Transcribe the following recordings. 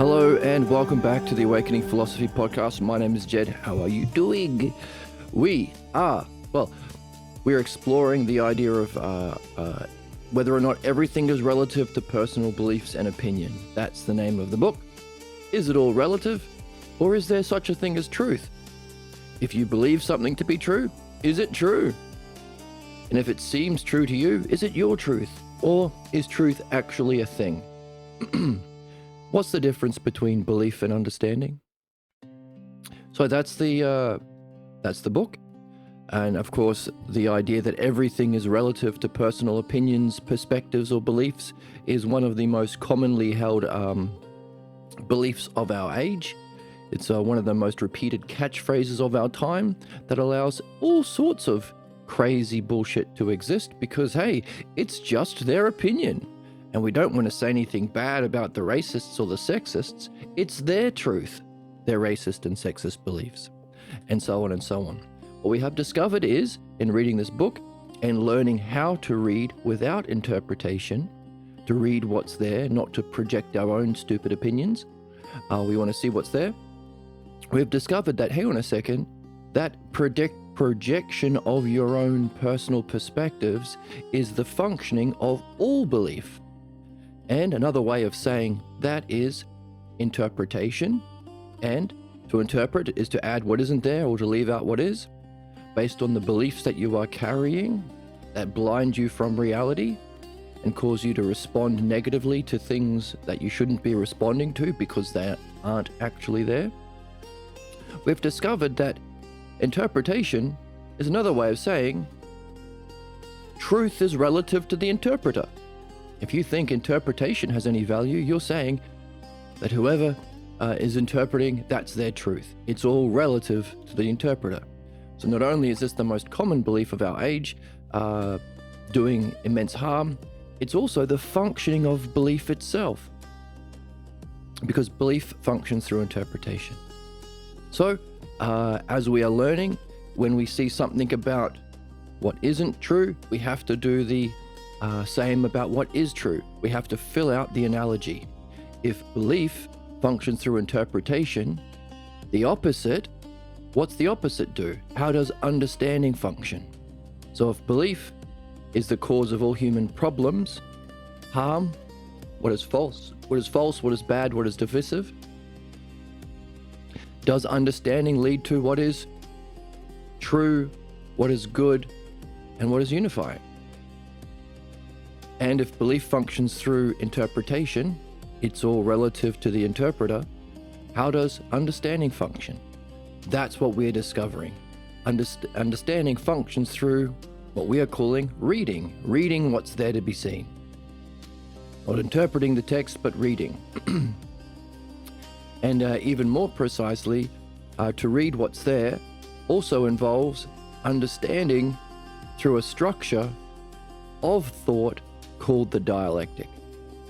Hello and welcome back to the Awakening Philosophy Podcast. My name is Jed. How are you doing? We're exploring the idea of whether or not everything is relative to personal beliefs and opinion. That's the name of the book. Is it all relative? Or is there such a thing as truth? If you believe something to be true, is it true? And if it seems true to you, is it your truth? Or is truth actually a thing? What's the difference between belief and understanding? So that's the book. And of course, the idea that everything is relative to personal opinions, perspectives, or beliefs is one of the most commonly held beliefs of our age. It's one of the most repeated catchphrases of our time that allows all sorts of crazy bullshit to exist because, hey, it's just their opinion. And we don't want to say anything bad about the racists or the sexists. It's their truth, their racist and sexist beliefs, and so on and so on. What we have discovered is, in reading this book and learning how to read without interpretation, to read what's there, not to project our own stupid opinions, we want to see what's there. We've discovered that, hang on a second, that projection of your own personal perspectives is the functioning of all belief. And another way of saying that is interpretation. And to interpret is to add what isn't there or to leave out what is, based on the beliefs that you are carrying that blind you from reality and cause you to respond negatively to things that you shouldn't be responding to because they aren't actually there. We've discovered that interpretation is another way of saying truth is relative to the interpreter. If you think interpretation has any value, you're saying that whoever is interpreting, that's their truth. It's all relative to the interpreter. So not only is this the most common belief of our age, doing immense harm, it's also the functioning of belief itself, because belief functions through interpretation. So as we are learning, when we see something about what isn't true, we have to do the same about what is true. We have to fill out the analogy. If belief functions through interpretation, the opposite, what's the opposite do? How does understanding function? So if belief is the cause of all human problems, harm, what is false? What is false? What is bad? What is divisive? Does understanding lead to what is true, what is good, and what is unifying? And if belief functions through interpretation, it's all relative to the interpreter, how does understanding function? That's what we're discovering. Understanding functions through what we are calling reading what's there to be seen. Not interpreting the text, but reading. And even more precisely, to read what's there also involves understanding through a structure of thought called the dialectic.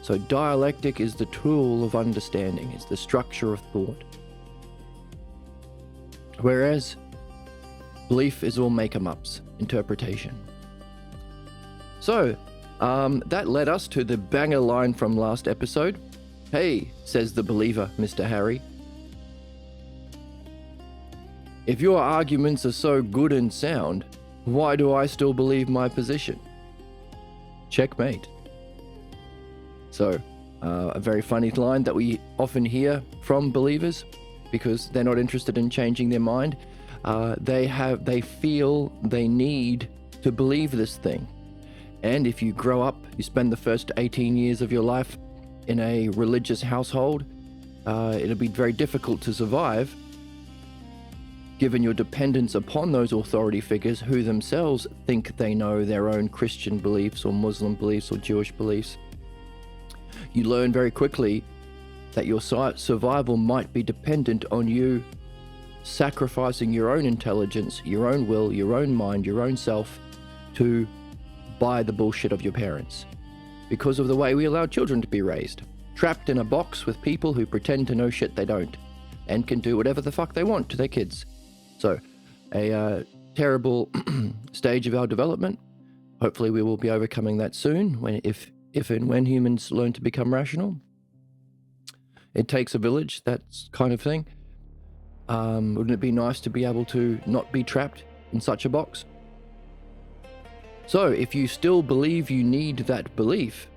So dialectic is the tool of understanding, it's the structure of thought. Whereas belief is all make-em-ups, interpretation. So that led us to the banger line from last episode. Hey, says the believer, Mr. Harry, if your arguments are so good and sound, why do I still believe my position? Checkmate. So, a very funny line that we often hear from believers because they're not interested in changing their mind. They feel they need to believe this thing. And if you grow up, you spend the first 18 years of your life in a religious household, it'll be very difficult to survive given your dependence upon those authority figures who themselves think they know their own Christian beliefs or Muslim beliefs or Jewish beliefs. You learn very quickly that your survival might be dependent on you sacrificing your own intelligence, your own will, your own mind, your own self to buy the bullshit of your parents. Because of the way we allow children to be raised, trapped in a box with people who pretend to know shit they don't and can do whatever the fuck they want to their kids. So, a terrible stage of our development. Hopefully we will be overcoming that soon, if and when humans learn to become rational. It takes a village, that kind of thing. Wouldn't it be nice to be able to not be trapped in such a box? So if you still believe you need that belief,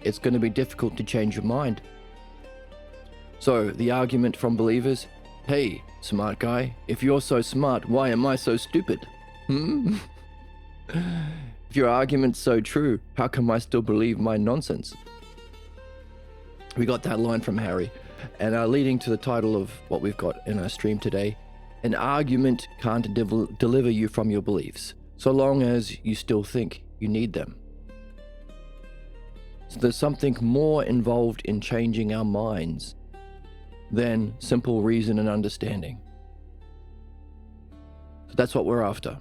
it's going to be difficult to change your mind. So the argument from believers, hey, smart guy, if you're so smart, why am I so stupid? If your argument's so true, how come I still believe my nonsense? We got that line from Harry. And leading to the title of what we've got in our stream today, an argument can't deliver you from your beliefs, so long as you still think you need them. So there's something more involved in changing our minds than simple reason and understanding. So that's what we're after.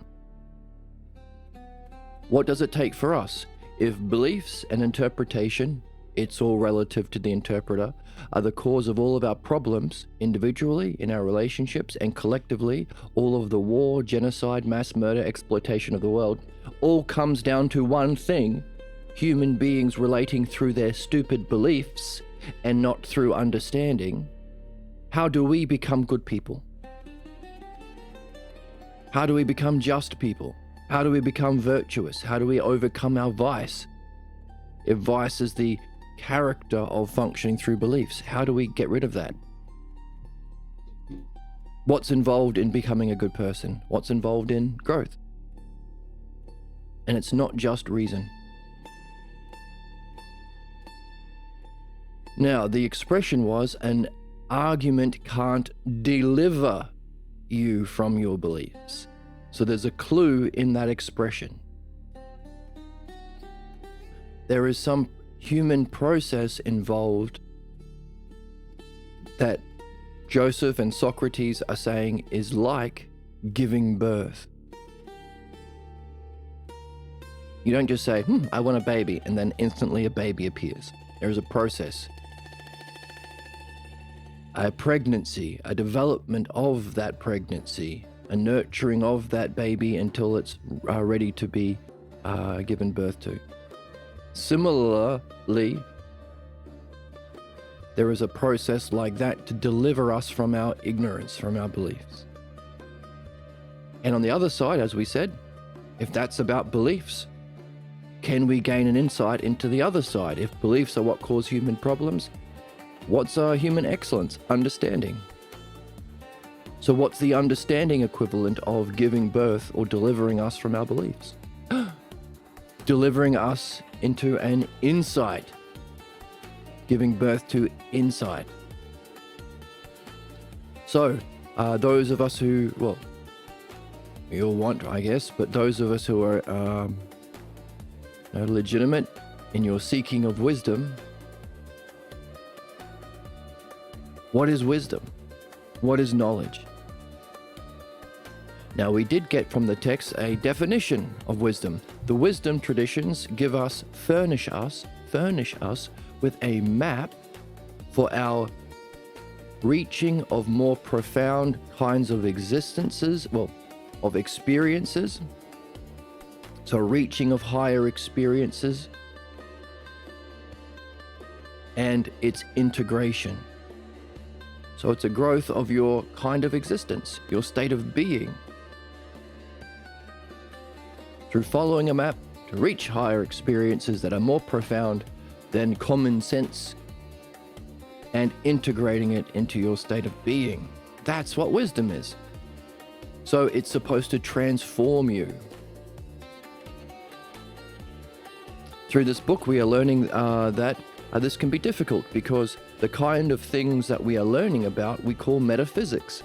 What does it take for us? If beliefs and interpretation, it's all relative to the interpreter, are the cause of all of our problems, individually, in our relationships, and collectively, all of the war, genocide, mass murder, exploitation of the world, all comes down to one thing: human beings relating through their stupid beliefs and not through understanding. How do we become good people? How do we become just people? How do we become virtuous? How do we overcome our vice? If vice is the character of functioning through beliefs, how do we get rid of that? What's involved in becoming a good person? What's involved in growth? And it's not just reason. Now, the expression was, an argument can't deliver you from your beliefs. So there's a clue in that expression. There is some human process involved that Joseph and Socrates are saying is like giving birth. You don't just say, I want a baby, and then instantly a baby appears. There is a process. A pregnancy, a development of that pregnancy, a nurturing of that baby until it's ready to be given birth to. Similarly, there is a process like that to deliver us from our ignorance, from our beliefs. And on the other side, as we said, if that's about beliefs, can we gain an insight into the other side? If beliefs are what cause human problems, what's human excellence? Understanding. So what's the understanding equivalent of giving birth or delivering us from our beliefs? Delivering us into an insight. Giving birth to insight. So, those of us who, well, we all want, I guess, but those of us who are legitimate in your seeking of wisdom, what is wisdom? What is knowledge? Now, we did get from the text a definition of wisdom. The wisdom traditions furnish us with a map for our reaching of more profound kinds of existences, of experiences. So reaching of higher experiences and its integration. So it's a growth of your kind of existence, your state of being. Through following a map to reach higher experiences that are more profound than common sense and integrating it into your state of being. That's what wisdom is. So it's supposed to transform you. Through this book, we are learning that this can be difficult because the kind of things that we are learning about we call metaphysics.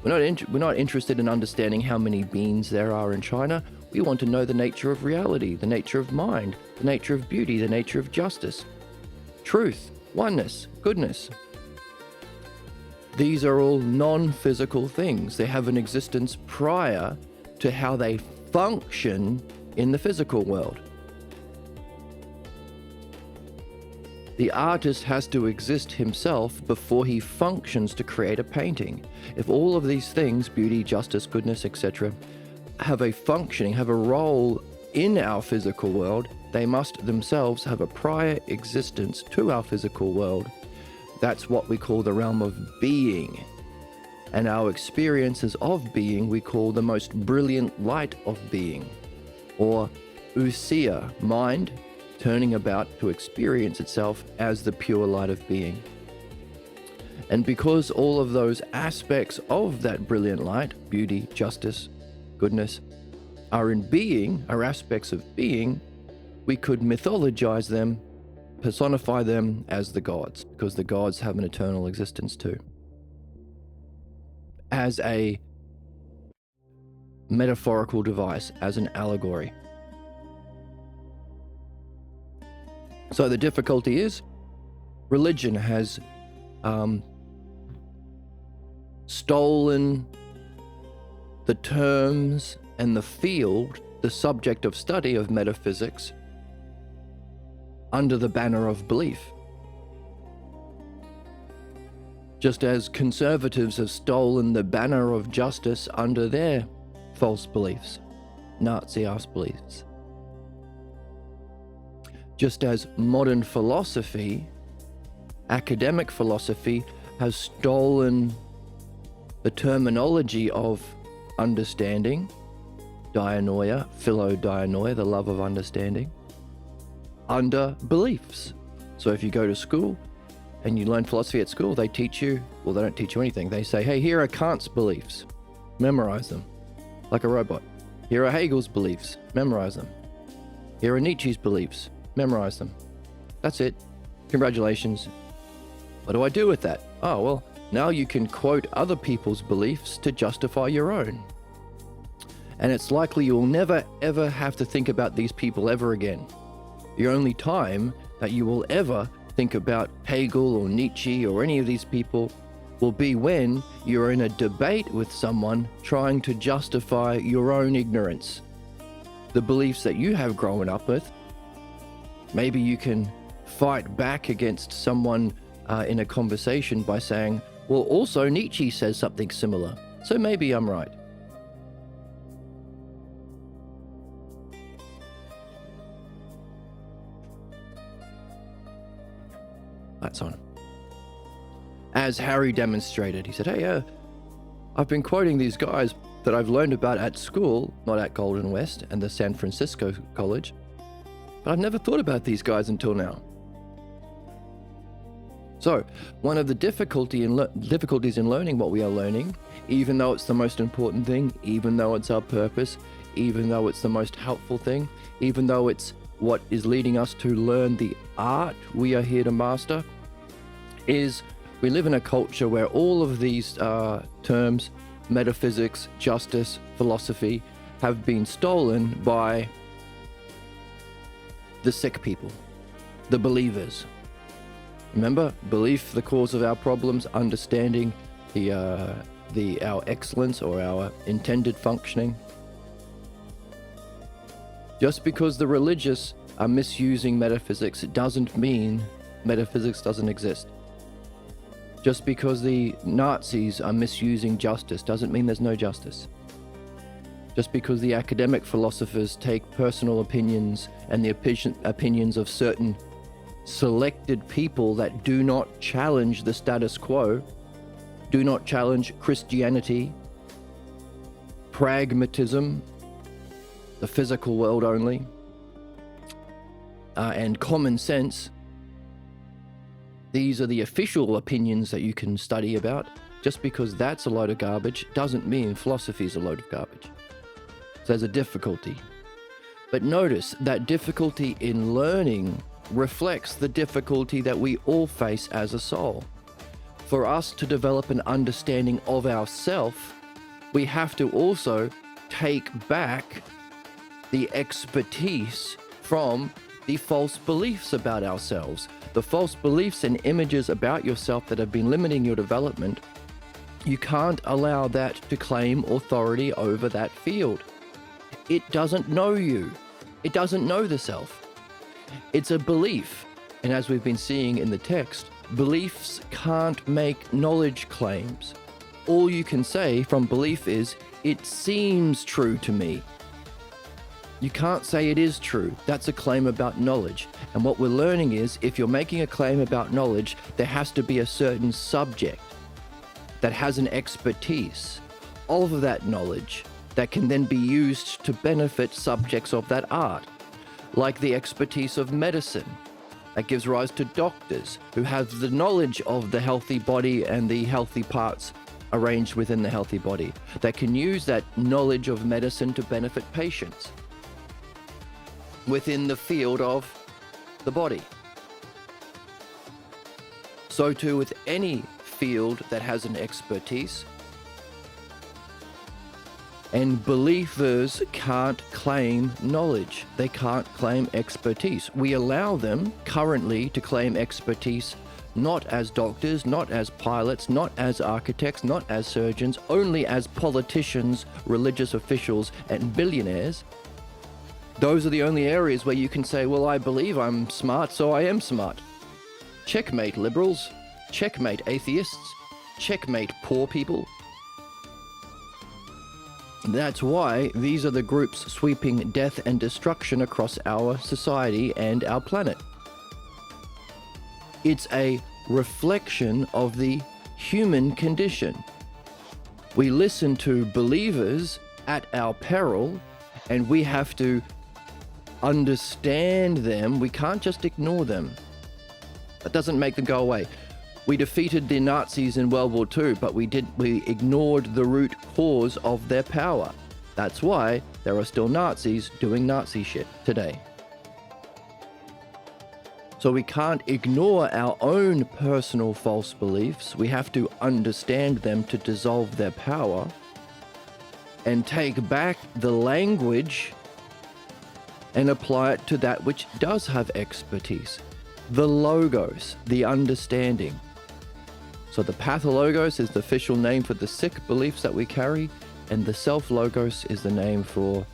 We're not interested in understanding how many beans there are in China. We want to know the nature of reality, the nature of mind, the nature of beauty, the nature of justice, truth, oneness, goodness. These are all non-physical things. They have an existence prior to how they function in the physical world. The artist has to exist himself before he functions to create a painting. If all of these things, beauty, justice, goodness, etc., have a role in our physical world, they must themselves have a prior existence to our physical world That's what we call the realm of being. And our experiences of being we call the most brilliant light of being, or ousia, mind turning about to experience itself as the pure light of being. And because all of those aspects of that brilliant light, beauty, justice, goodness, are in being, are aspects of being, we could mythologize them, personify them as the gods, because the gods have an eternal existence too. As a metaphorical device, as an allegory. So the difficulty is, religion has stolen the terms and the field, the subject of study of metaphysics, under the banner of belief. Just as conservatives have stolen the banner of justice under their false beliefs, Nazi-ass beliefs. Just as modern philosophy, academic philosophy, has stolen the terminology of understanding, dianoia, philodianoia, the love of understanding, under beliefs. So if you go to school and you learn philosophy at school, they teach you, well, they don't teach you anything. They say, hey, here are Kant's beliefs. Memorize them, like a robot. Here are Hegel's beliefs. Memorize them. Here are Nietzsche's beliefs. Memorize them. That's it. Congratulations. What do I do with that? Oh, well, now you can quote other people's beliefs to justify your own. And it's likely you'll never, ever have to think about these people ever again. The only time that you will ever think about Hegel or Nietzsche or any of these people will be when you're in a debate with someone trying to justify your own ignorance, the beliefs that you have grown up with. Maybe you can fight back against someone in a conversation by saying, well, also Nietzsche says something similar, so maybe I'm right. That's on. As Harry demonstrated, he said, hey, I've been quoting these guys that I've learned about at school, not at Golden West and the San Francisco College, but I've never thought about these guys until now. So, one of the difficulties in learning what we are learning, even though it's the most important thing, even though it's our purpose, even though it's the most helpful thing, even though it's what is leading us to learn the art we are here to master, is we live in a culture where all of these terms, metaphysics, justice, philosophy, have been stolen by the sick people, the believers. Remember, belief, the cause of our problems, understanding our excellence or our intended functioning. Just because the religious are misusing metaphysics, it doesn't mean metaphysics doesn't exist. Just because the Nazis are misusing justice doesn't mean there's no justice. Just because the academic philosophers take personal opinions and the opinions of certain selected people that do not challenge the status quo, do not challenge Christianity, pragmatism, the physical world only, and common sense. These are the official opinions that you can study about. Just because that's a load of garbage doesn't mean philosophy is a load of garbage. So there's a difficulty. But notice that difficulty in learning reflects the difficulty that we all face as a soul. For us to develop an understanding of ourself, we have to also take back the expertise from the false beliefs about ourselves, the false beliefs and images about yourself that have been limiting your development. You can't allow that to claim authority over that field. It doesn't know you. It doesn't know the self. It's a belief. And as we've been seeing in the text, beliefs can't make knowledge claims. All you can say from belief is, it seems true to me. You can't say it is true. That's a claim about knowledge. And what we're learning is if you're making a claim about knowledge, there has to be a certain subject that has an expertise of that knowledge that can then be used to benefit subjects of that art, like the expertise of medicine that gives rise to doctors who have the knowledge of the healthy body and the healthy parts arranged within the healthy body, that can use that knowledge of medicine to benefit patients within the field of the body. So too with any field that has an expertise. And believers can't claim knowledge. They can't claim expertise. We allow them currently to claim expertise not as doctors, not as pilots, not as architects, not as surgeons, only as politicians, religious officials, and billionaires. Those are the only areas where you can say, well, I believe I'm smart, so I am smart. Checkmate, liberals. Checkmate, atheists. Checkmate, poor people. That's why these are the groups sweeping death and destruction across our society and our planet. It's a reflection of the human condition. We listen to believers at our peril, and we have to understand them. We can't just ignore them. That doesn't make them go away. We defeated the Nazis in World War II, but we ignored the root cause of their power. That's why there are still Nazis doing Nazi shit today. So we can't ignore our own personal false beliefs. We have to understand them to dissolve their power and take back the language and apply it to that which does have expertise. The logos, the understanding. So the pathologos is the official name for the sick beliefs that we carry, and the self-logos is the name for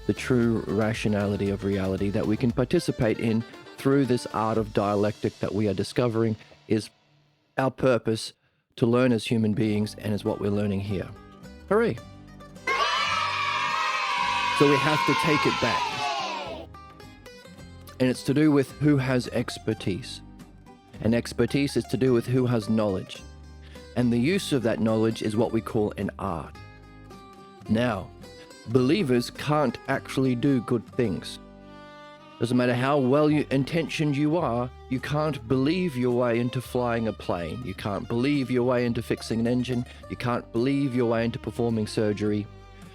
the true rationality of reality that we can participate in through this art of dialectic that we are discovering is our purpose to learn as human beings, and is what we're learning here. Hooray! So we have to take it back. And it's to do with who has expertise. And expertise is to do with who has knowledge. And the use of that knowledge is what we call an art. Now, believers can't actually do good things. Doesn't matter how well intentioned you are, you can't believe your way into flying a plane. You can't believe your way into fixing an engine. You can't believe your way into performing surgery.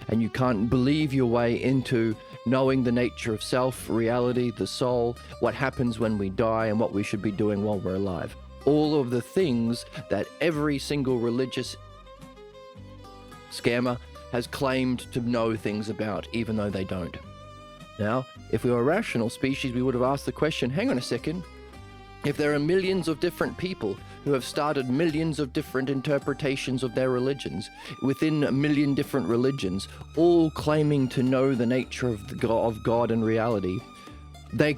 And you can't believe your way into knowing the nature of self, reality, the soul, what happens when we die, and what we should be doing while we're alive. All of the things that every single religious scammer has claimed to know things about, even though they don't. Now, if we were a rational species, we would have asked the question, hang on a second, if there are millions of different people who have started millions of different interpretations of their religions, within a million different religions, all claiming to know the nature of God and reality,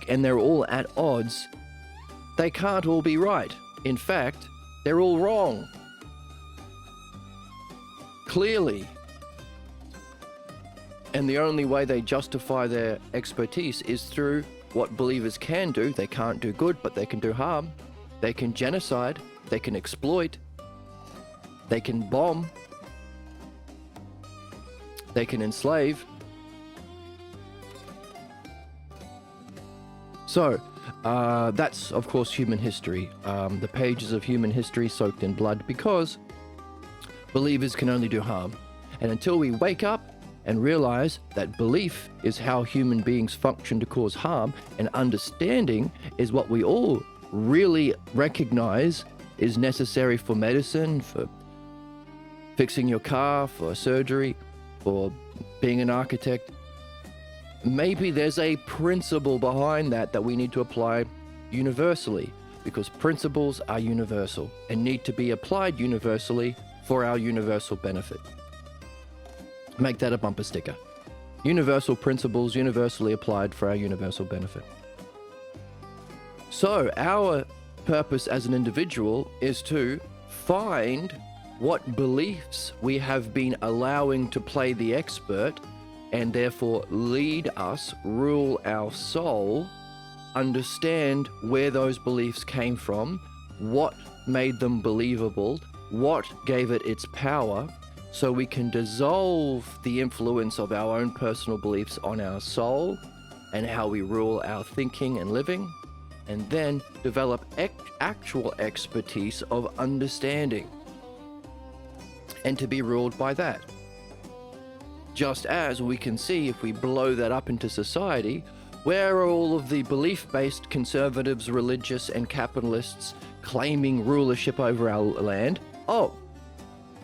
and they're all at odds, they can't all be right. In fact, they're all wrong. Clearly. And the only way they justify their expertise is through what believers can do. They can't do good, but they can do harm. They can genocide. They can exploit. They can bomb. They can enslave. So, that's, of course, human history. The pages of human history soaked in blood, because believers can only do harm. And until we wake up and realize that belief is how human beings function to cause harm, and understanding is what we all really recognize is necessary for medicine, for fixing your car, for surgery, for being an architect. Maybe there's a principle behind that we need to apply universally, because principles are universal and need to be applied universally for our universal benefit. Make that a bumper sticker. Universal principles universally applied for our universal benefit. So our purpose as an individual is to find what beliefs we have been allowing to play the expert and therefore lead us, rule our soul, understand where those beliefs came from, what made them believable, what gave it its power, so we can dissolve the influence of our own personal beliefs on our soul and how we rule our thinking and living, and then develop actual expertise of understanding and to be ruled by that. Just as we can see, if we blow that up into society, where are all of the belief-based conservatives, religious and capitalists claiming rulership over our land? Oh,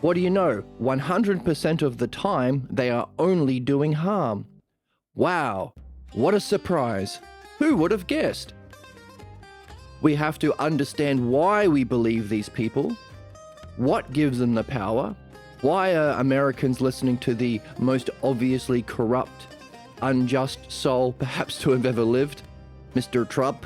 what do you know? 100% of the time, they are only doing harm. Wow, what a surprise. Who would have guessed? We have to understand why we believe these people, what gives them the power, why are Americans listening to the most obviously corrupt, unjust soul perhaps to have ever lived, Mr. Trump?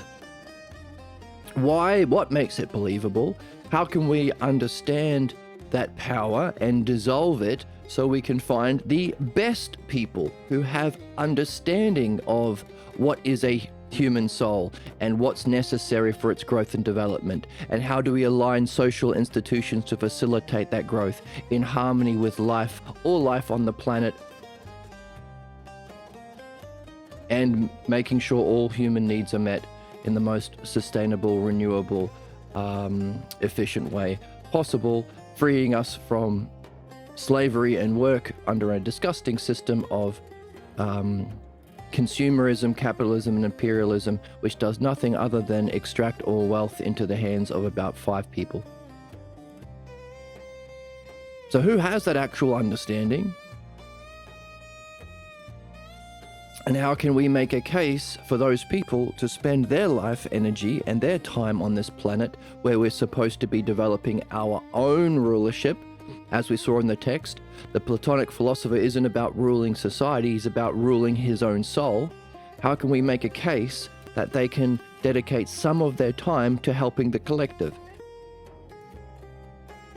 Why? What makes it believable? How can we understand that power and dissolve it so we can find the best people who have understanding of what is a human soul and what's necessary for its growth and development, and how do we align social institutions to facilitate that growth in harmony with life, all life on the planet, and making sure all human needs are met in the most sustainable, renewable, efficient way possible, freeing us from slavery and work under a disgusting system of consumerism, capitalism, and imperialism, which does nothing other than extract all wealth into the hands of about 5 people. So who has that actual understanding? And how can we make a case for those people to spend their life energy and their time on this planet where we're supposed to be developing our own rulership? As we saw in the text, the Platonic philosopher isn't about ruling society, he's about ruling his own soul. How can we make a case that they can dedicate some of their time to helping the collective?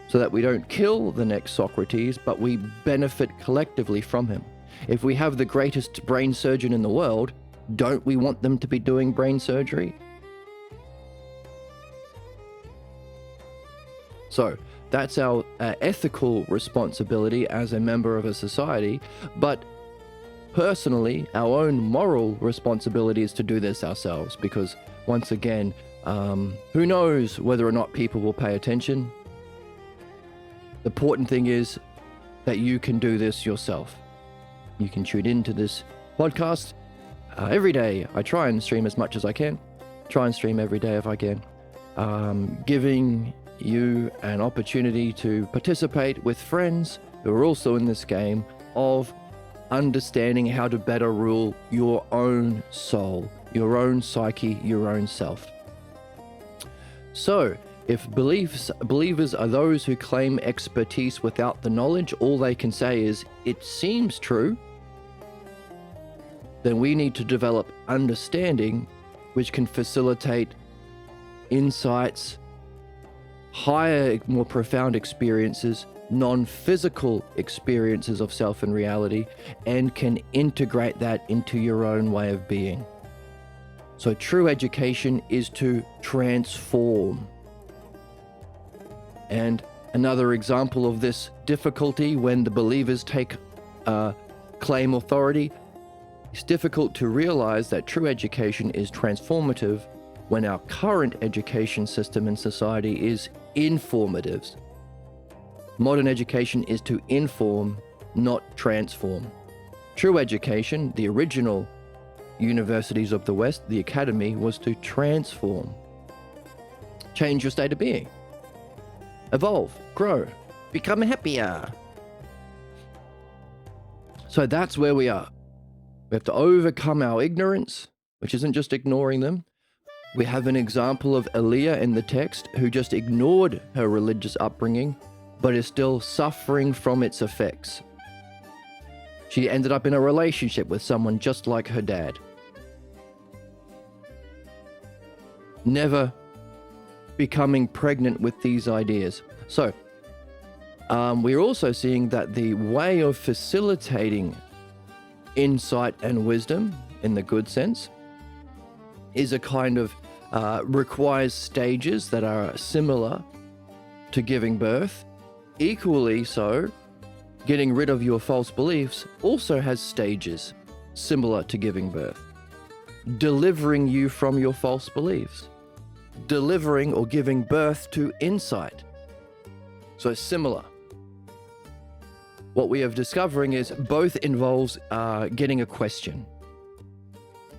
So that we don't kill the next Socrates, but we benefit collectively from him. If we have the greatest brain surgeon in the world, don't we want them to be doing brain surgery? So that's our ethical responsibility as a member of a society, but personally, our own moral responsibility is to do this ourselves, because once again, who knows whether or not people will pay attention? The important thing is that you can do this yourself. You can tune into this podcast every day. I try and stream as much as I can. Try and stream every day if I can. Giving you an opportunity to participate with friends who are also in this game of understanding how to better rule your own soul, your own psyche, your own self. So, if believers are those who claim expertise without the knowledge, all they can say is, it seems true, then we need to develop understanding which can facilitate insights, higher, more profound experiences, non-physical experiences of self and reality, and can integrate that into your own way of being. So true education is to transform. And another example of this difficulty when the believers claim authority, it's difficult to realize that true education is transformative when our current education system in society is informative. Modern education is to inform, not transform. True education, the original universities of the West, the academy, was to transform. Change your state of being. Evolve, grow, become happier. So that's where we are. We have to overcome our ignorance, which isn't just ignoring them. We have an example of Elia in the text who just ignored her religious upbringing, but is still suffering from its effects. She ended up in a relationship with someone just like her dad. Never becoming pregnant with these ideas. So, we're also seeing that the way of facilitating insight and wisdom in the good sense is a kind of requires stages that are similar to giving birth. Equally so, getting rid of your false beliefs also has stages similar to giving birth. Delivering you from your false beliefs. Delivering or giving birth to insight. So similar. What we are discovering is both involves getting a question.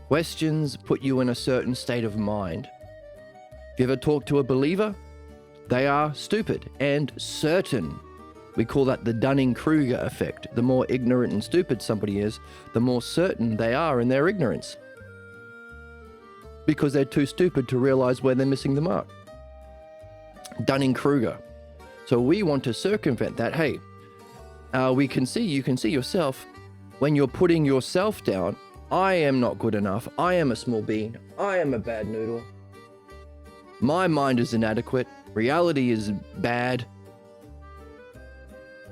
Questions put you in a certain state of mind. If you ever talk to a believer, they are stupid and certain. We call that the Dunning-Kruger effect. The more ignorant and stupid somebody is, the more certain they are in their ignorance. Because they're too stupid to realize where they're missing the mark. Dunning-Kruger. So we want to circumvent that. Hey, you can see yourself when you're putting yourself down. I am not good enough. I am a small bean. I am a bad noodle. My mind is inadequate. Reality is bad.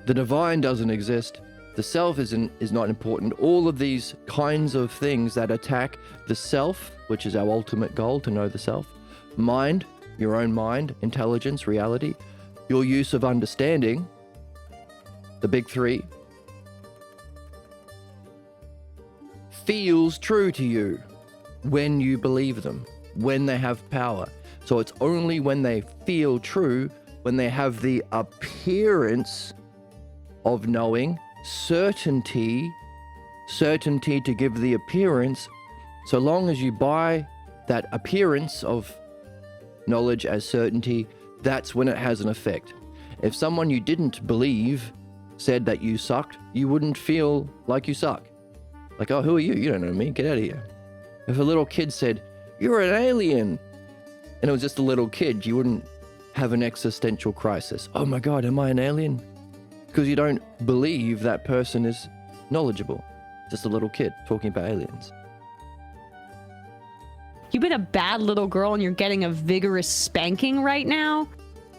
The divine doesn't exist. The self is not important. All of these kinds of things that attack the self, which is our ultimate goal, to know the self. Mind, your own mind, intelligence, reality. Your use of understanding, the big three, feels true to you when you believe them, when they have power. So it's only when they feel true, when they have the appearance of knowing, certainty to give the appearance. So long as you buy that appearance of knowledge as certainty, that's when it has an effect. If someone you didn't believe said that you sucked, you wouldn't feel like you suck. Like, oh, who are you? You don't know me. Get out of here. If a little kid said, you're an alien, and it was just a little kid, you wouldn't have an existential crisis. Oh my God, am I an alien? Because you don't believe that person is knowledgeable. Just a little kid talking about aliens. You've been a bad little girl and you're getting a vigorous spanking right now?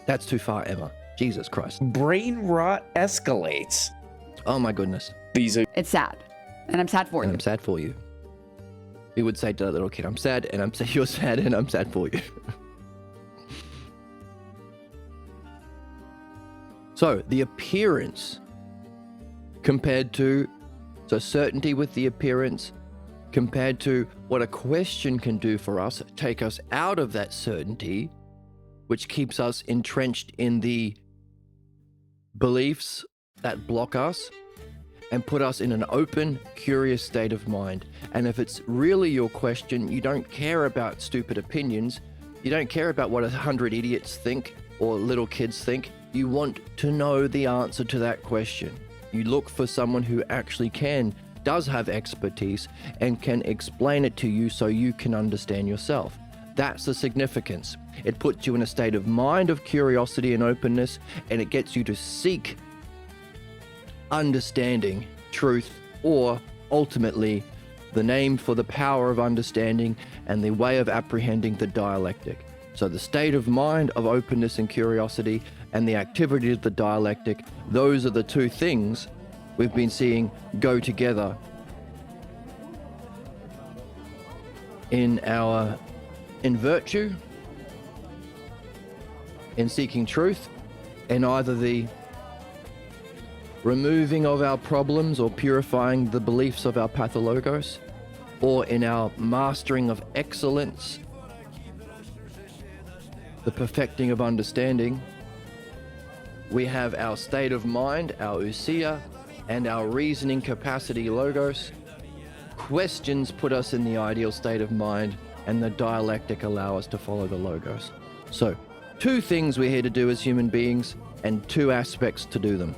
That's too far, Emma. Jesus Christ. Brain rot escalates. Oh my goodness. These are... It's sad. And I'm sad for you. I'm sad for you. We would say to that little kid, I'm sad, and I'm sad, you're sad, and I'm sad for you. So, the appearance compared to, so certainty with the appearance compared to what a question can do for us, take us out of that certainty, which keeps us entrenched in the beliefs that block us, and put us in an open, curious state of mind. And if it's really your question, you don't care about stupid opinions, you don't care about what 100 idiots think or little kids think. You want to know the answer to that question. You look for someone who actually does have expertise and can explain it to you so you can understand yourself. That's the significance. It puts you in a state of mind of curiosity and openness, and it gets you to seek understanding, truth, or ultimately the name for the power of understanding and the way of apprehending the dialectic. So the state of mind of openness and curiosity and the activity of the dialectic, those are the two things we've been seeing go together in virtue, in seeking truth, and either the removing of our problems or purifying the beliefs of our pathologos, or in our mastering of excellence, the perfecting of understanding. We have our state of mind, our ousia, and our reasoning capacity, logos. Questions put us in the ideal state of mind, and the dialectic allow us to follow the logos. So, two things we're here to do as human beings, and two aspects to do them.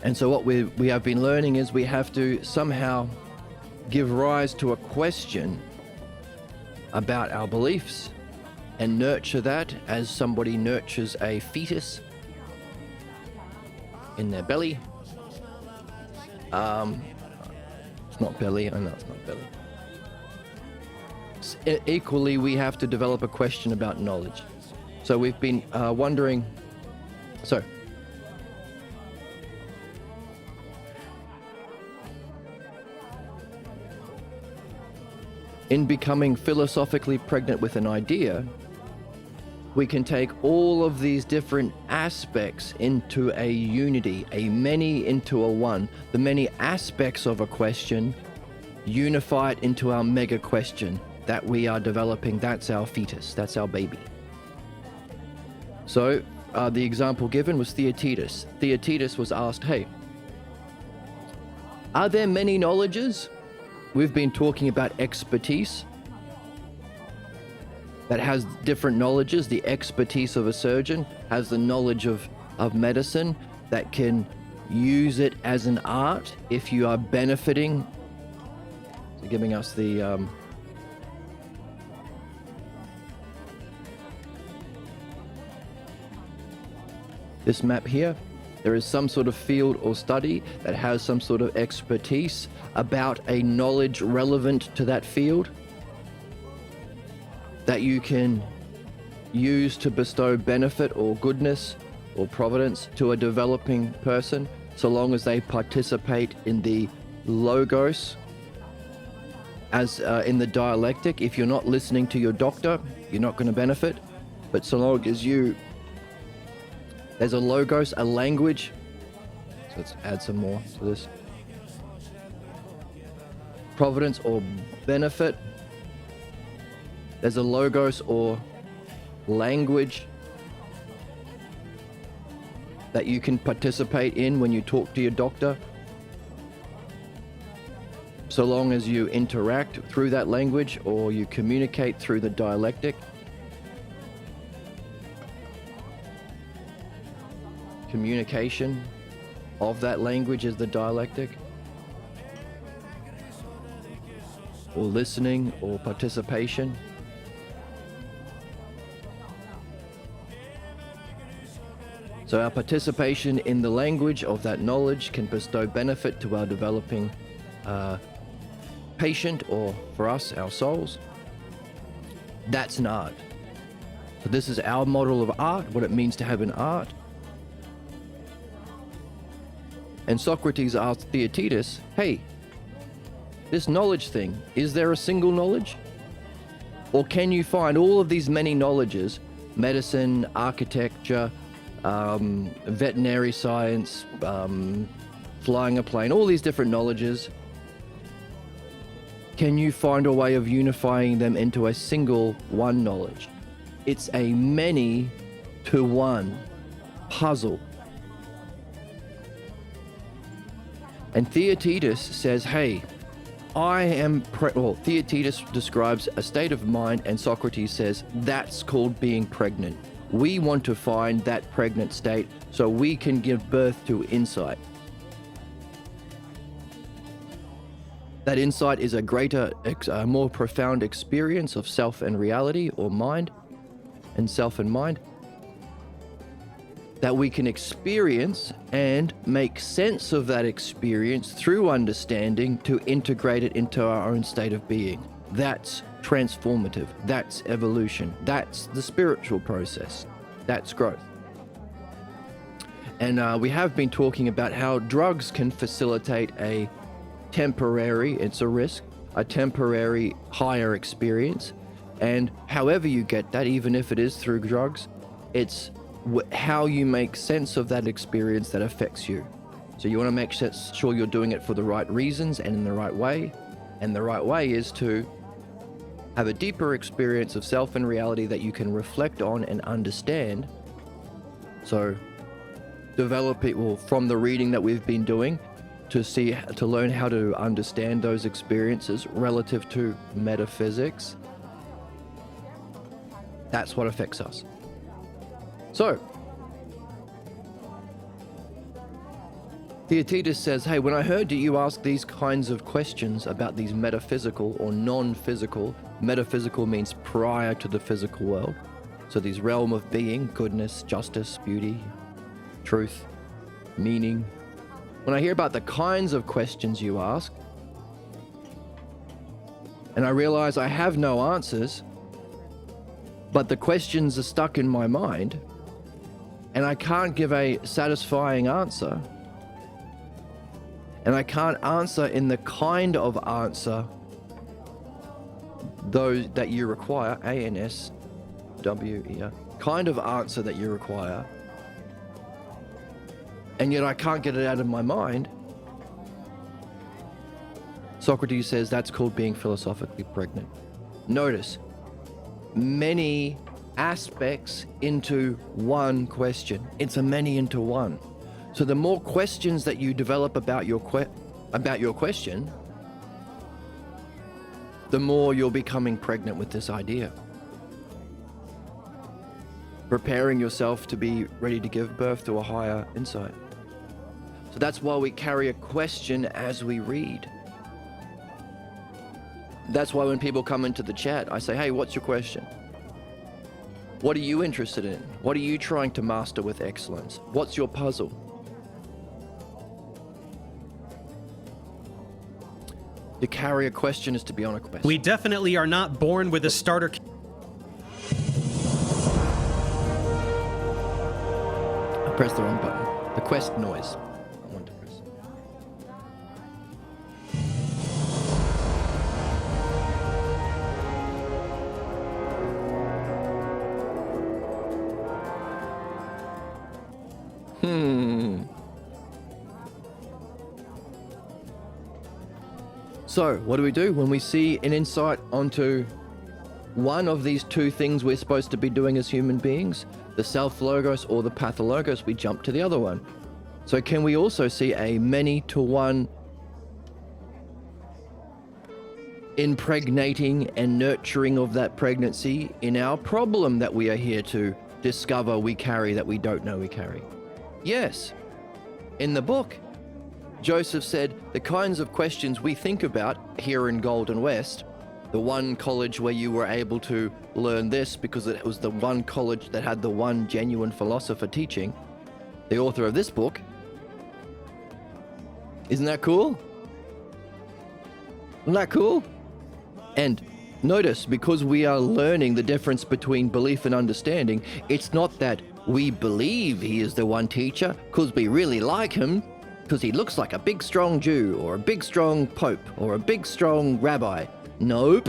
And so what we have been learning is we have to somehow give rise to a question about our beliefs and nurture that as somebody nurtures a fetus in their belly. It's not belly. I know it's not belly. Equally, we have to develop a question about knowledge. So we've been wondering. So in becoming philosophically pregnant with an idea, we can take all of these different aspects into a unity, a many into a one. The many aspects of a question, unify it into our mega question that we are developing. That's our fetus, that's our baby. So the example given was Theaetetus. Theaetetus was asked, hey, are there many knowledges? We've been talking about expertise that has different knowledges. The expertise of a surgeon has the knowledge of medicine that can use it as an art if you are benefiting. So giving us the this map here. There is some sort of field or study that has some sort of expertise about a knowledge relevant to that field that you can use to bestow benefit or goodness or providence to a developing person, so long as they participate in the logos as in the dialectic. If you're not listening to your doctor, you're not going to benefit. But so long as there's a logos, a language. So let's add some more to this. Providence or benefit. There's a logos or language that you can participate in when you talk to your doctor. So long as you interact through that language or you communicate through the dialectic. Communication of that language is the dialectic. Or listening or participation. So our participation in the language of that knowledge can bestow benefit to our developing patient, or for us, our souls. That's an art. So this is our model of art, what it means to have an art. And Socrates asked Theaetetus, hey, this knowledge thing, is there a single knowledge? Or can you find all of these many knowledges, medicine, architecture, veterinary science, flying a plane, all these different knowledges, can you find a way of unifying them into a single one knowledge? It's a many to one puzzle. And Theaetetus says, hey, Theaetetus describes a state of mind, and Socrates says, that's called being pregnant. We want to find that pregnant state so we can give birth to insight. That insight is a greater, more profound experience of self and reality, or mind, and self and mind, that we can experience and make sense of that experience through understanding to integrate it into our own state of being. That's transformative. That's evolution. That's the spiritual process. That's growth. And we have been talking about how drugs can facilitate a temporary, it's a risk, a temporary higher experience. And however you get that, even if it is through drugs, it's how you make sense of that experience that affects you. So you want to make sure you're doing it for the right reasons and in the right way. And the right way is to have a deeper experience of self and reality that you can reflect on and understand. So develop it from the reading that we've been doing to learn how to understand those experiences relative to metaphysics. That's what affects us. So, Theaetetus says, hey, when I heard you ask these kinds of questions about these metaphysical or non-physical, metaphysical means prior to the physical world, so these realm of being, goodness, justice, beauty, truth, meaning. When I hear about the kinds of questions you ask, and I realize I have no answers, but the questions are stuck in my mind, and I can't give a satisfying answer, and I can't answer in the kind of answer those that you require, ANSWER, kind of answer that you require, and yet I can't get it out of my mind. Socrates says that's called being philosophically pregnant. Notice, many aspects into one question. It's a many into one. So the more questions that you develop about your question, the more you're becoming pregnant with this idea. Preparing yourself to be ready to give birth to a higher insight. So that's why we carry a question as we read. That's why when people come into the chat, I say, hey, what's your question? What are you interested in? What are you trying to master with excellence? What's your puzzle? To carry a question is to be on a quest. We definitely are not born with a starter kit. I pressed the wrong button. The quest noise. I wanted to press. So, what do we do when we see an insight onto one of these two things we're supposed to be doing as human beings, the self-logos or the pathologos? We jump to the other one. So can we also see a many-to-one impregnating and nurturing of that pregnancy in our problem that we are here to discover we carry that we don't know we carry? Yes. In the book, Joseph said the kinds of questions we think about here in Golden West, the one college where you were able to learn this because it was the one college that had the one genuine philosopher teaching, the author of this book. Isn't that cool? Isn't that cool? And notice, because we are learning the difference between belief and understanding, it's not that we believe he is the one teacher because we really like him, because he looks like a big strong Jew or a big strong pope or a big strong rabbi. Nope.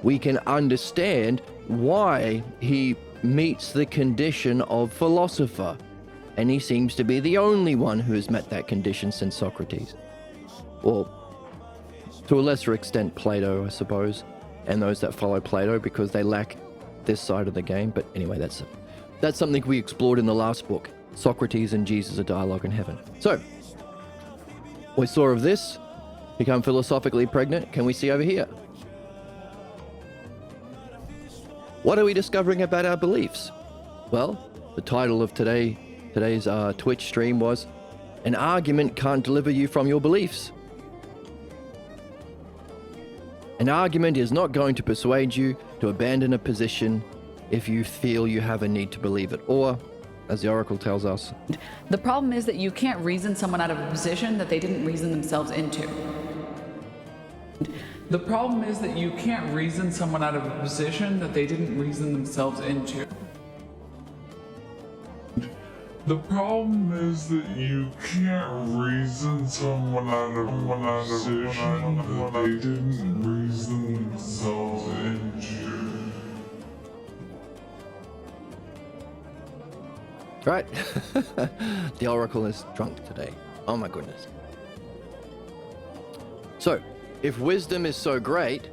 We can understand why he meets the condition of philosopher, and he seems to be the only one who has met that condition since Socrates. Well, to a lesser extent Plato, I suppose, and those that follow Plato, because they lack this side of the game. But anyway, that's something we explored in the last book, Socrates and Jesus, a dialogue in heaven. So, we saw of this, become philosophically pregnant. Can we see over here? What are we discovering about our beliefs? Well, the title of today's Twitch stream was, An Argument Can't Deliver You from Your Beliefs. An argument is not going to persuade you to abandon a position if you feel you have a need to believe it, or, as the Oracle tells us, The problem is that you can't reason someone out of a position that they didn't reason themselves into. The problem is that you can't reason someone out of a position that they didn't reason themselves into. The problem is that you can't reason someone out of a position that they didn't reason themselves into. right? The Oracle is drunk today. Oh my goodness. So, if wisdom is so great,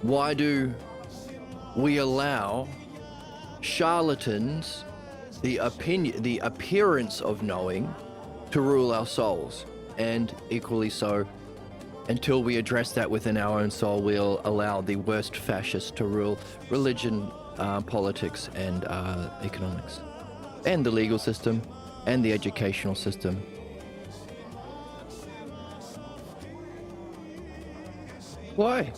why do we allow charlatans the appearance of knowing to rule our souls? And equally so, until we address that within our own soul, we'll allow the worst fascists to rule religion, politics, and economics, and the legal system, and the educational system. Why?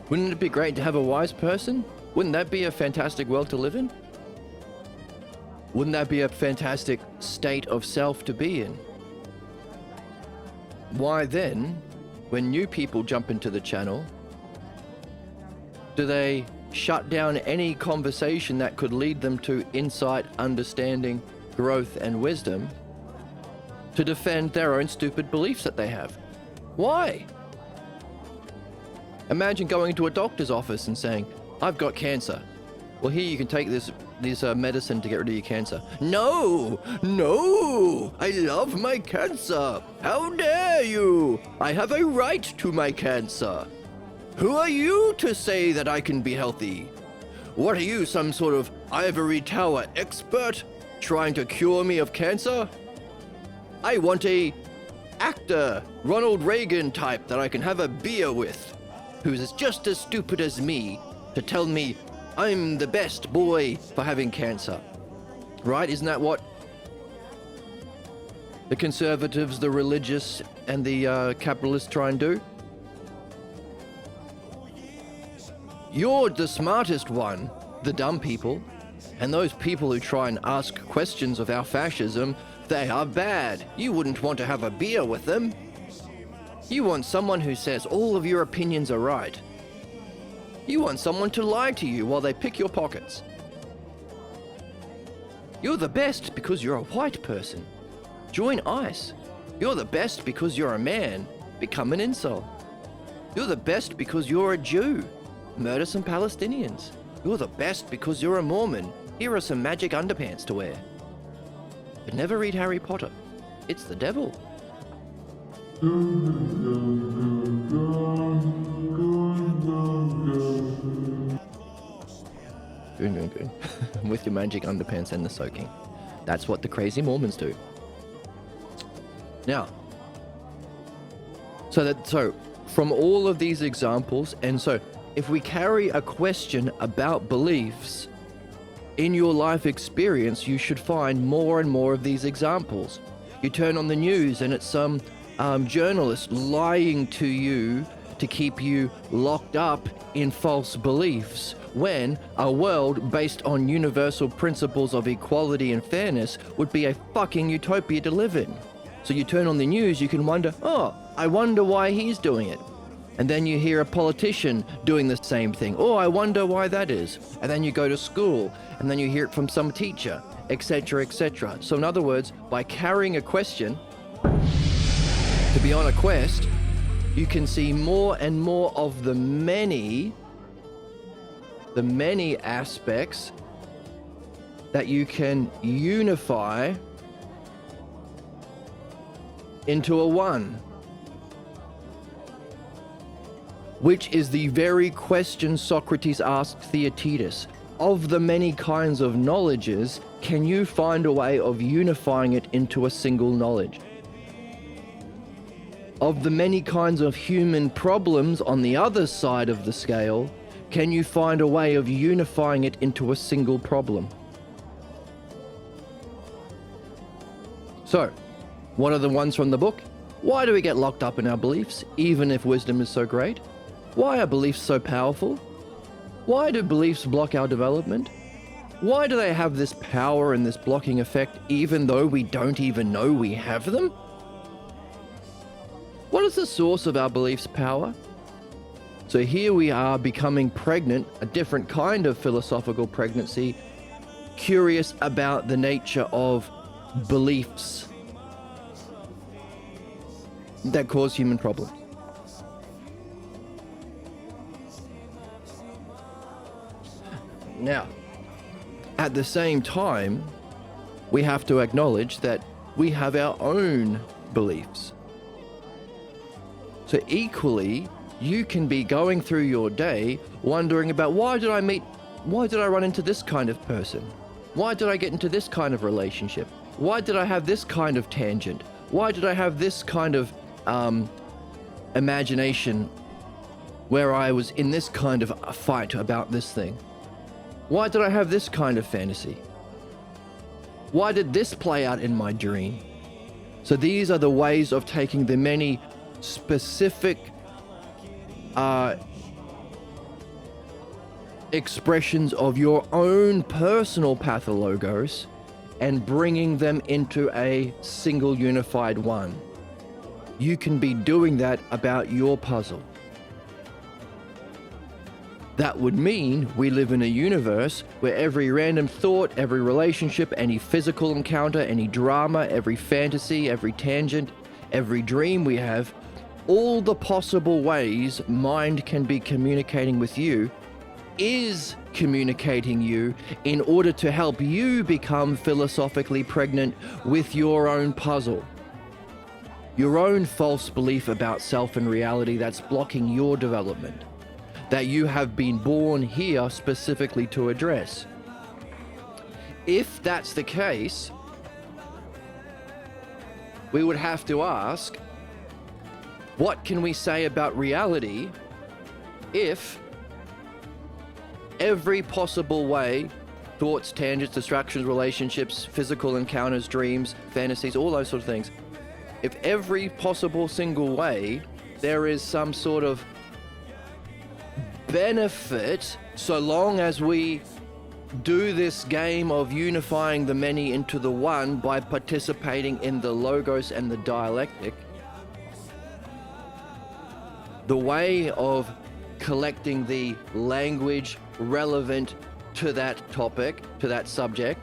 Wouldn't it be great to have a wise person? Wouldn't that be a fantastic world to live in? Wouldn't that be a fantastic state of self to be in? Why then, when new people jump into the channel, do they shut down any conversation that could lead them to insight, understanding, growth, and wisdom to defend their own stupid beliefs that they have? Why? Imagine going to a doctor's office and saying, I've got cancer. Well, here you can take this medicine to get rid of your cancer. No, I love my cancer. How dare you? I have a right to my cancer. Who are you to say that I can be healthy? What are you, some sort of ivory tower expert trying to cure me of cancer? I want a actor, Ronald Reagan type that I can have a beer with, who's just as stupid as me to tell me I'm the best boy for having cancer. Right? Isn't that what the conservatives, the religious, and the capitalists try and do? You're the smartest one, the dumb people. And those people who try and ask questions of our fascism, they are bad. You wouldn't want to have a beer with them. You want someone who says all of your opinions are right. You want someone to lie to you while they pick your pockets. You're the best because you're a white person. Join ICE. You're the best because you're a man. Become an incel. You're the best because you're a Jew. Murder some Palestinians. You're the best because you're a Mormon. Here are some magic underpants to wear. But never read Harry Potter. It's the devil. Good. With your magic underpants and the soaking. That's what the crazy Mormons do. Now, so from all of these examples, and so if we carry a question about beliefs in your life experience, you should find more and more of these examples. You turn on the news and it's some journalist lying to you to keep you locked up in false beliefs, when a world based on universal principles of equality and fairness would be a fucking utopia to live in. So you turn on the news, you can wonder, oh, I wonder why he's doing it. And then you hear a politician doing the same thing. Oh, I wonder why that is. And then you go to school, and then you hear it from some teacher, etc., etc. So in other words, by carrying a question, to be on a quest, you can see more and more of the many aspects that you can unify into a one. Which is the very question Socrates asked Theaetetus. Of the many kinds of knowledges, can you find a way of unifying it into a single knowledge? Of the many kinds of human problems on the other side of the scale, can you find a way of unifying it into a single problem? So, what are the ones from the book? Why do we get locked up in our beliefs, even if wisdom is so great? Why are beliefs so powerful? Why do beliefs block our development? Why do they have this power and this blocking effect even though we don't even know we have them? What is the source of our beliefs' power? So here we are becoming pregnant, a different kind of philosophical pregnancy, curious about the nature of beliefs that cause human problems. Now, at the same time, we have to acknowledge that we have our own beliefs. So equally, you can be going through your day wondering about why did I run into this kind of person? Why did I get into this kind of relationship? Why did I have this kind of tangent? Why did I have this kind of imagination where I was in this kind of a fight about this thing? Why did I have this kind of fantasy? Why did this play out in my dream? So these are the ways of taking the many specific expressions of your own personal pathologos and bringing them into a single unified one. You can be doing that about your puzzle. That would mean we live in a universe where every random thought, every relationship, any physical encounter, any drama, every fantasy, every tangent, every dream we have all the possible ways mind can be communicating with you is communicating you in order to help you become philosophically pregnant with your own puzzle. Your own false belief about self and reality that's blocking your development, that you have been born here specifically to address. If that's the case, we would have to ask, what can we say about reality if every possible way, thoughts, tangents, distractions, relationships, physical encounters, dreams, fantasies, all those sort of things, if every possible single way there is some sort of benefit, so long as we do this game of unifying the many into the one by participating in the logos and the dialectic, the way of collecting the language relevant to that topic, to that subject,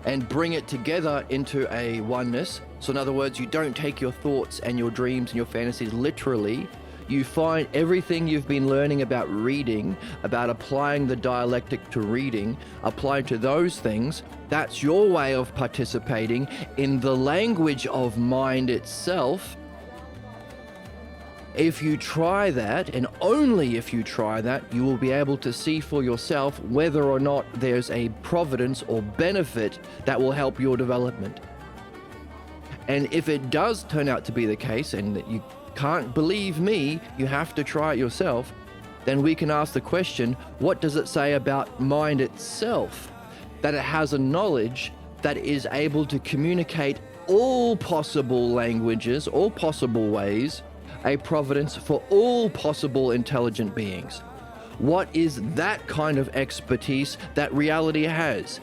and bring it together into a oneness. So in other words, you don't take your thoughts and your dreams and your fantasies literally. You find everything you've been learning about reading, about applying the dialectic to reading, apply to those things. That's your way of participating in the language of mind itself. If you try that, and only if you try that, you will be able to see for yourself whether or not there's a providence or benefit that will help your development. And if it does turn out to be the case, and that you can't believe me, you have to try it yourself, then we can ask the question, what does it say about mind itself? That it has a knowledge that is able to communicate all possible languages, all possible ways, a providence for all possible intelligent beings. What is that kind of expertise that reality has?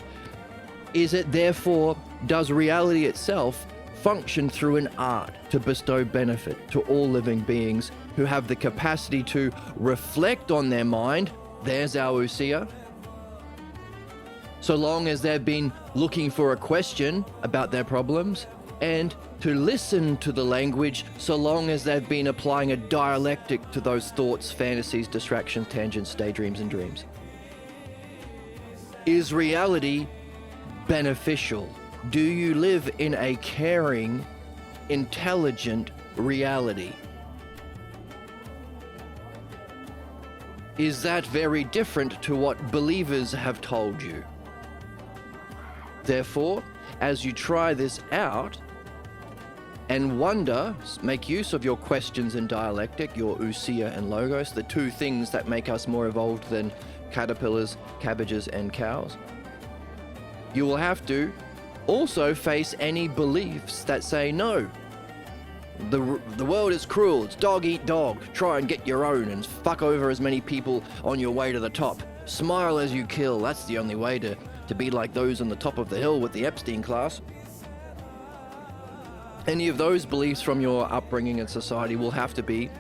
Is it therefore, does reality itself function through an art to bestow benefit to all living beings who have the capacity to reflect on their mind? There's our usia. So long as they've been looking for a question about their problems, and to listen to the language so long as they've been applying a dialectic to those thoughts, fantasies, distractions, tangents, daydreams, and dreams. Is reality beneficial? Do you live in a caring, intelligent reality? Is that very different to what believers have told you? Therefore, as you try this out and wonder, make use of your questions and dialectic, your usia and logos, the two things that make us more evolved than caterpillars, cabbages, and cows. You will have to also face any beliefs that say no. The world is cruel, it's dog eat dog, try and get your own and fuck over as many people on your way to the top. Smile as you kill, that's the only way to be like those on the top of the hill with the Epstein class. Any of those beliefs from your upbringing and society will have to be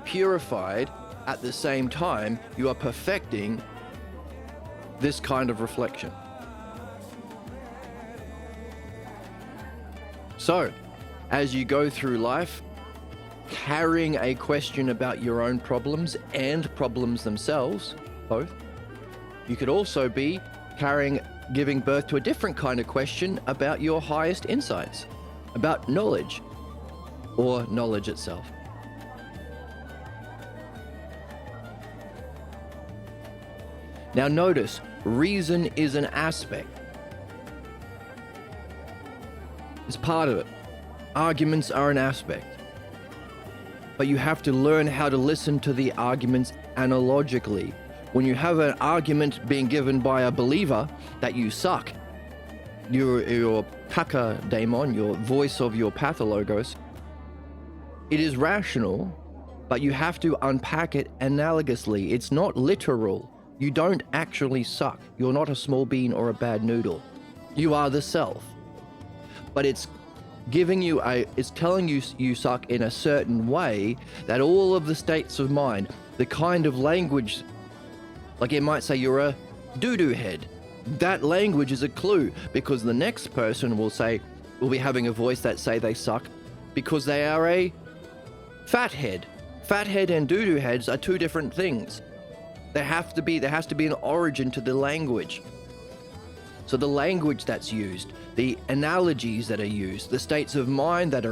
purified at the same time you are perfecting this kind of reflection. So, as you go through life, carrying a question about your own problems and problems themselves, both, you could also be giving birth to a different kind of question about your highest insights, about knowledge, or knowledge itself. Now notice, reason is an aspect. It's part of it. Arguments are an aspect. But you have to learn how to listen to the arguments analogically. When you have an argument being given by a believer that you suck, your kaka daemon, your voice of your pathologos, it is rational, but you have to unpack it analogously. It's not literal. You don't actually suck. You're not a small bean or a bad noodle. You are the self. But it's giving you it's telling you you suck in a certain way, that all of the states of mind, the kind of language, like it might say you're a doo-doo head. That language is a clue, because the next person will be having a voice that say they suck because they are a fathead. Fathead and doo-doo heads are two different things. There has to be an origin to the language. So the language that's used, the analogies that are used, the states of mind that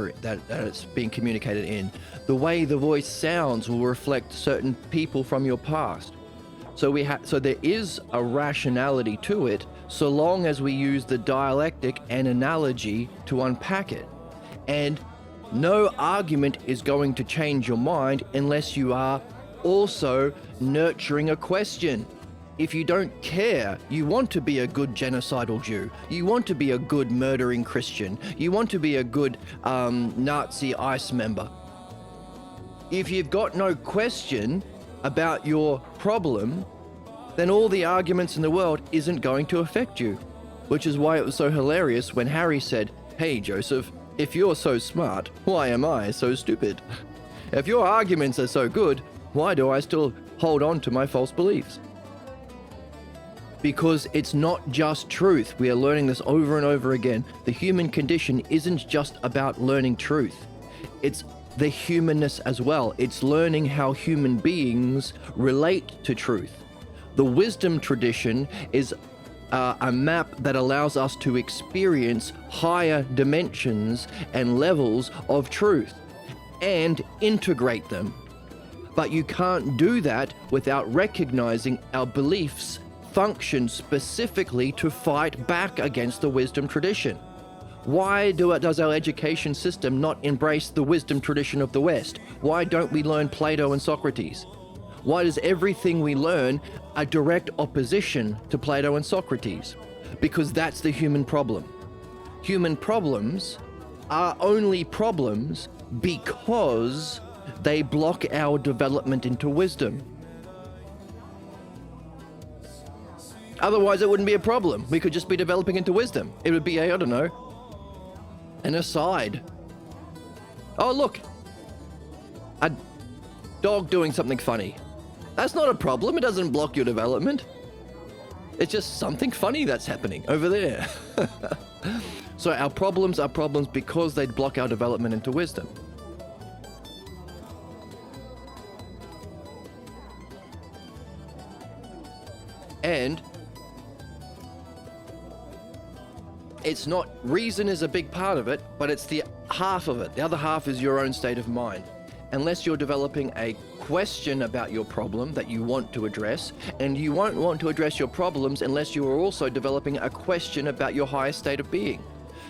it's being communicated in, the way the voice sounds will reflect certain people from your past. So there is a rationality to it, so long as we use the dialectic and analogy to unpack it. And no argument is going to change your mind unless you are also nurturing a question. If you don't care, you want to be a good genocidal Jew, you want to be a good murdering Christian, you want to be a good Nazi ICE member. If you've got no question about your problem, then all the arguments in the world isn't going to affect you. Which is why it was so hilarious when Harry said, "Hey Joseph, if you're so smart, why am I so stupid? If your arguments are so good, why do I still hold on to my false beliefs?" Because it's not just truth. We are learning this over and over again. The human condition isn't just about learning truth. It's the humanness as well. It's learning how human beings relate to truth. The wisdom tradition is a map that allows us to experience higher dimensions and levels of truth and integrate them. But you can't do that without recognizing our beliefs function specifically to fight back against the wisdom tradition. Why does our education system not embrace the wisdom tradition of the West? Why don't we learn Plato and Socrates? Why does everything we learn a direct opposition to Plato and Socrates? Because that's the human problem. Human problems are only problems because they block our development into wisdom. Otherwise, it wouldn't be a problem. We could just be developing into wisdom. It would be I don't know, an aside. Oh, look, a dog doing something funny. That's not a problem. It doesn't block your development. It's just something funny that's happening over there. So our problems are problems because they block our development into wisdom. And it's not, reason is a big part of it, but it's the half of it. The other half is your own state of mind. Unless you're developing a question about your problem that you want to address, and you won't want to address your problems unless you are also developing a question about your higher state of being.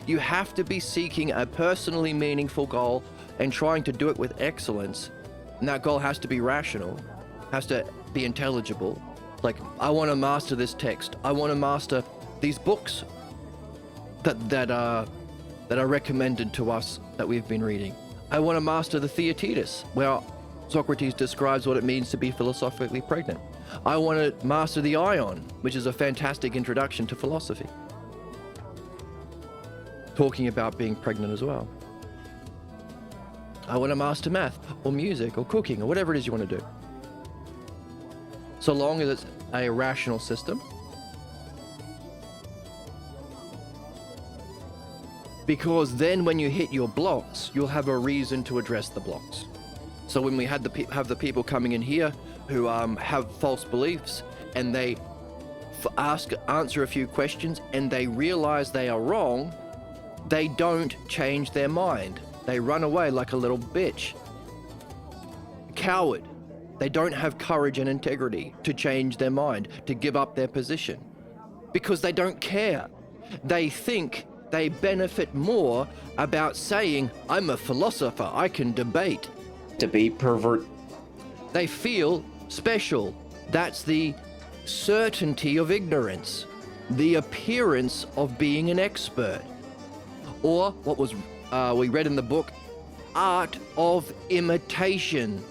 You have to be seeking a personally meaningful goal and trying to do it with excellence. And that goal has to be rational, has to be intelligible. Like, I want to master this text. I want to master these books that are recommended to us that we've been reading. I want to master the Theaetetus, where Socrates describes what it means to be philosophically pregnant. I want to master the Ion, which is a fantastic introduction to philosophy, talking about being pregnant as well. I want to master math or music or cooking or whatever it is you want to do. So long as it's a rational system. Because then when you hit your blocks, you'll have a reason to address the blocks. So when we have the people coming in here who have false beliefs, and they answer a few questions and they realize they are wrong, they don't change their mind. They run away like a little bitch. Coward. They don't have courage and integrity to change their mind, to give up their position, because they don't care. They think they benefit more about saying, I'm a philosopher, I can debate. Debate pervert. They feel special. That's the certainty of ignorance, the appearance of being an expert. Or what was we read in the book, art of imitation.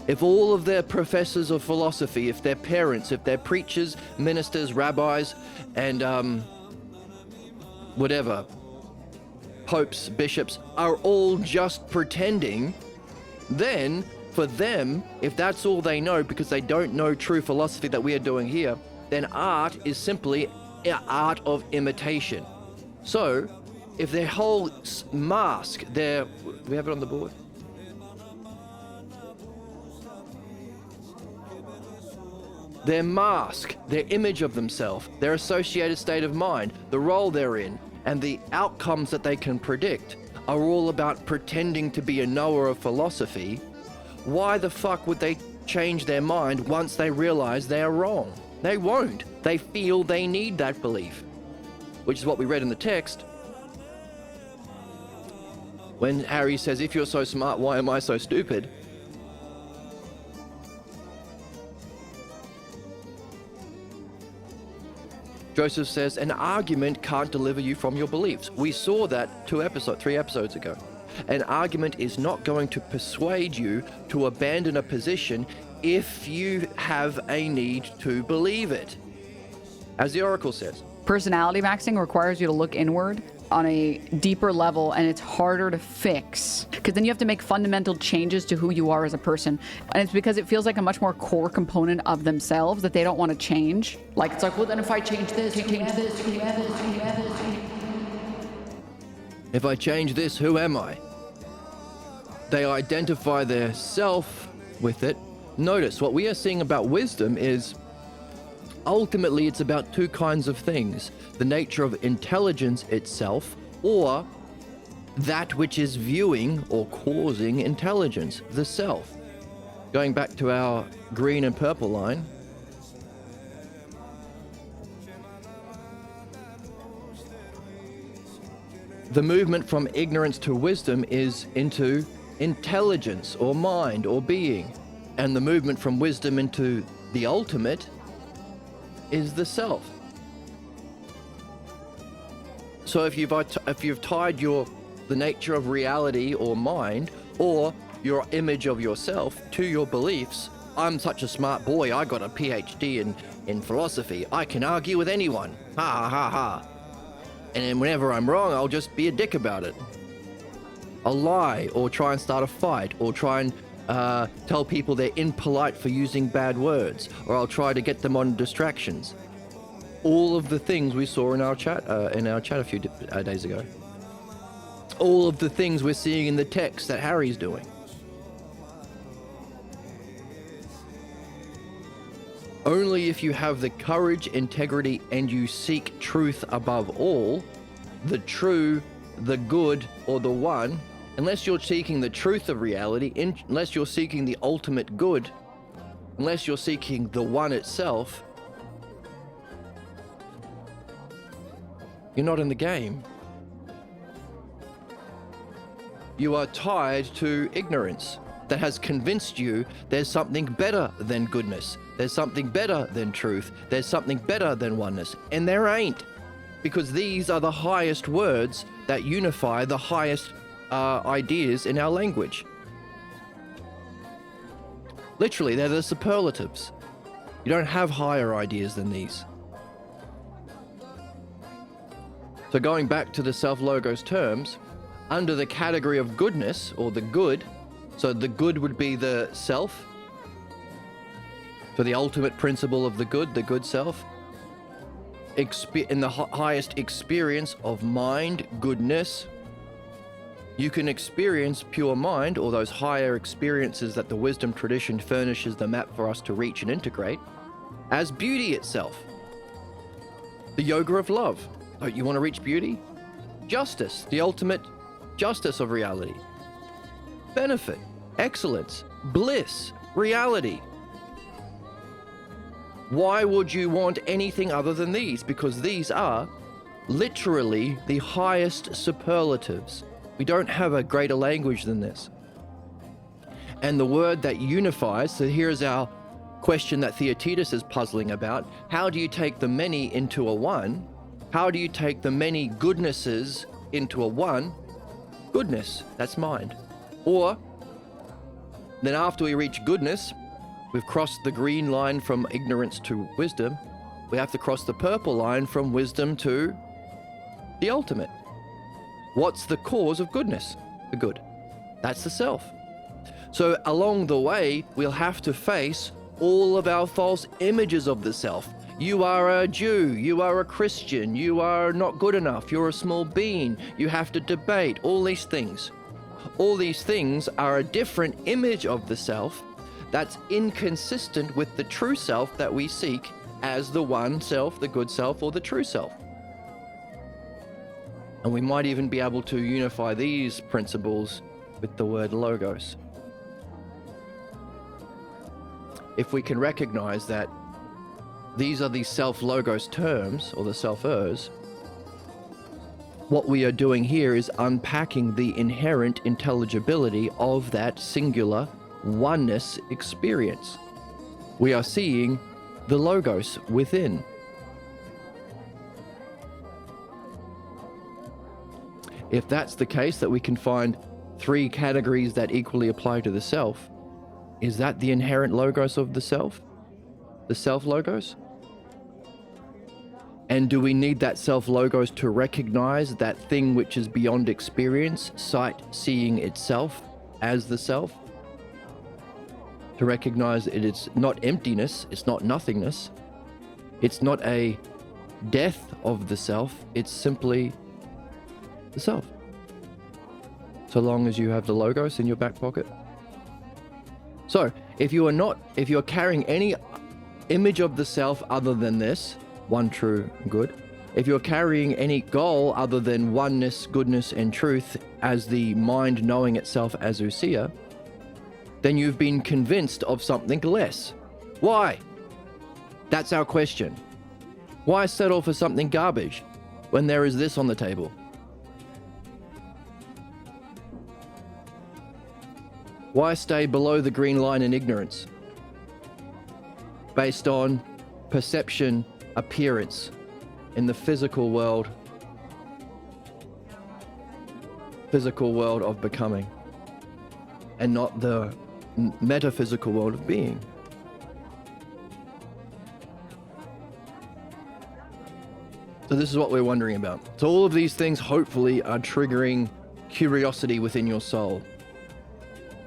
If all of their professors of philosophy, if their parents, if their preachers, ministers, rabbis, and whatever, popes, bishops, are all just pretending, then for them, if that's all they know, because they don't know true philosophy that we are doing here, then art is simply art of imitation. So if their whole mask, we have it on the board? Their mask, their image of themselves, their associated state of mind, the role they're in, and the outcomes that they can predict are all about pretending to be a knower of philosophy, why the fuck would they change their mind once they realize they are wrong? They won't. They feel they need that belief, which is what we read in the text. When Harry says, if you're so smart, why am I so stupid? Joseph says, an argument can't deliver you from your beliefs. We saw that 3 episodes ago. An argument is not going to persuade you to abandon a position if you have a need to believe it. As the Oracle says. Personality maxing requires you to look inward on a deeper level, and it's harder to fix because then you have to make fundamental changes to who you are as a person, and it's because it feels like a much more core component of themselves that they don't want to change. Like, it's like, well, then if I change this, if I change this, who am I? They identify their self with it. Notice what we are seeing about wisdom is ultimately it's about two kinds of things: the nature of intelligence itself, or that which is viewing or causing intelligence, the self. Going back to our green and purple line, the movement from ignorance to wisdom is into intelligence or mind or being, and the movement from wisdom into the ultimate is the self. So if you've tied the nature of reality or mind or your image of yourself to your beliefs, I'm such a smart boy, I got a PhD in philosophy, I can argue with anyone, ha ha ha ha. And then whenever I'm wrong, I'll just be a dick about it. I'll lie or try and start a fight or try and tell people they're impolite for using bad words, or I'll try to get them on distractions. All of the things we saw in our chat a few days ago. All of the things we're seeing in the text that Harry's doing. Only if you have the courage, integrity, and you seek truth above all, the true, the good, or the one, unless you're seeking the truth of reality, unless you're seeking the ultimate good, unless you're seeking the one itself, you're not in the game. You are tied to ignorance that has convinced you there's something better than goodness, there's something better than truth, there's something better than oneness, and there ain't, because these are the highest words that unify the highest ideas in our language. Literally, they're the superlatives. You don't have higher ideas than these. So going back to the self-logos terms, under the category of goodness, or the good, so the good would be the self, so the ultimate principle of the good self, in the highest experience of mind, goodness, you can experience pure mind, or those higher experiences that the wisdom tradition furnishes the map for us to reach and integrate, as beauty itself. The yoga of love. Don't you want to reach beauty? Justice, the ultimate justice of reality. Benefit, excellence, bliss, reality. Why would you want anything other than these? Because these are literally the highest superlatives. We don't have a greater language than this. And the word that unifies, so here's our question that Theotetus is puzzling about. How do you take the many into a one? How do you take the many goodnesses into a one? Goodness, that's mind. Or, then after we reach goodness, we've crossed the green line from ignorance to wisdom. We have to cross the purple line from wisdom to the ultimate. What's the cause of goodness? The good. That's the self. So along the way, we'll have to face all of our false images of the self. You are a Jew, you are a Christian, you are not good enough, you're a small bean, you have to debate, all these things. All these things are a different image of the self that's inconsistent with the true self that we seek as the one self, the good self, or the true self. And we might even be able to unify these principles with the word logos. If we can recognize that these are the self-logos terms, or the self-ers, what we are doing here is unpacking the inherent intelligibility of that singular oneness experience. We are seeing the logos within. If that's the case, that we can find three categories that equally apply to the self, is that the inherent logos of the self? The self-logos? And do we need that self-logos to recognize that thing which is beyond experience, sight seeing itself as the self? To recognize that it's not emptiness, it's not nothingness, it's not a death of the self, it's simply the self. So long as you have the logos in your back pocket. So, if you're carrying any image of the self other than this, one true good, if you're carrying any goal other than oneness, goodness, and truth as the mind knowing itself as Usia, then you've been convinced of something less. Why? That's our question. Why settle for something garbage when there is this on the table? Why stay below the green line in ignorance? Based on perception, appearance in the physical world of becoming, and not the metaphysical world of being. So this is what we're wondering about. So all of these things hopefully are triggering curiosity within your soul,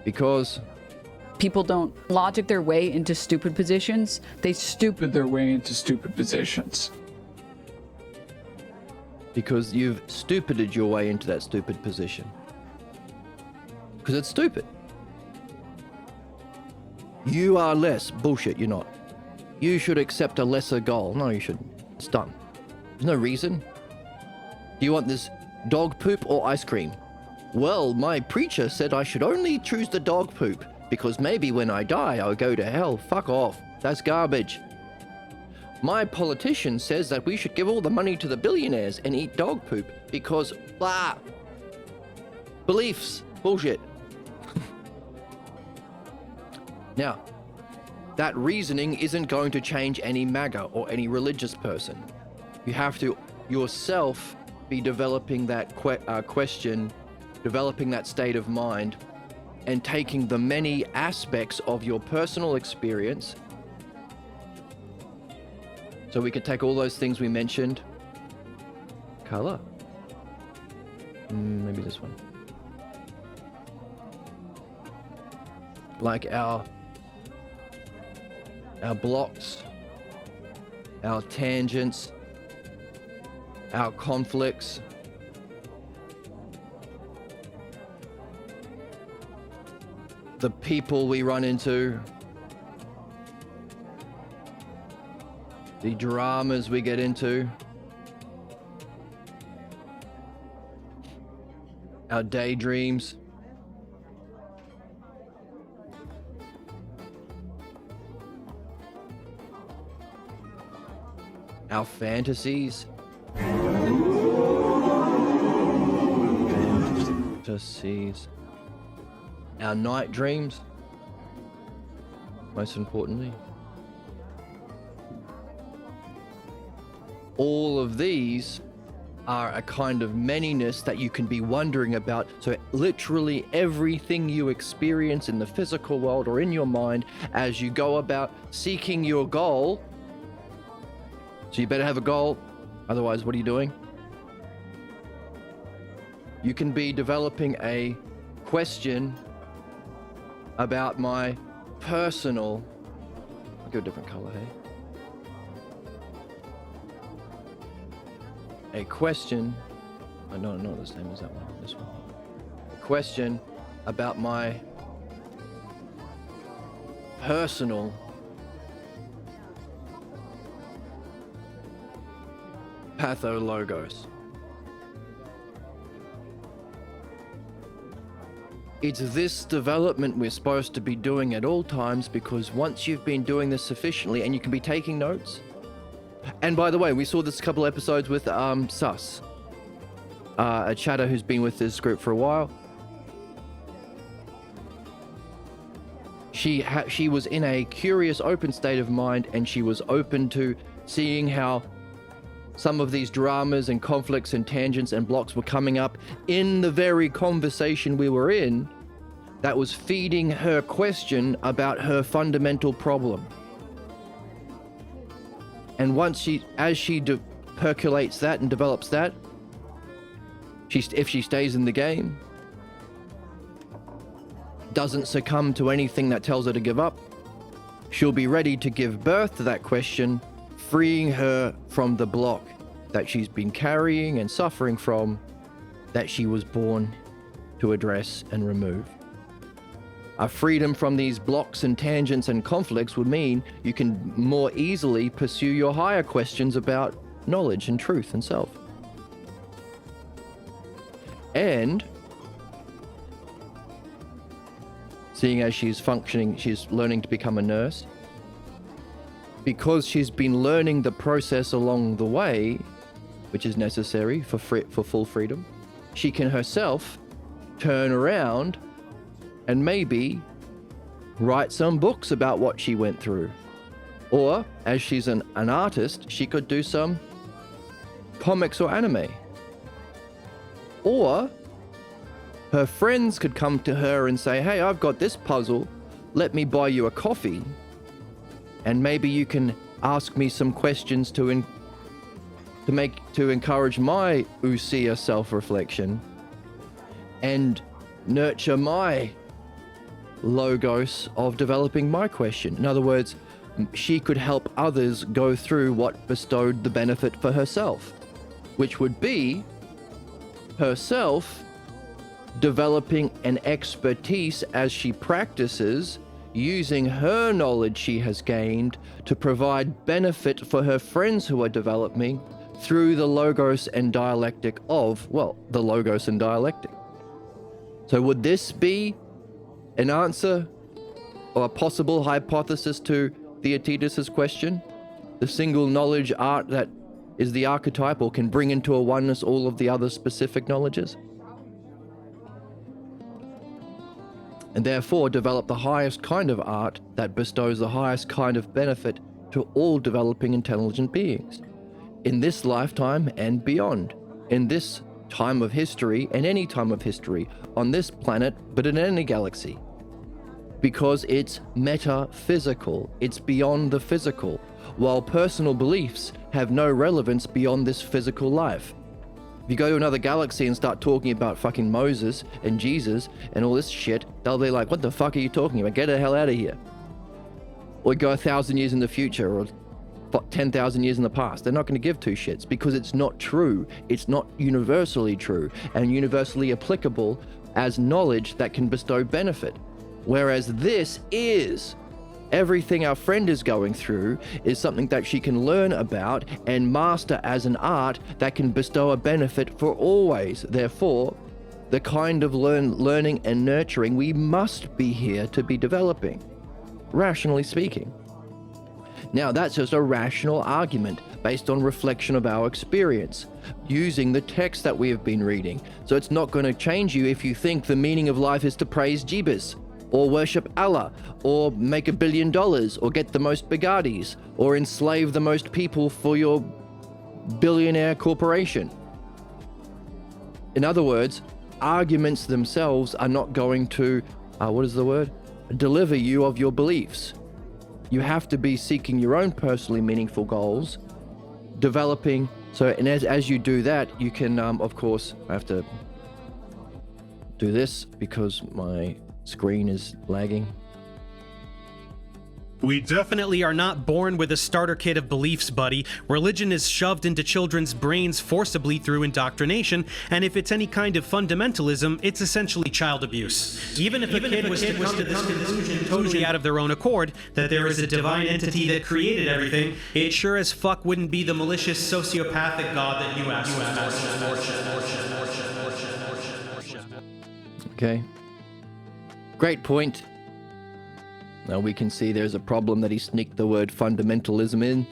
because People don't logic their way into stupid positions. They stupid Their way into stupid positions. you've stupided your way into that stupid position. Because it's stupid. You are less. Bullshit, you're not. You should accept a lesser goal. No, you shouldn't. It's done. There's no reason. Do you want this dog poop or ice cream? Well, my preacher said I should only choose the dog poop, because maybe when I die, I'll go to hell. Fuck off. That's garbage. My politician says that we should give all the money to the billionaires and eat dog poop because blah. Beliefs. Bullshit. Now, that reasoning isn't going to change any MAGA or any religious person. You have to yourself be developing that question, developing that state of mind, and taking the many aspects of your personal experience. So we could take all those things we mentioned. Color. Maybe this one. Like our blocks, our tangents, our conflicts, the people we run into, the dramas we get into, our daydreams, our fantasies, our night dreams, most importantly. All of these are a kind of manyness that you can be wondering about. So literally everything you experience in the physical world or in your mind as you go about seeking your goal. So you better have a goal, otherwise what are you doing? You can be developing a question about my personal, I'll go a different color, hey? a question. No, not the same as that one. This one. A question about my personal pathologos. It's this development we're supposed to be doing at all times, because once you've been doing this sufficiently, and you can be taking notes. And by the way, we saw this a couple episodes with Sus, a chatter who's been with this group for a while. She was in a curious, open state of mind, and she was open to seeing how some of these dramas and conflicts and tangents and blocks were coming up in the very conversation we were in that was feeding her question about her fundamental problem. And as she percolates that and develops that, if she stays in the game, doesn't succumb to anything that tells her to give up, she'll be ready to give birth to that question, freeing her from the block that she's been carrying and suffering from, that she was born to address and remove. A freedom from these blocks and tangents and conflicts would mean you can more easily pursue your higher questions about knowledge and truth and self. And seeing as she's functioning, she's learning to become a nurse. Because she's been learning the process along the way, which is necessary for full freedom, she can herself turn around and maybe write some books about what she went through. Or, as she's an artist, she could do some comics or anime. Or her friends could come to her and say, hey, I've got this puzzle, let me buy you a coffee, and maybe you can ask me some questions to encourage my Usia self-reflection and nurture my logos of developing my question. In other words, she could help others go through what bestowed the benefit for herself, which would be herself developing an expertise as she practices, using her knowledge she has gained to provide benefit for her friends who are developing through the logos and dialectic of, well, the logos and dialectic. So would this be an answer or a possible hypothesis to Theaetetus's question? The single knowledge art that is the archetype or can bring into a oneness all of the other specific knowledges? And therefore develop the highest kind of art that bestows the highest kind of benefit to all developing intelligent beings, in this lifetime and beyond, in this time of history and any time of history, on this planet, but in any galaxy. Because it's metaphysical, it's beyond the physical, while personal beliefs have no relevance beyond this physical life. If you go to another galaxy and start talking about fucking Moses and Jesus and all this shit, they'll be like, what the fuck are you talking about? Get the hell out of here. Or go 1,000 years in the future or 10,000 years in the past. They're not going to give two shits because it's not true. It's not universally true and universally applicable as knowledge that can bestow benefit. Whereas this is everything our friend is going through is something that she can learn about and master as an art that can bestow a benefit for always. Therefore, the kind of learning and nurturing we must be here to be developing, rationally speaking. Now, that's just a rational argument based on reflection of our experience, using the text that we have been reading. So it's not going to change you if you think the meaning of life is to praise Jeebus, or worship Allah, or make $1 billion, or get the most Bugattis, or enslave the most people for your billionaire corporation. In other words, arguments themselves are not going to, deliver you of your beliefs. You have to be seeking your own personally meaningful goals, developing, and as you do that, you can, of course, I have to do this because my screen is lagging. We definitely are not born with a starter kit of beliefs, buddy. Religion is shoved into children's brains forcibly through indoctrination, and if it's any kind of fundamentalism, it's essentially child abuse. Even if a kid was to come to this conclusion totally out of their own accord, that there is a divine entity that created everything, it sure as fuck wouldn't be the malicious sociopathic god that you asked for. Okay. Great point. Now we can see there's a problem that he sneaked the word fundamentalism in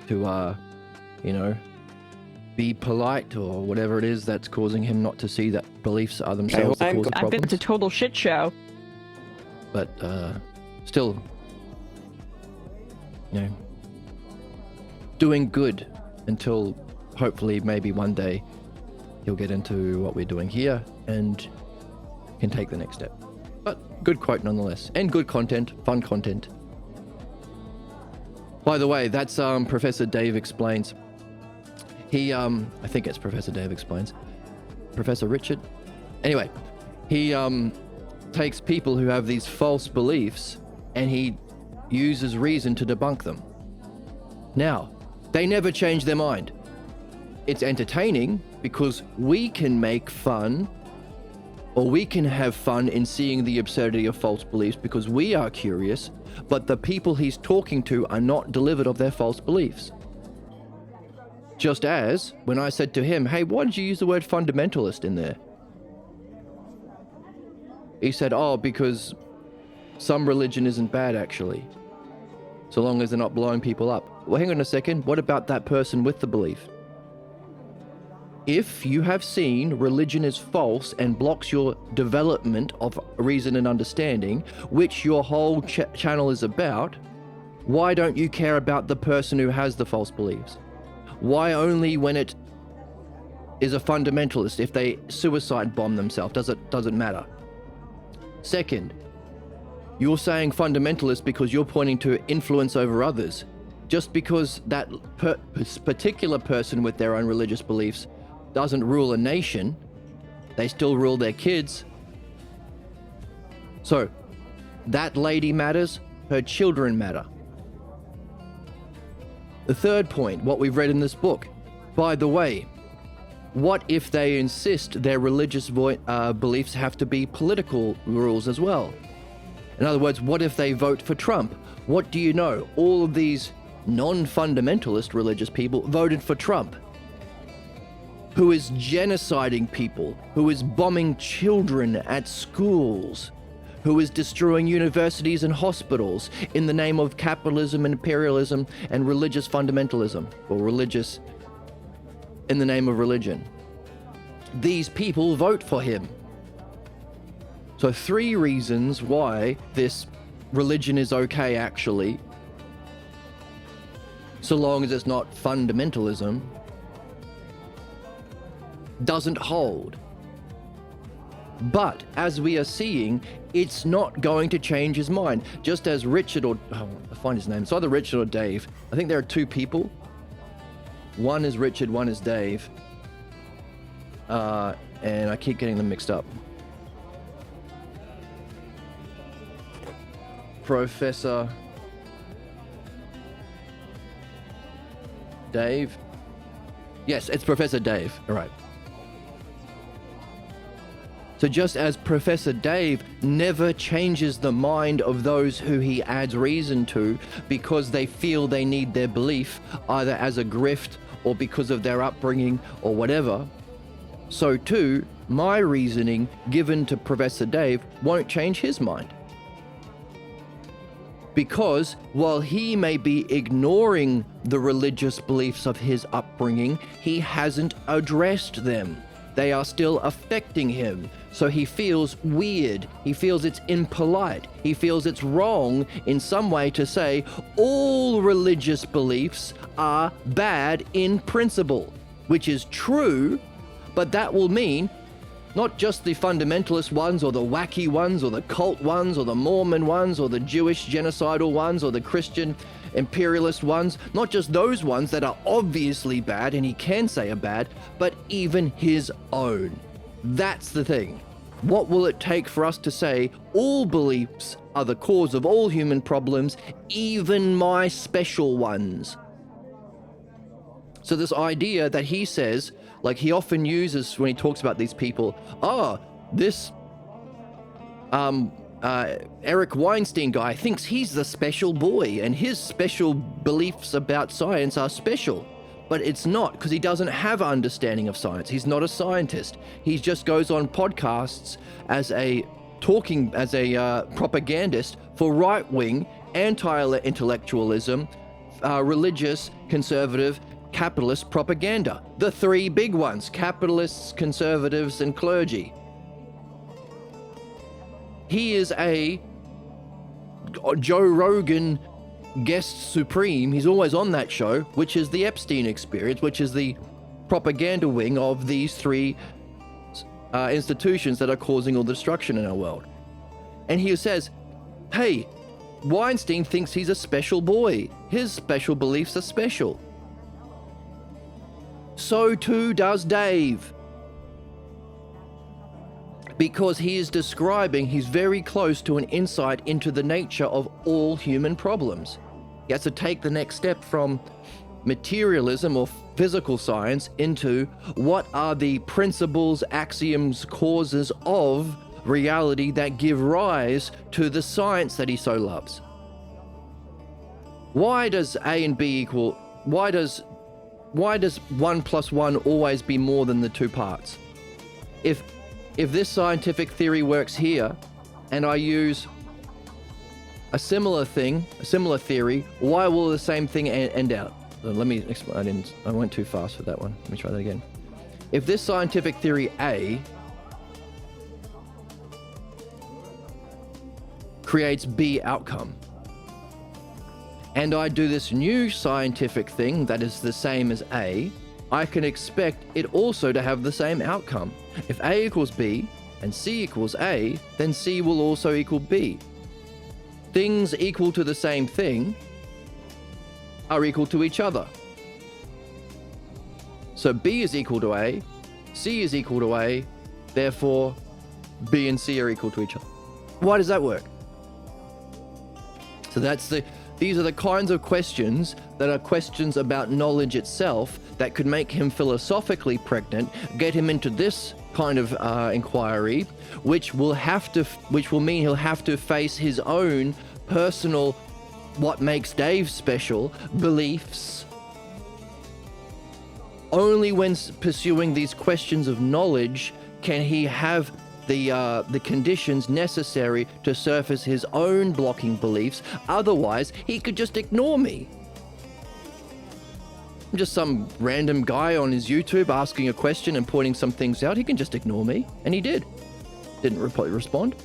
to, be polite or whatever it is that's causing him not to see that beliefs are themselves the cause of I bet problems. it's a total shit show. But, still, doing good until hopefully maybe one day he'll get into what we're doing here and can take the next step. But good quote nonetheless, and good content, fun content. By the way, that's Professor Dave Explains. He, I think it's Professor Dave Explains. Professor Richard? Anyway, he takes people who have these false beliefs and he uses reason to debunk them. Now, they never change their mind. It's entertaining because we can make fun or we can have fun in seeing the absurdity of false beliefs because we are curious, but the people he's talking to are not delivered of their false beliefs. Just as when I said to him, hey, why did you use the word fundamentalist in there? He said, oh, because some religion isn't bad actually, so long as they're not blowing people up. Well, hang on a second, what about that person with the belief? If you have seen religion is false and blocks your development of reason and understanding, which your whole channel is about, why don't you care about the person who has the false beliefs? Why only when it is a fundamentalist? If they suicide bomb themselves, doesn't matter. Second, you're saying fundamentalist because you're pointing to influence over others. Just because that particular person with their own religious beliefs doesn't rule a nation, they still rule their kids. So, that lady matters, her children matter. The third point, what we've read in this book. By the way, what if they insist their religious beliefs have to be political rules as well? In other words, what if they vote for Trump? What do you know? All of these non-fundamentalist religious people voted for Trump, who is genociding people, who is bombing children at schools, who is destroying universities and hospitals in the name of capitalism and imperialism and religious fundamentalism, or religious in the name of religion. These people vote for him. So 3 reasons why this religion is okay actually, so long as it's not fundamentalism, doesn't hold. But as we are seeing, it's not going to change his mind. Just as Richard or I'll find his name. It's either Richard or Dave. I think there are 2 people. One is Richard, one is Dave. And I keep getting them mixed up. Professor Dave. Yes, it's Professor Dave. All right. So just as Professor Dave never changes the mind of those who he adds reason to because they feel they need their belief, either as a grift or because of their upbringing or whatever, so too, my reasoning given to Professor Dave won't change his mind. Because while he may be ignoring the religious beliefs of his upbringing, he hasn't addressed them. They are still affecting him. So he feels weird. He feels it's impolite. He feels it's wrong in some way to say all religious beliefs are bad in principle, which is true, but that will mean not just the fundamentalist ones or the wacky ones or the cult ones or the Mormon ones or the Jewish genocidal ones or the Christian imperialist ones, not just those ones that are obviously bad and he can say are bad, but even his own. That's the thing. What will it take for us to say all beliefs are the cause of all human problems, even my special ones? So this idea that he says, like he often uses when he talks about these people, this Eric Weinstein guy thinks he's the special boy and his special beliefs about science are special. But it's not, because he doesn't have understanding of science. He's not a scientist. He just goes on podcasts as a propagandist for right-wing, anti-intellectualism, religious, conservative, capitalist propaganda. The three big ones: capitalists, conservatives, and clergy. He is a Joe Rogan guest supreme. He's always on that show, which is the Epstein Experience, which is the propaganda wing of these three institutions that are causing all the destruction in our world. And he says, hey, Weinstein thinks he's a special boy. His special beliefs are special. So too does Dave. Because he is describing, he's very close to an insight into the nature of all human problems. He has to take the next step from materialism or physical science into what are the principles, axioms, causes of reality that give rise to the science that he so loves. Why does A and B equal, why does 1 + 1 always be more than the two parts? If this scientific theory works here, and I use a similar theory, why will the same thing end out? Let me explain. I went too fast for that one. Let me try that again. If this scientific theory A creates B outcome, and I do this new scientific thing that is the same as A, I can expect it also to have the same outcome. If A equals B and C equals A, then C will also equal B. Things equal to the same thing are equal to each other. So B is equal to A, C is equal to A, therefore B and C are equal to each other. Why does that work? So these are the kinds of questions that are questions about knowledge itself that could make him philosophically pregnant, get him into this kind of inquiry, which will mean he'll have to face his own personal, what makes Dave special, beliefs. Only when pursuing these questions of knowledge can he have the conditions necessary to surface his own blocking beliefs. Otherwise, he could just ignore me. I'm just some random guy on his YouTube asking a question and pointing some things out. He can just ignore me, and he did. Didn't respond.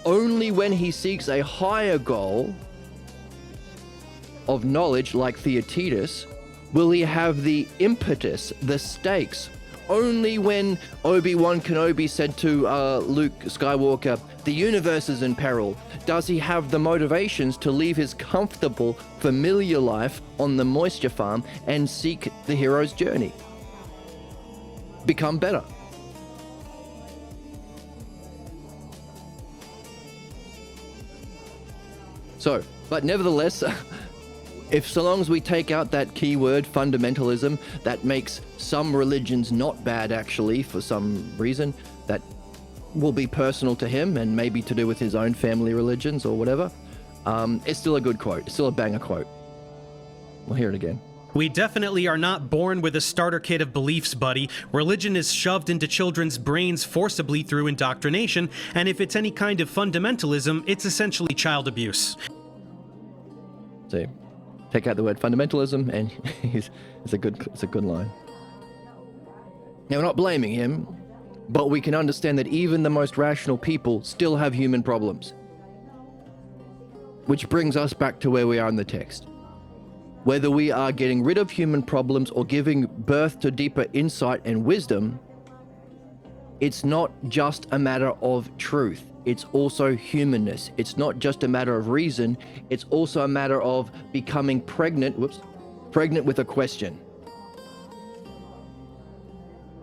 Only when he seeks a higher goal of knowledge, like Theaetetus, will he have the impetus, the stakes. Only when Obi-Wan Kenobi said to Luke Skywalker, the universe is in peril, does he have the motivations to leave his comfortable, familiar life on the moisture farm and seek the hero's journey. Become better. So, but nevertheless, so long as we take out that keyword, fundamentalism, that makes some religions not bad actually for some reason that will be personal to him and maybe to do with his own family religions or whatever, it's still a good quote. It's still a banger quote. We'll hear it again. We definitely are not born with a starter kit of beliefs, buddy. Religion is shoved into children's brains forcibly through indoctrination, and if it's any kind of fundamentalism, it's essentially child abuse. See, take out the word fundamentalism, and it's a good line. Now, we're not blaming him, but we can understand that even the most rational people still have human problems. Which brings us back to where we are in the text. Whether we are getting rid of human problems or giving birth to deeper insight and wisdom, it's not just a matter of truth. It's also humanness. It's not just a matter of reason. It's also a matter of becoming pregnant with a question.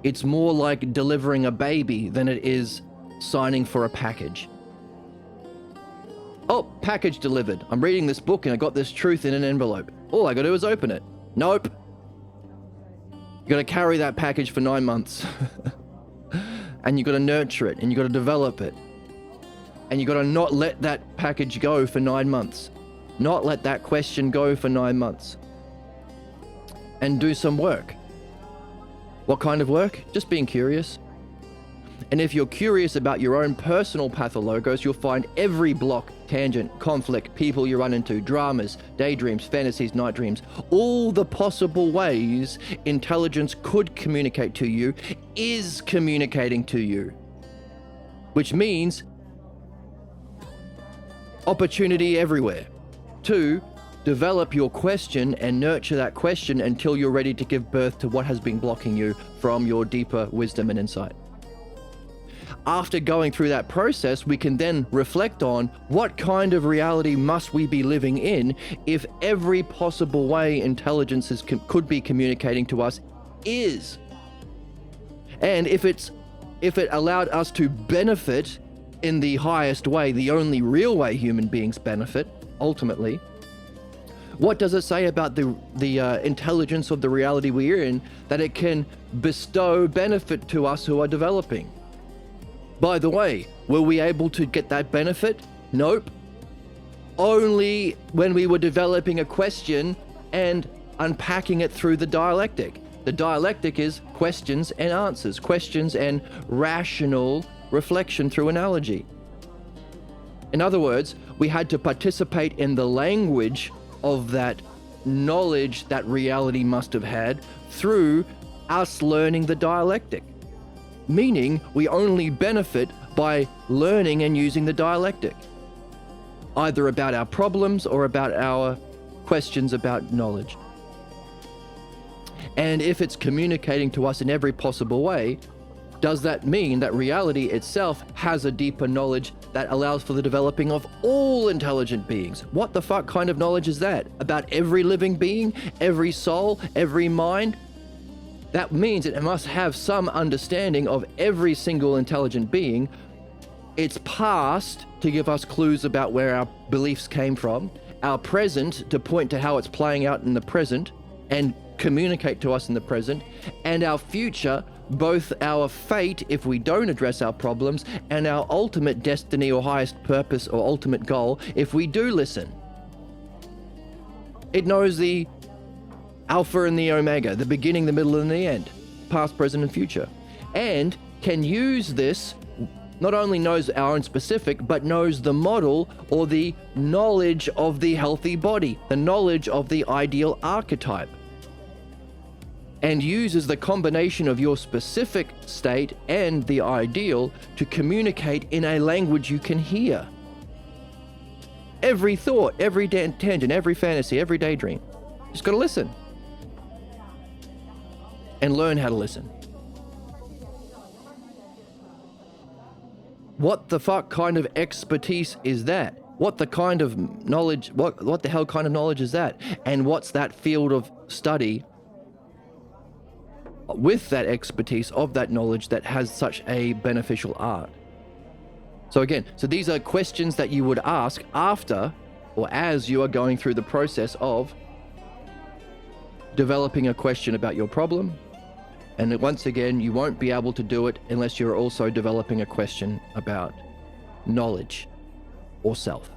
It's more like delivering a baby than it is signing for a package. Oh, package delivered. I'm reading this book and I got this truth in an envelope. All I gotta do is open it. Nope. You gotta carry that package for 9 months. And you gotta nurture it and you gotta develop it. And you gotta not let that package go for 9 months. Not let that question go for 9 months. And do some work. What kind of work? Just being curious. And if you're curious about your own personal pathologos, you'll find every block, tangent, conflict, people you run into, dramas, daydreams, fantasies, night dreams, all the possible ways intelligence could communicate to you is communicating to you. Which means opportunity everywhere. 2, develop your question and nurture that question until you're ready to give birth to what has been blocking you from your deeper wisdom and insight. After going through that process, we can then reflect on what kind of reality must we be living in if every possible way intelligence could be communicating to us is. And if it allowed us to benefit in the highest way, the only real way human beings benefit, ultimately, what does it say about the intelligence of the reality we're in, that it can bestow benefit to us who are developing? By the way, were we able to get that benefit? Nope. Only when we were developing a question and unpacking it through the dialectic. The dialectic is questions and answers, questions and rational reflection through analogy. In other words, we had to participate in the language of that knowledge that reality must have had through us learning the dialectic. Meaning we only benefit by learning and using the dialectic, either about our problems or about our questions about knowledge. And if it's communicating to us in every possible way, does that mean that reality itself has a deeper knowledge that allows for the developing of all intelligent beings? What the fuck kind of knowledge is that? About every living being, every soul, every mind? That means it must have some understanding of every single intelligent being, its past to give us clues about where our beliefs came from, our present to point to how it's playing out in the present and communicate to us in the present, and our future, both our fate if we don't address our problems and our ultimate destiny or highest purpose or ultimate goal if we do listen. It knows the Alpha and the Omega, the beginning, the middle, and the end, past, present, and future. And can use this, not only knows our own specific, but knows the model or the knowledge of the healthy body, the knowledge of the ideal archetype. And uses the combination of your specific state and the ideal to communicate in a language you can hear. Every thought, every tangent, every fantasy, every daydream. Just gotta listen. And learn how to listen. What the fuck kind of expertise is that? What the kind of knowledge, what the hell kind of knowledge is that? And what's that field of study with that expertise of that knowledge that has such a beneficial art? So again, so these are questions that you would ask after or as you are going through the process of developing a question about your problem. And once again, you won't be able to do it unless you're also developing a question about knowledge or self.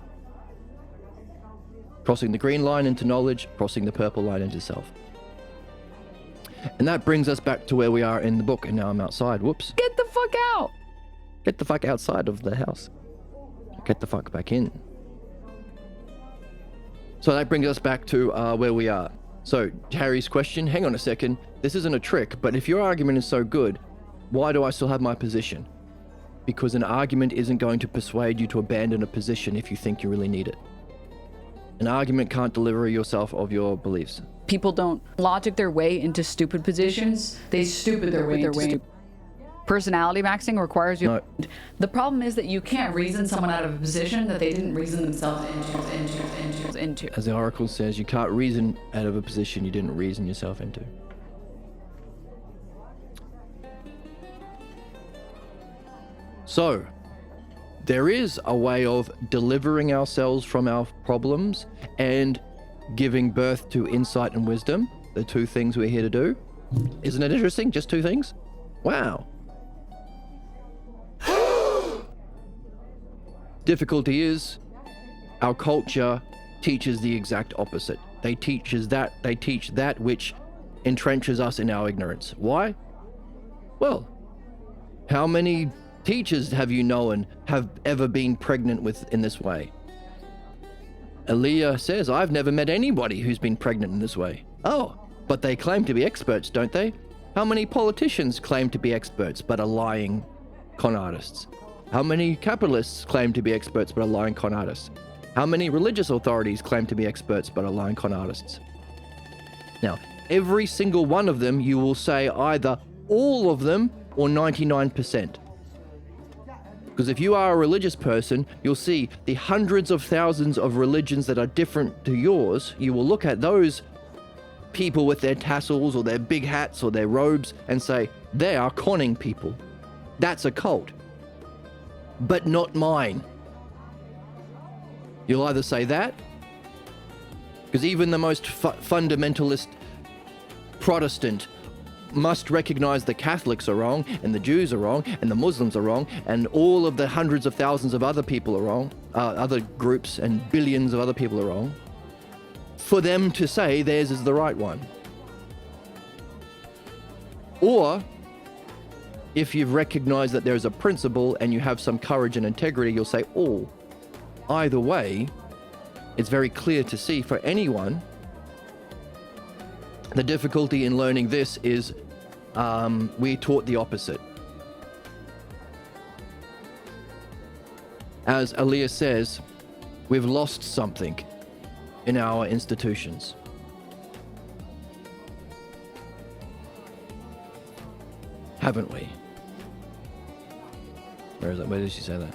Crossing the green line into knowledge, crossing the purple line into self. And that brings us back to where we are in the book. And now I'm outside. Whoops. Get the fuck out! Get the fuck outside of the house. Get the fuck back in. So that brings us back to where we are. So Harry's question, hang on a second. This isn't a trick, but if your argument is so good, why do I still have my position? Because an argument isn't going to persuade you to abandon a position if you think you really need it. An argument can't deliver yourself of your beliefs. People don't logic their way into stupid positions. They stupid their way into personality maxing requires you. No. The problem is that you can't reason someone out of a position that they didn't reason themselves into. As the Oracle says, you can't reason out of a position you didn't reason yourself into. So, there is a way of delivering ourselves from our problems and giving birth to insight and wisdom, the two things we're here to do. Isn't it interesting? Just two things? Wow. Difficulty is, our culture teaches the exact opposite. They teach that which entrenches us in our ignorance. Why? Well, how many teachers have you known have ever been pregnant in this way? Aaliyah says, I've never met anybody who's been pregnant in this way. Oh, but they claim to be experts, don't they? How many politicians claim to be experts but are lying con artists? How many capitalists claim to be experts but are lying con artists? How many religious authorities claim to be experts but are lying con artists? Now, every single one of them, you will say either all of them or 99%. Because if you are a religious person, you'll see the hundreds of thousands of religions that are different to yours. You will look at those people with their tassels or their big hats or their robes and say, they are conning people. That's a cult. But not mine. You'll either say that, because even the most fundamentalist Protestant must recognize the Catholics are wrong, and the Jews are wrong, and the Muslims are wrong, and all of the hundreds of thousands of other people are wrong, other groups and billions of other people are wrong, for them to say theirs is the right one. Or, if you've recognized that there's a principle and you have some courage and integrity, you'll say, oh, either way, it's very clear to see for anyone. The difficulty in learning this is we taught the opposite. As Aaliyah says, we've lost something in our institutions. Haven't we? Where is that? Where did she say that?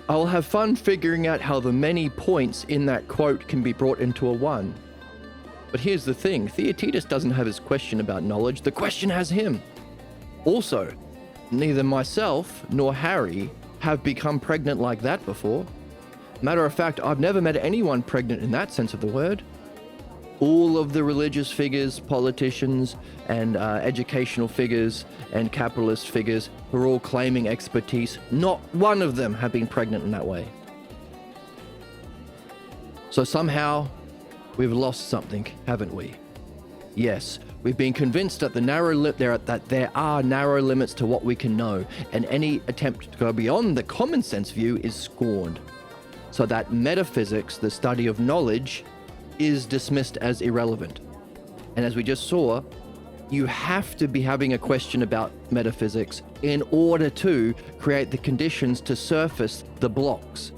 I'll have fun figuring out how the many points in that quote can be brought into a one. But here's the thing, Theotetus doesn't have his question about knowledge, the question has him. Also, neither myself nor Harry have become pregnant like that before. Matter of fact, I've never met anyone pregnant in that sense of the word. All of the religious figures, politicians, and educational figures, and capitalist figures who are all claiming expertise, not one of them have been pregnant in that way. So somehow, we've lost something, haven't we? Yes, we've been convinced that that there are narrow limits to what we can know, and any attempt to go beyond the common sense view is scorned. So that metaphysics, the study of knowledge, is dismissed as irrelevant. And as we just saw, you have to be having a question about metaphysics in order to create the conditions to surface the blocks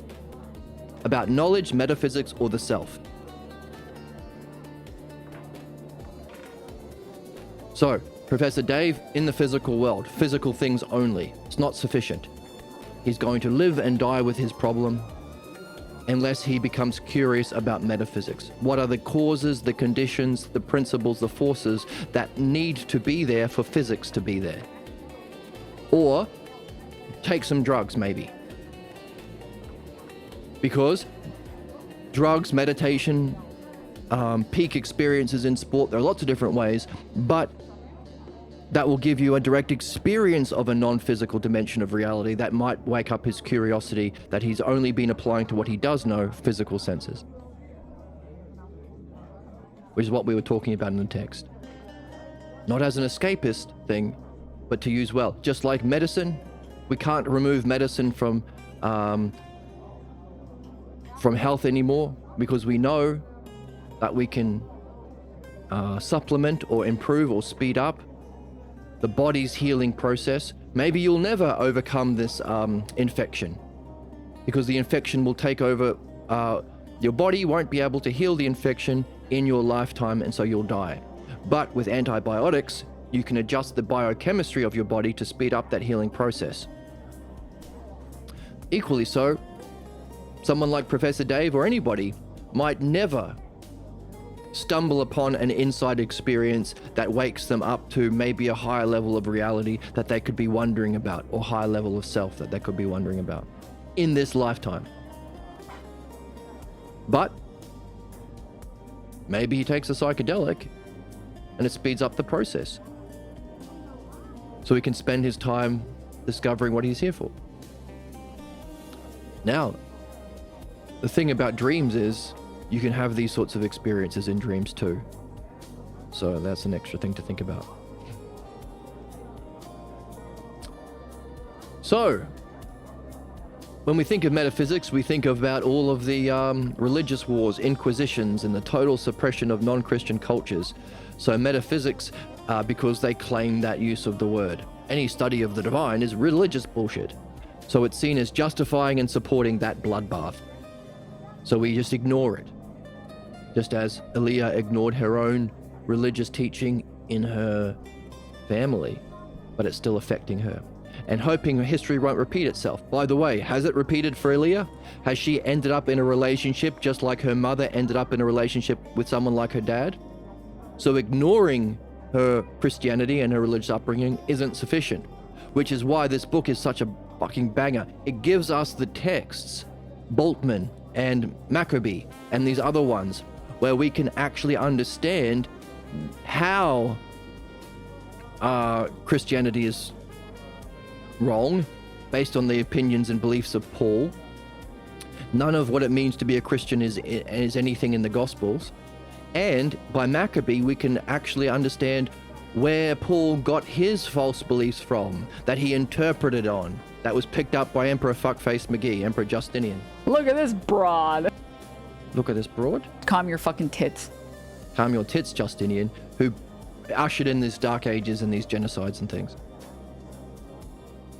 about knowledge, metaphysics, or the self. So, Professor Dave, in the physical world, physical things only, it's not sufficient. He's going to live and die with his problem unless he becomes curious about metaphysics. What are the causes, the conditions, the principles, the forces that need to be there for physics to be there? Or take some drugs, maybe. Because drugs, meditation, peak experiences in sport, there are lots of different ways, but that will give you a direct experience of a non-physical dimension of reality that might wake up his curiosity that he's only been applying to what he does know, physical senses. Which is what we were talking about in the text. Not as an escapist thing, but to use well. Just like medicine, we can't remove medicine from health anymore because we know that we can supplement or improve or speed up the body's healing process. Maybe you'll never overcome this infection because the infection will take over. Your body won't be able to heal the infection in your lifetime, and so you'll die. But with antibiotics, you can adjust the biochemistry of your body to speed up that healing process. Equally so, someone like Professor Dave or anybody might never stumble upon an inside experience that wakes them up to maybe a higher level of reality that they could be wondering about, or higher level of self that they could be wondering about in this lifetime. But maybe he takes a psychedelic and it speeds up the process, so he can spend his time discovering what he's here for. Now, the thing about dreams is you can have these sorts of experiences in dreams too. So that's an extra thing to think about. So, when we think of metaphysics, we think about all of the religious wars, inquisitions, and the total suppression of non-Christian cultures. So metaphysics, because they claim that use of the word. Any study of the divine is religious bullshit. So it's seen as justifying and supporting that bloodbath. So we just ignore it. Just as Aaliyah ignored her own religious teaching in her family, but it's still affecting her. And hoping history won't repeat itself. By the way, has it repeated for Aaliyah? Has she ended up in a relationship just like her mother ended up in a relationship with someone like her dad? So ignoring her Christianity and her religious upbringing isn't sufficient, which is why this book is such a fucking banger. It gives us the texts, Boltman and Maccabee and these other ones, where we can actually understand how Christianity is wrong based on the opinions and beliefs of Paul. None of what it means to be a Christian is anything in the Gospels. And by Maccabee, we can actually understand where Paul got his false beliefs from, that he interpreted on, that was picked up by Emperor Fuckface McGee, Emperor Justinian. Look at this broad. Look at this broad. Calm your fucking tits. Calm your tits, Justinian, who ushered in these dark ages and these genocides and things.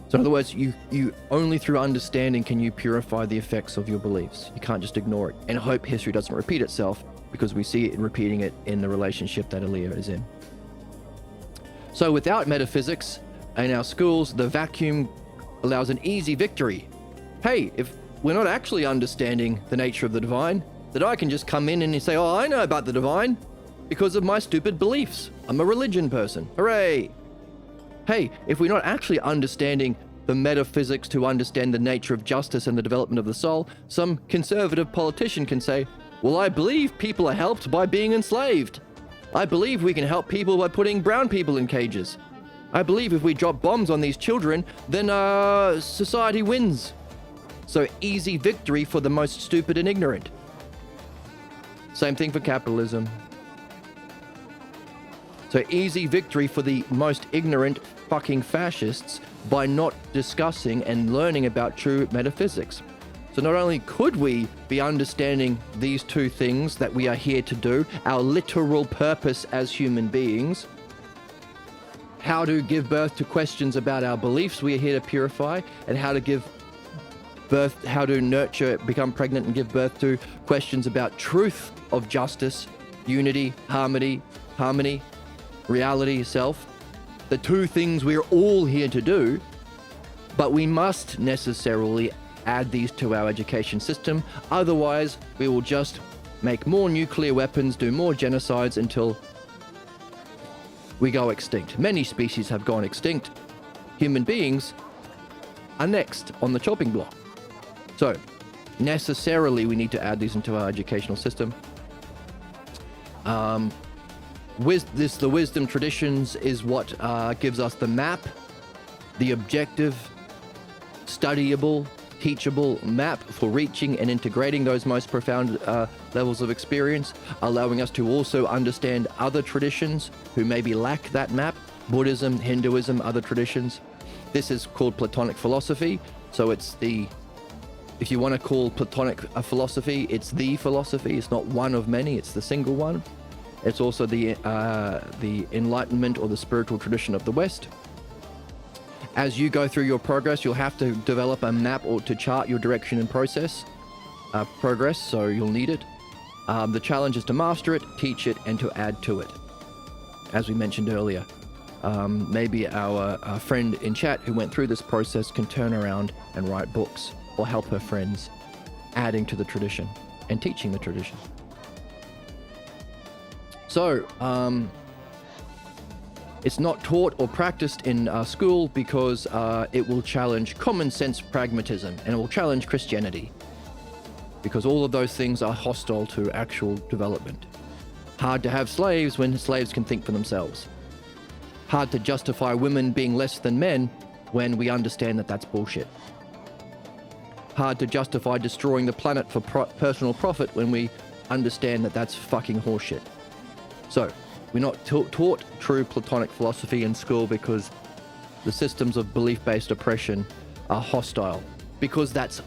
So in other words, you only through understanding can you purify the effects of your beliefs. You can't just ignore it and hope history doesn't repeat itself, because we see it repeating it in the relationship that Aaliyah is in. So without metaphysics in our schools, the vacuum allows an easy victory. Hey, if we're not actually understanding the nature of the divine, then I can just come in and say, oh, I know about the divine because of my stupid beliefs. I'm a religion person. Hooray! Hey, if we're not actually understanding the metaphysics to understand the nature of justice and the development of the soul, some conservative politician can say, well, I believe people are helped by being enslaved. I believe we can help people by putting brown people in cages. I believe if we drop bombs on these children, then society wins. So easy victory for the most stupid and ignorant. Same thing for capitalism. So easy victory for the most ignorant fucking fascists by not discussing and learning about true metaphysics. So not only could we be understanding these two things that we are here to do, our literal purpose as human beings, how to give birth to questions about our beliefs we are here to purify, and how to give birth, how to nurture, become pregnant and give birth to questions about truth of justice, unity, harmony, reality, self. The two things we're all here to do, but we must necessarily add these to our education system. Otherwise, we will just make more nuclear weapons, do more genocides until we go extinct. Many species have gone extinct. Human beings are next on the chopping block. So, necessarily, we need to add these into our educational system. The wisdom traditions is what gives us the map, the objective, studyable, teachable map for reaching and integrating those most profound levels of experience, allowing us to also understand other traditions who maybe lack that map, Buddhism, Hinduism, other traditions. This is called Platonic philosophy. So it's if you want to call Platonic a philosophy, it's the philosophy. It's not one of many, it's the single one. It's also the Enlightenment or the spiritual tradition of the West. As you go through your progress, you'll have to develop a map or to chart your direction and progress, so you'll need it. The challenge is to master it, teach it, and to add to it. As we mentioned earlier, maybe our friend in chat who went through this process can turn around and write books or help her friends, adding to the tradition and teaching the tradition. So, it's not taught or practiced in school because it will challenge common sense pragmatism, and it will challenge Christianity, because all of those things are hostile to actual development. Hard to have slaves when slaves can think for themselves. Hard to justify women being less than men when we understand that that's bullshit. Hard to justify destroying the planet for personal profit when we understand that that's fucking horseshit. So, we're not taught true Platonic philosophy in school because the systems of belief-based oppression are hostile, because that's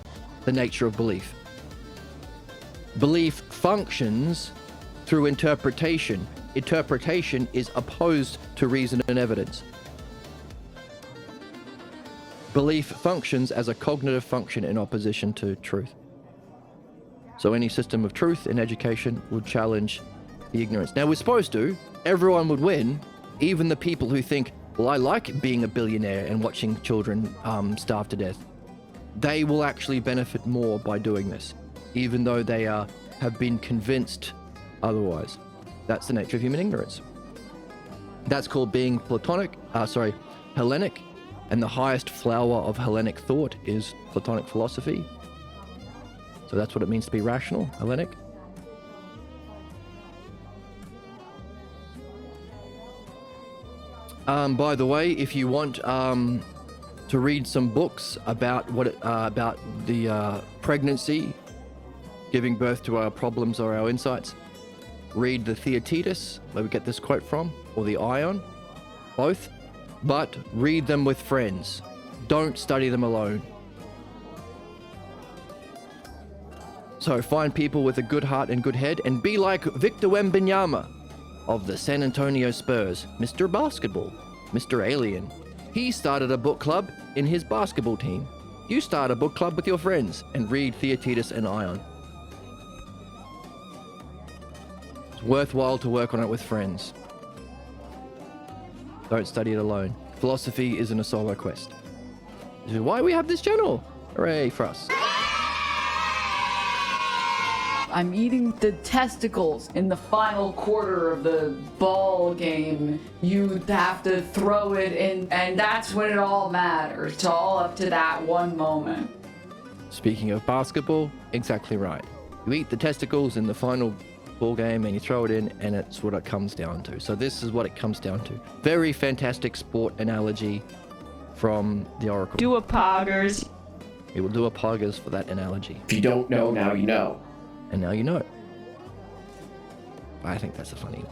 the nature of belief. Belief functions through interpretation. Interpretation is opposed to reason and evidence. Belief functions as a cognitive function in opposition to truth. So any system of truth in education would challenge the ignorance. Now, we're supposed to. Everyone would win, even the people who think, well, I like being a billionaire and watching children starve to death. They will actually benefit more by doing this, even though they have been convinced otherwise. That's the nature of human ignorance. That's called being Hellenic, and the highest flower of Hellenic thought is Platonic philosophy. So that's what it means to be rational, Hellenic. By the way, if you want to read some books about about the pregnancy, giving birth to our problems or our insights, read the Theaetetus, where we get this quote from, or the Ion, both, but read them with friends. Don't study them alone. So find people with a good heart and good head, and be like Victor Wembanyama of the San Antonio Spurs, Mr. Basketball, Mr. Alien. He started a book club in his basketball team. You start a book club with your friends and read Theaetetus and Ion. It's worthwhile to work on it with friends. Don't study it alone. Philosophy isn't a solo quest. This is why we have this channel. Hooray for us. I'm eating the testicles in the final quarter of the ball game. You have to throw it in, and that's when it all matters. It's all up to that one moment. Speaking of basketball, exactly right. You eat the testicles in the final ball game and you throw it in, and it's what it comes down to. So this is what it comes down to. Very fantastic sport analogy from the Oracle. Do a poggers. We will do a poggers for that analogy. If you don't know, now you know. And now you know. I think that's a funny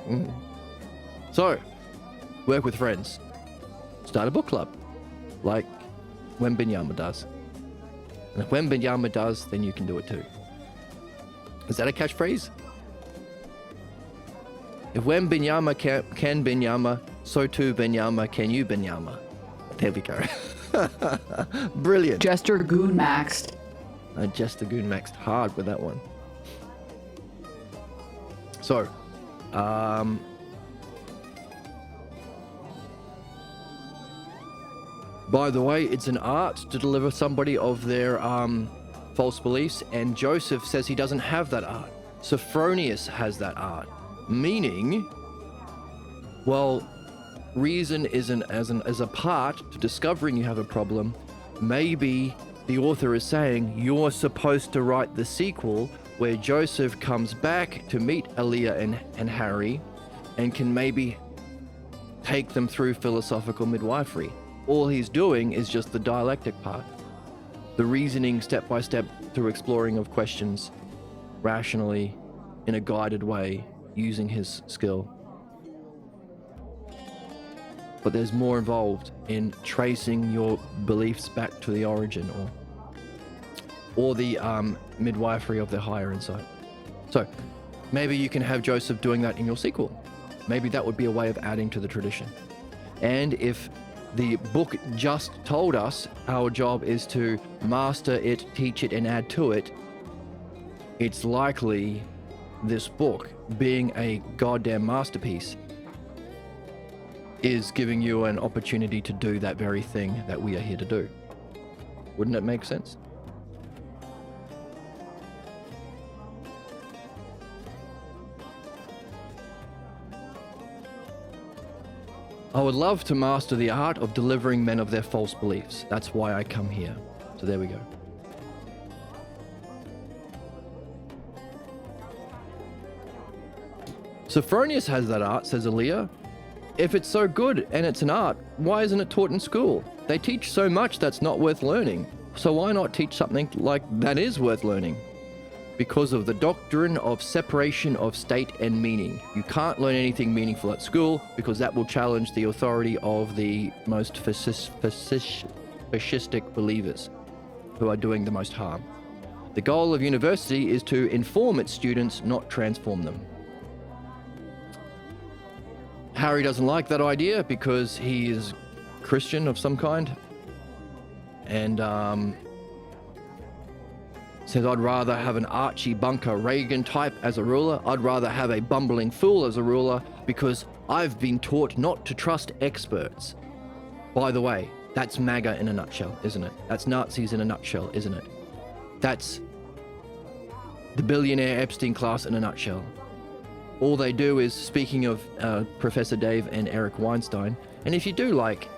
one. So, work with friends. Start a book club, like Wembanyama does. And if Wembanyama does, then you can do it too. Is that a catchphrase? If Wembanyama can Benyama, so too Benyama can you Benyama. There we go. Brilliant. Jester Goon maxed. Just the goon maxed hard with that one. So, by the way, it's an art to deliver somebody of their false beliefs, and Joseph says he doesn't have that art. Sophronius has that art, meaning, well, reason isn't as a part to discovering you have a problem. Maybe the author is saying you're supposed to write the sequel where Joseph comes back to meet Aaliyah and Harry and can maybe take them through philosophical midwifery. All he's doing is just the dialectic part, the reasoning step by step through exploring of questions rationally in a guided way using his skill. But there's more involved in tracing your beliefs back to the origin or the midwifery of the higher insight. So maybe you can have Joseph doing that in your sequel. Maybe that would be a way of adding to the tradition. And if the book just told us our job is to master it, teach it, and add to it, it's likely this book, being a goddamn masterpiece, is giving you an opportunity to do that very thing that we are here to do. Wouldn't it make sense? I would love to master the art of delivering men of their false beliefs. That's why I come here. So there we go. Sophronius has that art, says Aaliyah. If it's so good and it's an art, why isn't it taught in school? They teach so much that's not worth learning. So why not teach something like that is worth learning? Because of the doctrine of separation of state and meaning. You can't learn anything meaningful at school because that will challenge the authority of the most fascistic believers who are doing the most harm. The goal of university is to inform its students, not transform them. Harry doesn't like that idea because he is Christian of some kind. And says, I'd rather have an Archie Bunker Reagan type as a ruler. I'd rather have a bumbling fool as a ruler because I've been taught not to trust experts. By the way, that's MAGA in a nutshell, isn't it? That's Nazis in a nutshell, isn't it? That's the billionaire Epstein class in a nutshell. All they do is, speaking of Professor Dave and Eric Weinstein, and if you do like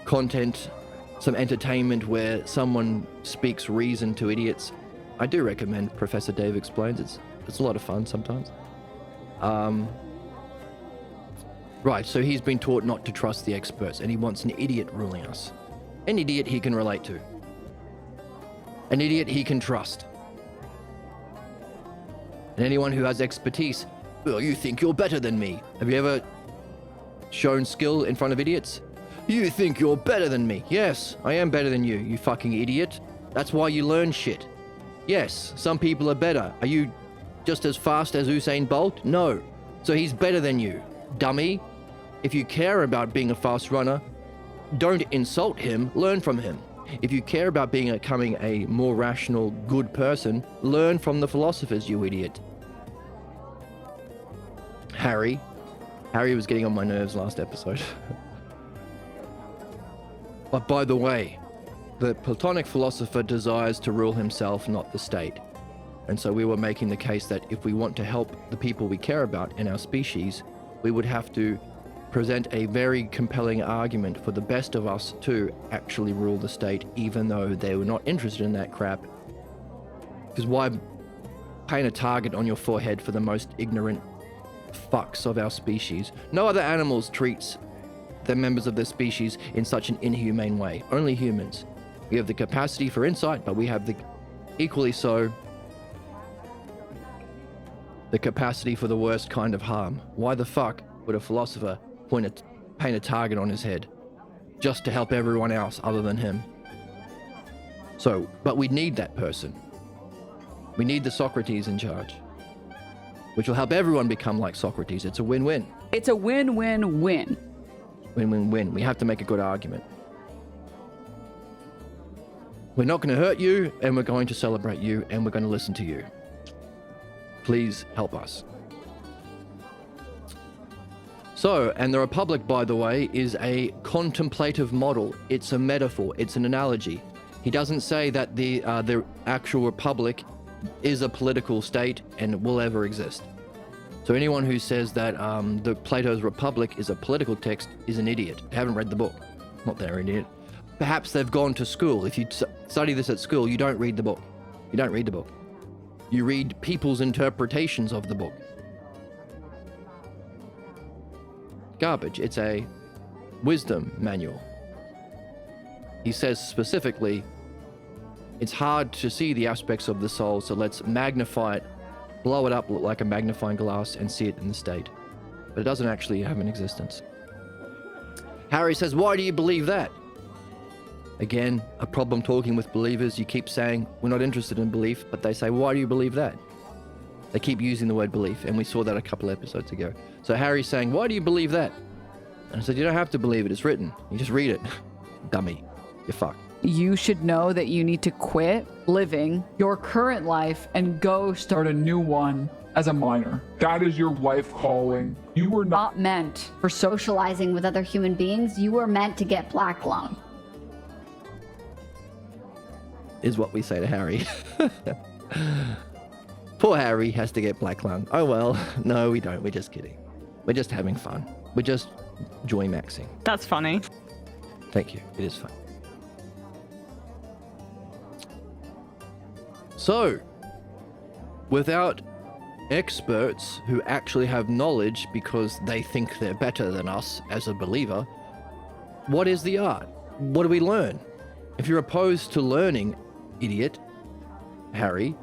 content, some entertainment where someone speaks reason to idiots, I do recommend Professor Dave Explains. It's a lot of fun sometimes. Right, so he's been taught not to trust the experts, and he wants an idiot ruling us. An idiot he can relate to. An idiot he can trust. And anyone who has expertise, oh, you think you're better than me. Have you ever shown skill in front of idiots? You think you're better than me. Yes, I am better than you, you fucking idiot. That's why you learn shit. Yes, some people are better. Are you just as fast as Usain Bolt? No. So he's better than you, dummy. If you care about being a fast runner, don't insult him, learn from him. If you care about becoming a more rational, good person, learn from the philosophers, you idiot. Harry was getting on my nerves last episode. But by the way, the Platonic philosopher desires to rule himself, not the state. And so we were making the case that if we want to help the people we care about in our species, we would have to present a very compelling argument for the best of us to actually rule the state, even though they were not interested in that crap. Because why paint a target on your forehead for the most ignorant fucks of our species? No other animals treats the members of their species in such an inhumane way. Only humans. We have the capacity for insight, but we have the equally so the capacity for the worst kind of harm. Why the fuck would a philosopher paint a target on his head just to help everyone else other than him? So, but we need that person. We need the Socrates in charge, which will help everyone become like Socrates. It's a win-win. It's a win-win-win. Win-win-win. We have to make a good argument. We're not going to hurt you, and we're going to celebrate you, and we're going to listen to you. Please help us. So, and the Republic, by the way, is a contemplative model. It's a metaphor. It's an analogy. He doesn't say that the actual Republic is a political state and will ever exist. So anyone who says that the Plato's Republic is a political text is an idiot. They haven't read the book. Not they're an idiot. Perhaps they've gone to school. If you study this at school, you don't read the book. You don't read the book. You read people's interpretations of the book. Garbage. It's a wisdom manual. He says specifically, it's hard to see the aspects of the soul, so let's magnify it, blow it up like a magnifying glass and see it in the state. But it doesn't actually have an existence. Harry says, why do you believe that? Again, a problem talking with believers. You keep saying, we're not interested in belief, but they say, why do you believe that? They keep using the word belief, and we saw that a couple episodes ago. So Harry's saying, why do you believe that? And I said, you don't have to believe it, it's written. You just read it. Dummy. You're fucked. You should know that you need to quit living your current life and go start Start a new one as a minor. That is your life calling. You were not not meant. For socializing with other human beings, you were meant to get black lung. Is what we say to Harry. Poor Harry has to get black lung. Oh well, no we don't, we're just kidding. We're just having fun. We're just joy maxing. That's funny. Thank you. It is fun. So, without experts who actually have knowledge because they think they're better than us as a believer, what is the art? What do we learn? If you're opposed to learning, idiot, Harry,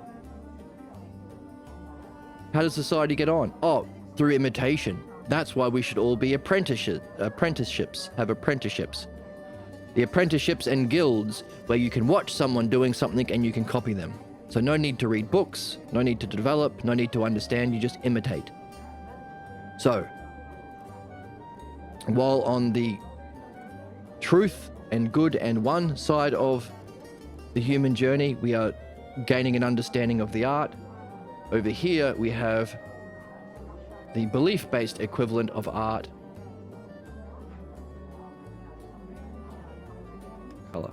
how does society get on? Oh, through imitation. That's why we should all be apprenticeships. The apprenticeships and guilds where you can watch someone doing something and you can copy them. So no need to read books, no need to develop, no need to understand, you just imitate. So, while on the truth and good and one side of the human journey, we are gaining an understanding of the art. Over here, we have the belief-based equivalent of art. Color.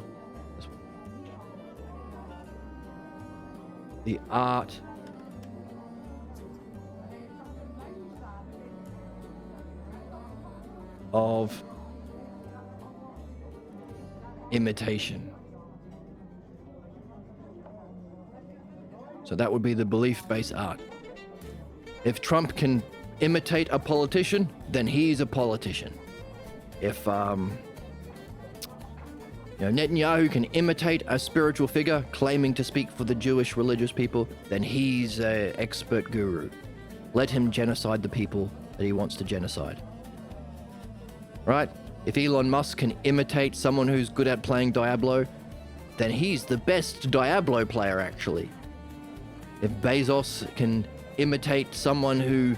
The art of imitation. So that would be the belief-based art. If Trump can imitate a politician, then he's a politician. If Netanyahu can imitate a spiritual figure claiming to speak for the Jewish religious people, then he's an expert guru. Let him genocide the people that he wants to genocide. Right? If Elon Musk can imitate someone who's good at playing Diablo, then he's the best Diablo player, actually. If Bezos can imitate someone who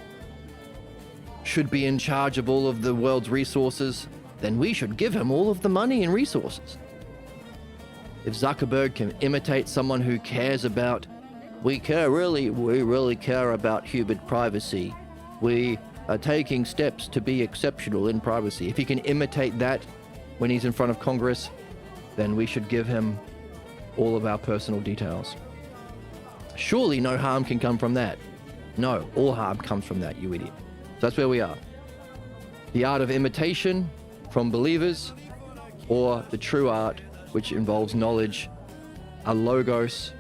should be in charge of all of the world's resources, then we should give him all of the money and resources. If Zuckerberg can imitate someone who cares about, we really care about human privacy. We are taking steps to be exceptional in privacy. If he can imitate that when he's in front of Congress, then we should give him all of our personal details. Surely no harm can come from that. No, all harm comes from that, you idiot. So that's where we are. The art of imitation from believers, or the true art, which involves knowledge, a logos,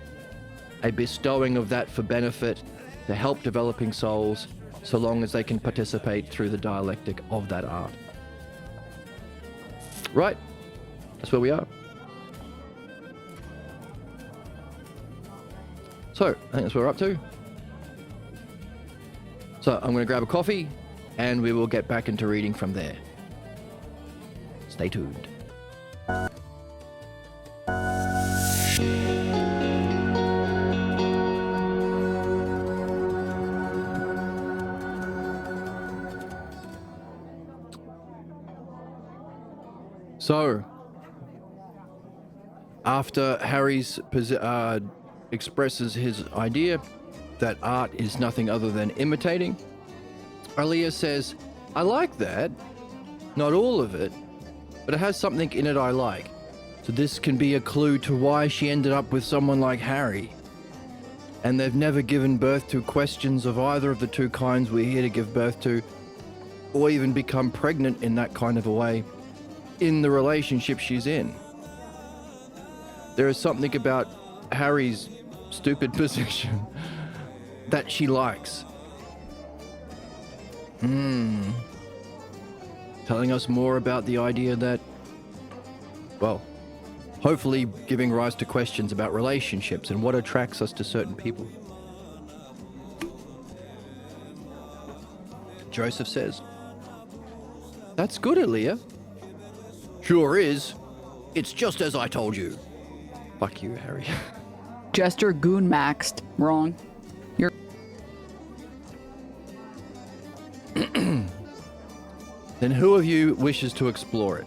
a bestowing of that for benefit to help developing souls, so long as they can participate through the dialectic of that art. Right? That's where we are. So, I think that's what we're up to. So, I'm going to grab a coffee, and we will get back into reading from there. Stay tuned. So, after Harry's expresses his idea that art is nothing other than imitating, Aaliyah says, I like that. Not all of it, but it has something in it I like. So this can be a clue to why she ended up with someone like Harry. And they've never given birth to questions of either of the two kinds we're here to give birth to, or even become pregnant in that kind of a way in the relationship she's in. There is something about Harry's stupid position that she likes. Telling us more about the idea that, well, hopefully giving rise to questions about relationships and what attracts us to certain people. Joseph says, that's good, Aaliyah. Sure is. It's just as I told you. Fuck you, Harry. Jester goon maxed. Wrong. You're. Then who of you wishes to explore it?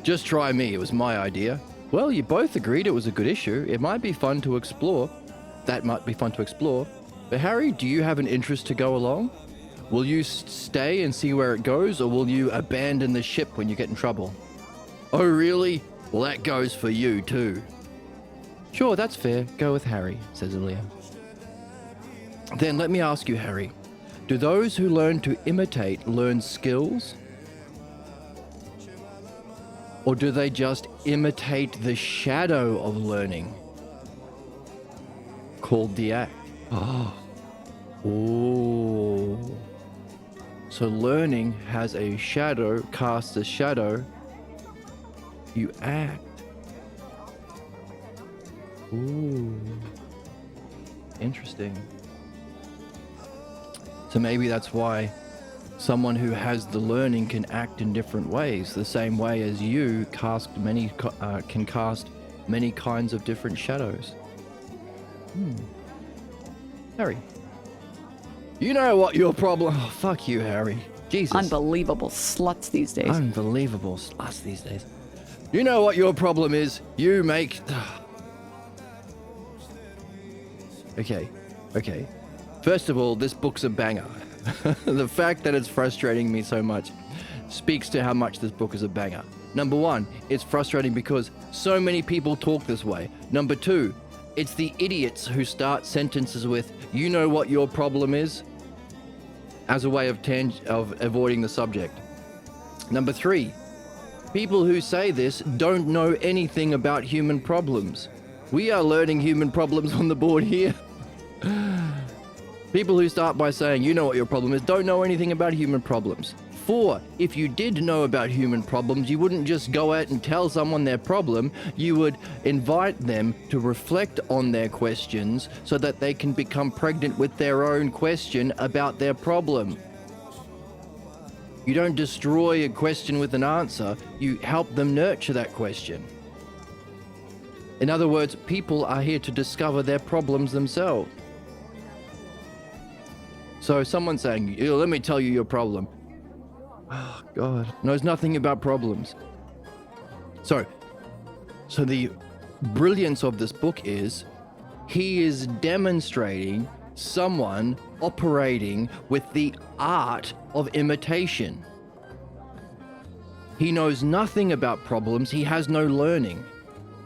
Just try me, it was my idea. Well, you both agreed it was a good issue. It might be fun to explore. That might be fun to explore. But Harry, do you have an interest to go along? Will you stay and see where it goes, or will you abandon the ship when you get in trouble? Oh, really? Well, that goes for you, too. Sure, that's fair. Go with Harry, says Aaliyah. Then let me ask you, Harry. Do those who learn to imitate learn skills? Or do they just imitate the shadow of learning, called the act? Oh. So learning has a shadow, casts a shadow. You act. Ooh. Interesting. So maybe that's why someone who has the learning can act in different ways, the same way as you can cast many kinds of different shadows. Harry, you know what your problem? Oh, fuck you, Harry. Jesus. Unbelievable sluts these days. Unbelievable sluts these days. You know what your problem is? You make... Okay. First of all, this book's a banger. The fact that it's frustrating me so much speaks to how much this book is a banger. Number one, it's frustrating because so many people talk this way. Number two, it's the idiots who start sentences with, you know what your problem is, as a way of avoiding the subject. Number three, people who say this don't know anything about human problems. We are learning human problems on the board here. People who start by saying, you know what your problem is, don't know anything about human problems. 4, if you did know about human problems, you wouldn't just go out and tell someone their problem. You would invite them to reflect on their questions so that they can become pregnant with their own question about their problem. You don't destroy a question with an answer, you help them nurture that question. In other words, people are here to discover their problems themselves. So someone saying, let me tell you your problem. Oh, God, knows nothing about problems. So the brilliance of this book is he is demonstrating someone operating with the art of imitation. He knows nothing about problems. He has no learning.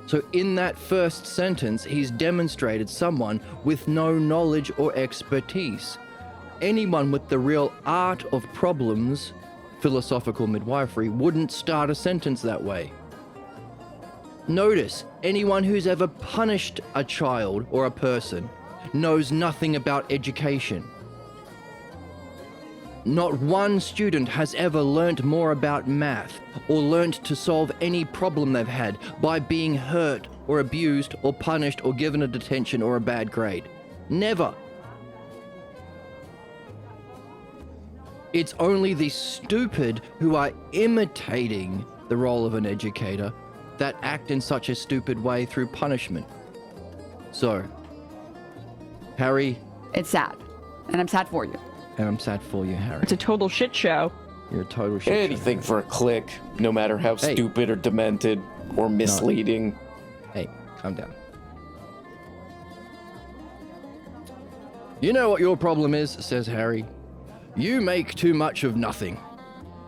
So in that first sentence, he's demonstrated someone with no knowledge or expertise. Anyone with the real art of problems, philosophical midwifery, wouldn't start a sentence that way. Notice, anyone who's ever punished a child or a person knows nothing about education. Not one student has ever learnt more about math or learnt to solve any problem they've had by being hurt or abused or punished or given a detention or a bad grade. Never. It's only the stupid who are imitating the role of an educator that act in such a stupid way through punishment. So, Harry... It's sad. And I'm sad for you. And I'm sad for you, Harry. It's a total shit show. You're a total shit Anything for a click, no matter how stupid or demented or misleading. Hey, calm down. You know what your problem is, says Harry. You make too much of nothing.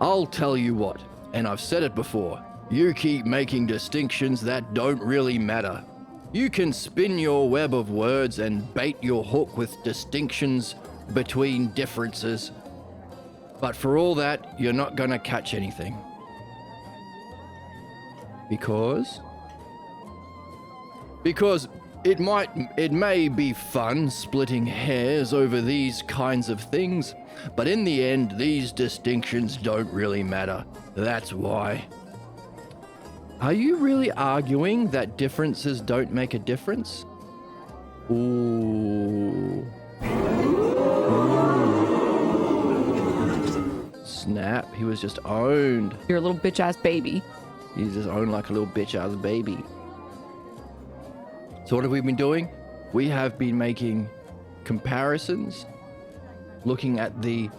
I'll tell you what, and I've said it before, you keep making distinctions that don't really matter. You can spin your web of words and bait your hook with distinctions between differences, but for all that, you're not gonna catch anything. Because it may be fun splitting hairs over these kinds of things, but in the end, these distinctions don't really matter. That's why. Are you really arguing that differences don't make a difference? Ooh. Snap, he was just owned. You're a little bitch-ass baby. He's just owned like a little bitch-ass baby. So what have we been doing? We have been making comparisons, looking at the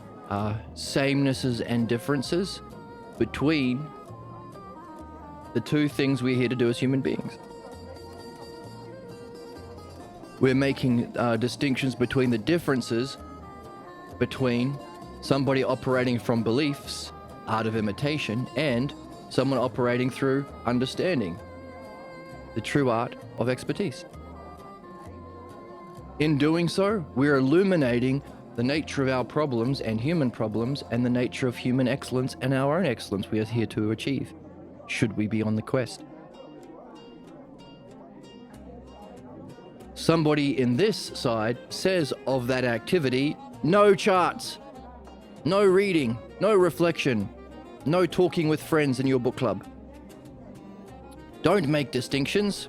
samenesses and differences between the two things we're here to do as human beings. We're making distinctions between the differences between somebody operating from beliefs, art of imitation, and someone operating through understanding, the true art of expertise. In doing so, we're illuminating the nature of our problems and the nature of human excellence and our own excellence we are here to achieve. should we be on the quest? Somebody in this side says of that activity, no charts, no reading, no reflection, no talking with friends in your book club. Don't make distinctions,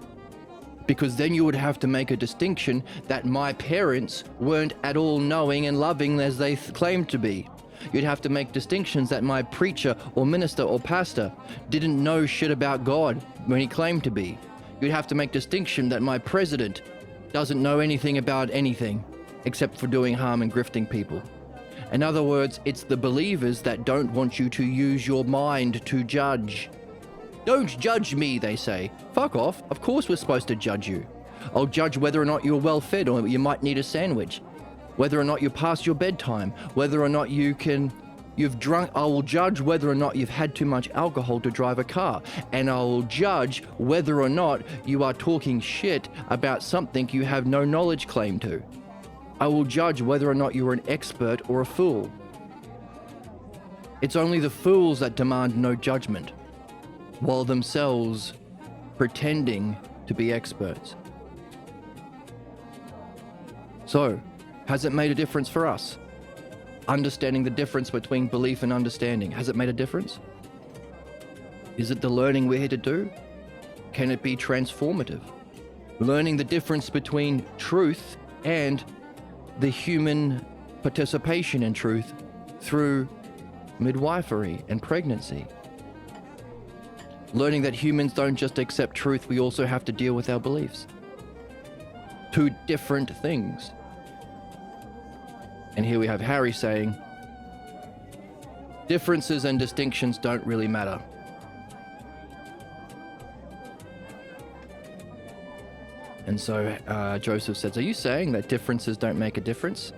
because then you would have to make a distinction that my parents weren't at all knowing and loving as they claimed to be. You'd have to make distinctions that my preacher or minister or pastor didn't know shit about God when he claimed to be. You'd have to make distinction that my president doesn't know anything about anything except for doing harm and grifting people. In other words, it's the believers that don't want you to use your mind to judge. Don't judge me, they say. Fuck off. Of course we're supposed to judge you. I'll judge whether or not you're well fed or you might need a sandwich. Whether or not you're past your bedtime. Whether or not you've drunk. I will judge whether or not you've had too much alcohol to drive a car. And I will judge whether or not you are talking shit about something you have no knowledge claim to. I will judge whether or not you're an expert or a fool. It's only the fools that demand no judgment, while themselves pretending to be experts. So, has it made a difference for us? Understanding the difference between belief and understanding, has it made a difference? Is it the learning we're here to do? Can it be transformative? Learning the difference between truth and the human participation in truth through midwifery and pregnancy. Learning that humans don't just accept truth, we also have to deal with our beliefs. Two different things. And here we have Harry saying, differences and distinctions don't really matter. And so Joseph says, are you saying that differences don't make a difference?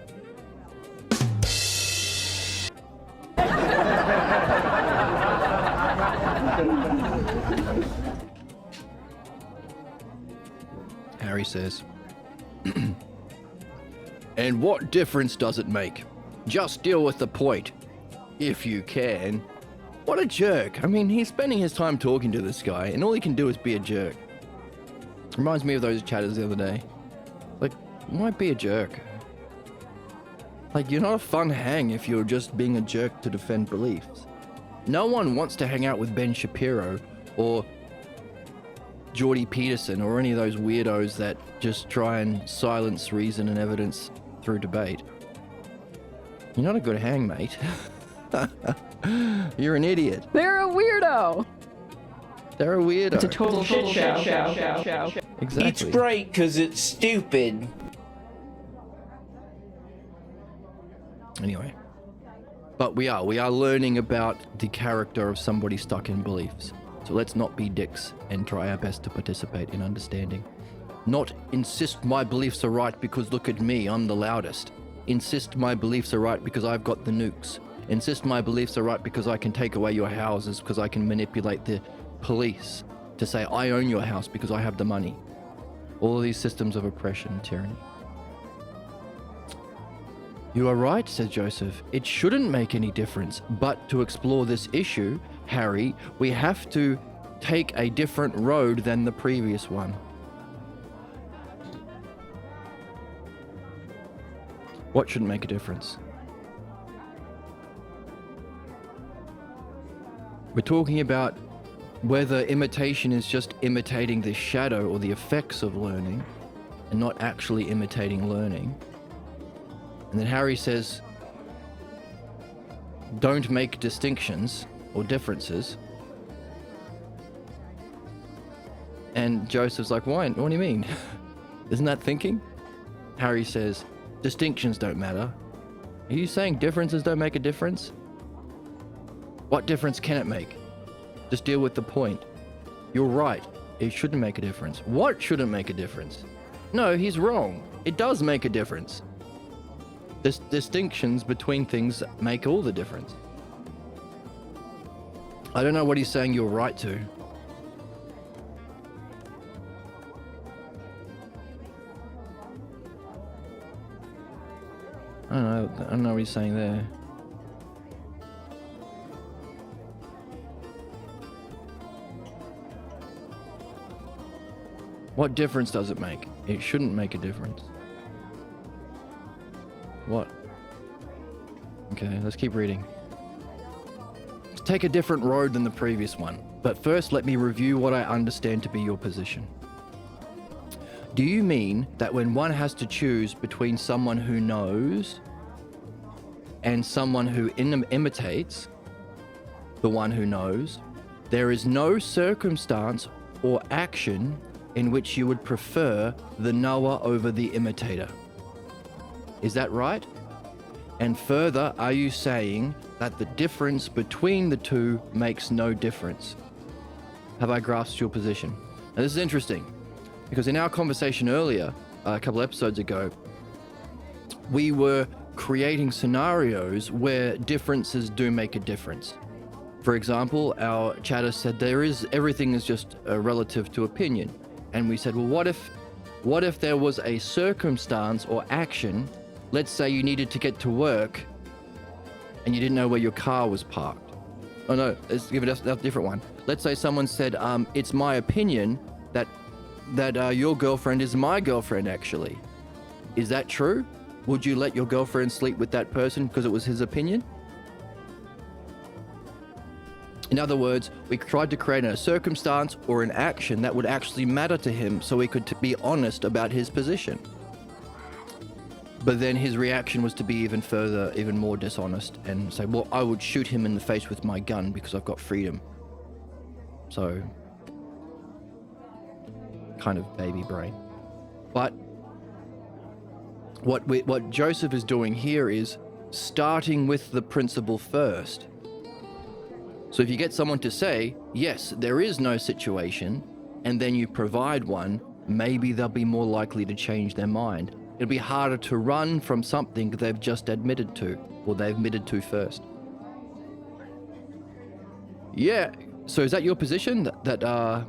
Harry says, and what difference does it make? Just deal with the point, if you can. What a jerk. I mean, he's spending his time talking to this guy, and all he can do is be a jerk. Reminds me of those chatters the other day. Like, why be a jerk? Like, you're not a fun hang if you're just being a jerk to defend beliefs. No one wants to hang out with Ben Shapiro or Jordy Peterson or any of those weirdos that just try and silence reason and evidence through debate. You're not a good hang, mate. You're an idiot. They're a weirdo. They're a weirdo. It's a total shit show. Exactly. It's great because it's stupid. Anyway. But we are learning about the character of somebody stuck in beliefs. So let's not be dicks and try our best to participate in understanding. Not insist my beliefs are right because look at me, I'm the loudest. Insist my beliefs are right because I've got the nukes. Insist my beliefs are right because I can take away your houses, because I can manipulate the police to say I own your house because I have the money. All of these systems of oppression and tyranny. You are right, said Joseph. It shouldn't make any difference. But to explore this issue, Harry, we have to take a different road than the previous one. What shouldn't make a difference? We're talking about whether imitation is just imitating the shadow or the effects of learning and not actually imitating learning. And then Harry says, don't make distinctions or differences. And Joseph's like, why? What do you mean? Isn't that thinking? Harry says, distinctions don't matter. Are you saying differences don't make a difference? What difference can it make? Just deal with the point. You're right. It shouldn't make a difference. What shouldn't make a difference? No, he's wrong. It does make a difference. Distinctions between things make all the difference. I don't know what he's saying you're right to. I don't know what he's saying there. What difference does it make? It shouldn't make a difference. What? Okay, let's keep reading. Let's take a different road than the previous one. But first, let me review what I understand to be your position. Do you mean that when one has to choose between someone who knows and someone who imitates the one who knows, there is no circumstance or action in which you would prefer the knower over the imitator? Is that right? And further, are you saying that the difference between the two makes no difference? Have I grasped your position? Now, this is interesting, because in our conversation earlier, a couple episodes ago, we were creating scenarios where differences do make a difference. For example, our chatter said everything is just relative to opinion. And we said, well, what if there was a circumstance or action? Let's say you needed to get to work and you didn't know where your car was parked. Oh no, let's give it a different one. Let's say someone said, it's my opinion that your girlfriend is my girlfriend actually. Is that true? Would you let your girlfriend sleep with that person because it was his opinion? In other words, we tried to create a circumstance or an action that would actually matter to him so he could be honest about his position. But then his reaction was to be even more dishonest and say, well, I would shoot him in the face with my gun because I've got freedom. So, kind of baby brain. But what Joseph is doing here is starting with the principle first. So if you get someone to say, yes, there is no situation, and then you provide one, maybe they'll be more likely to change their mind. It'll be harder to run from something they've just admitted to, or they admitted to first. Yeah, so is that your position? That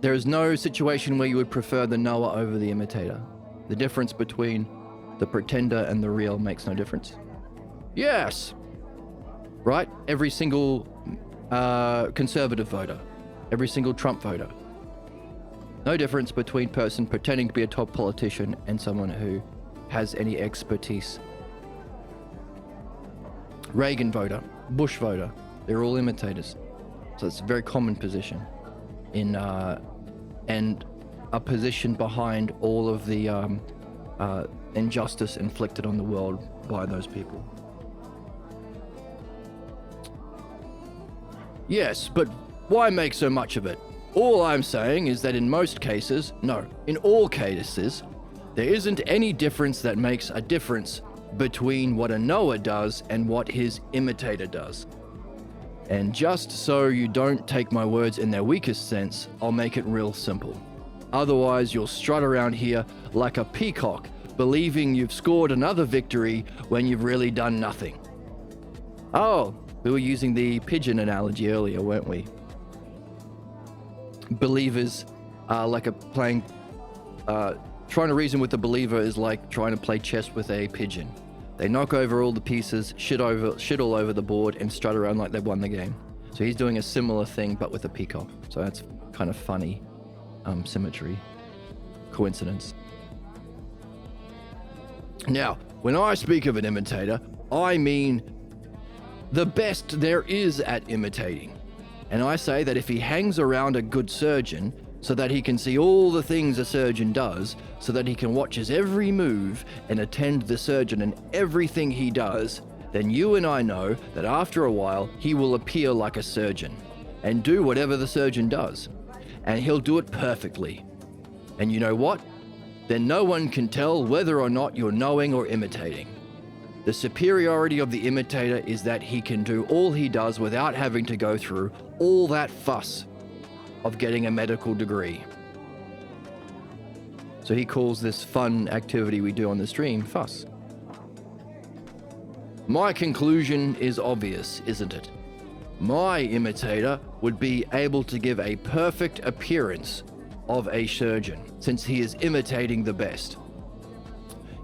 there is no situation where you would prefer the knower over the imitator? The difference between the pretender and the real makes no difference? Yes! Right? Every single conservative voter, every single Trump voter. No difference between person pretending to be a top politician and someone who has any expertise. Reagan voter, Bush voter, they're all imitators. So it's a very common position in and a position behind all of the injustice inflicted on the world by those people. Yes, but why make so much of it? All I'm saying is that in most cases, no, in all cases, there isn't any difference that makes a difference between what a knower does and what his imitator does. And just so you don't take my words in their weakest sense, I'll make it real simple. Otherwise, you'll strut around here like a peacock, believing you've scored another victory when you've really done nothing. Oh, we were using the pigeon analogy earlier, weren't we? Believers are like trying to reason with the believer is like trying to play chess with a pigeon. They knock over all the pieces, shit all over the board, and strut around like they've won the game. So he's doing a similar thing, but with a peacock. So that's kind of funny. Symmetry. Coincidence. Now, when I speak of an imitator, I mean the best there is at imitating. And I say that if he hangs around a good surgeon so that he can see all the things a surgeon does, so that he can watch his every move and attend the surgeon in everything he does, then you and I know that after a while he will appear like a surgeon and do whatever the surgeon does. And he'll do it perfectly. And you know what? Then no one can tell whether or not you're knowing or imitating. The superiority of the imitator is that he can do all he does without having to go through all that fuss of getting a medical degree. So he calls this fun activity we do on the stream fuss. My conclusion is obvious, isn't it? My imitator would be able to give a perfect appearance of a surgeon, since he is imitating the best.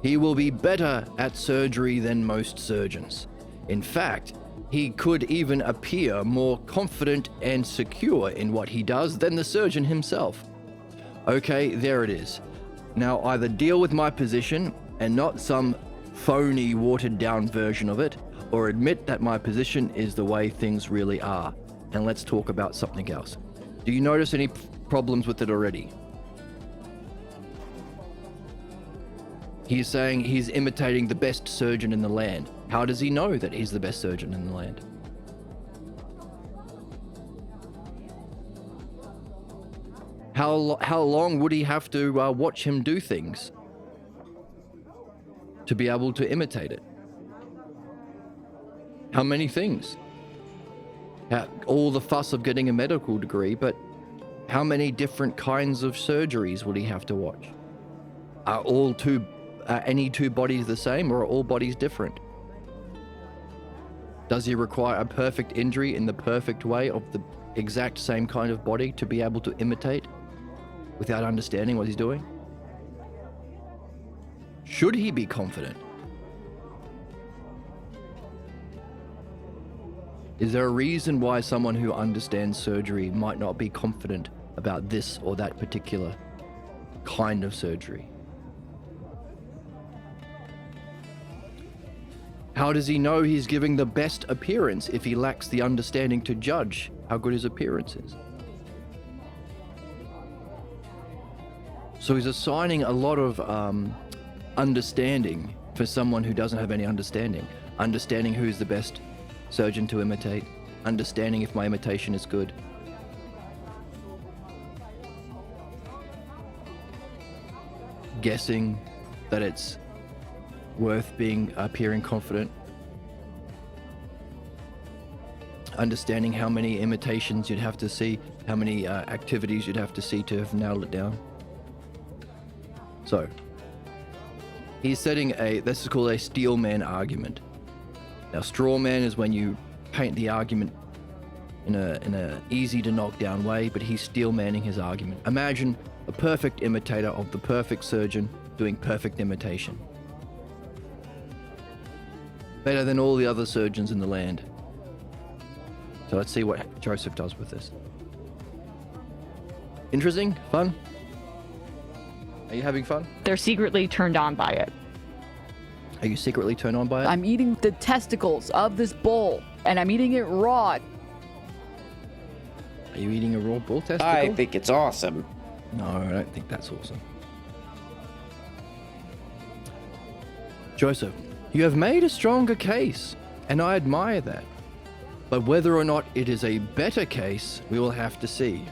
He will be better at surgery than most surgeons. In fact, he could even appear more confident and secure in what he does than the surgeon himself. Okay, there it is. Now either deal with my position and not some phony, watered down version of it, or admit that my position is the way things really are. And let's talk about something else. Do you notice any problems with it already? He's saying he's imitating the best surgeon in the land. How does he know that he's the best surgeon in the land? How long would he have to watch him do things to be able to imitate it? How many things? All the fuss of getting a medical degree, but how many different kinds of surgeries would he have to watch? Are any two bodies the same, or are all bodies different? Does he require a perfect injury in the perfect way of the exact same kind of body to be able to imitate without understanding what he's doing? Should he be confident? Is there a reason why someone who understands surgery might not be confident about this or that particular kind of surgery? How does he know he's giving the best appearance if he lacks the understanding to judge how good his appearance is? So he's assigning a lot of understanding for someone who doesn't have any understanding. Understanding who's the best surgeon to imitate. Understanding if my imitation is good. Guessing that it's worth appearing confident. Understanding how many imitations you'd have to see, how many activities you'd have to see to have nailed it down. So, he's setting this is called a steel man argument. Now, straw man is when you paint the argument in a easy to knock down way, but he's steel manning his argument. Imagine a perfect imitator of the perfect surgeon doing perfect imitation. Better than all the other surgeons in the land. So let's see what Joseph does with this. Interesting? Fun? Are you having fun? They're secretly turned on by it. Are you secretly turned on by it? I'm eating the testicles of this bull, and I'm eating it raw. Are you eating a raw bull testicle? I think it's awesome. No, I don't think that's awesome. Joseph, you have made a stronger case, and I admire that. But whether or not it is a better case, we will have to see.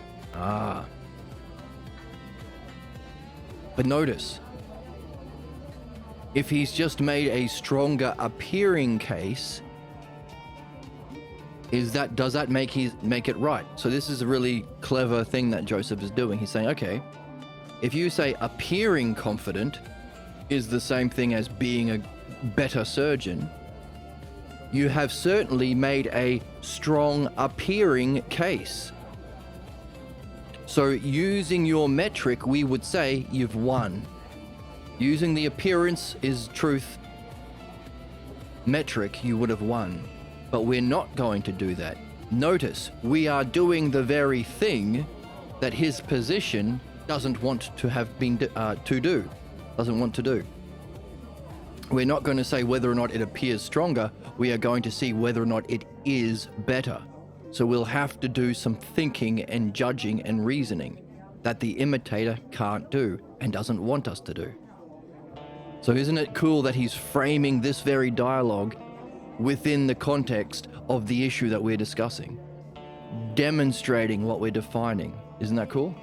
But notice, if he's just made a stronger appearing case, does that make it right? So this is a really clever thing that Joseph is doing. He's saying, okay, if you say appearing confident is the same thing as being a better surgeon, you have certainly made a strong appearing case. So using your metric, we would say you've won. Using the appearance is truth metric, you would have won. But we're not going to do that. Notice, we are doing the very thing that his position doesn't want to have been doesn't want to do. We're not going to say whether or not it appears stronger. We are going to see whether or not it is better. So we'll have to do some thinking and judging and reasoning that the imitator can't do and doesn't want us to do. So isn't it cool that he's framing this very dialogue within the context of the issue that we're discussing? Demonstrating what we're defining. Isn't that cool?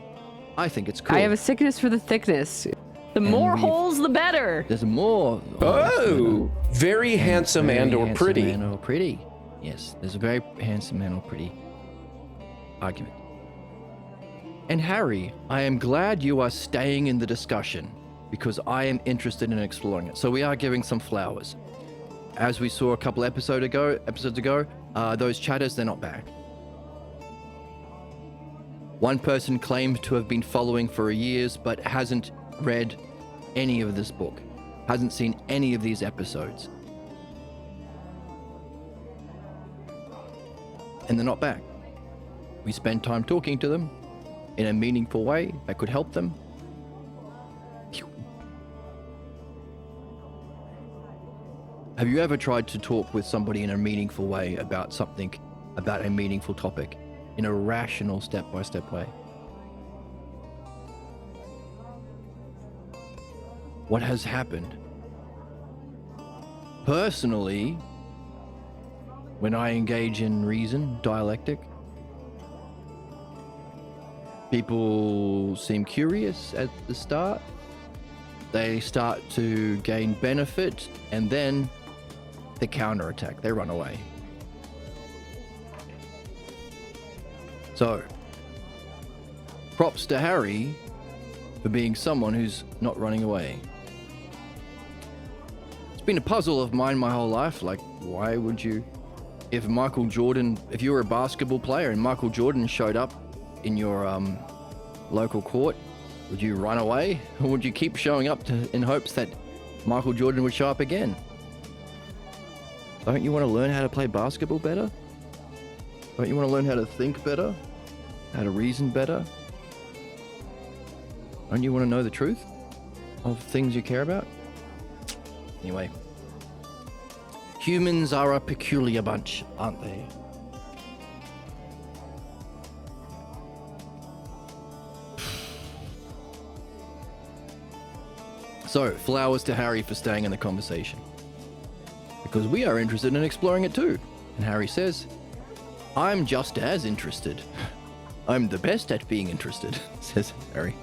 I think it's cool. I have a sickness for the thickness. The more holes, the better. There's more. Oh, very handsome Very and or handsome pretty. man or pretty. Yes, there's a very handsome man or pretty argument. And Harry, I am glad you are staying in the discussion because I am interested in exploring it. So we are giving some flowers. As we saw a couple episodes ago, those chatters, they're not back. One person claimed to have been following for years, but hasn't read any of this book, hasn't seen any of these episodes. And they're not back. We spent time talking to them, in a meaningful way that could help them. Have you ever tried to talk with somebody in a meaningful way about something, about a meaningful topic, in a rational step-by-step way? What has happened? Personally, when I engage in reason, dialectic, people seem curious at the start. They start to gain benefit, and then they counterattack. They run away. So, props to Harry for being someone who's not running away. It's been a puzzle of mine my whole life. Like, why would you... If you were a basketball player and Michael Jordan showed up in your local court, would you run away? Or would you keep showing up in hopes that Michael Jordan would show up again? Don't you want to learn how to play basketball better? Don't you want to learn how to think better? How to reason better? Don't you want to know the truth of things you care about? Anyway. Humans are a peculiar bunch, aren't they? So, flowers to Harry for staying in the conversation. Because we are interested in exploring it too. And Harry says, I'm just as interested. I'm the best at being interested, says Harry.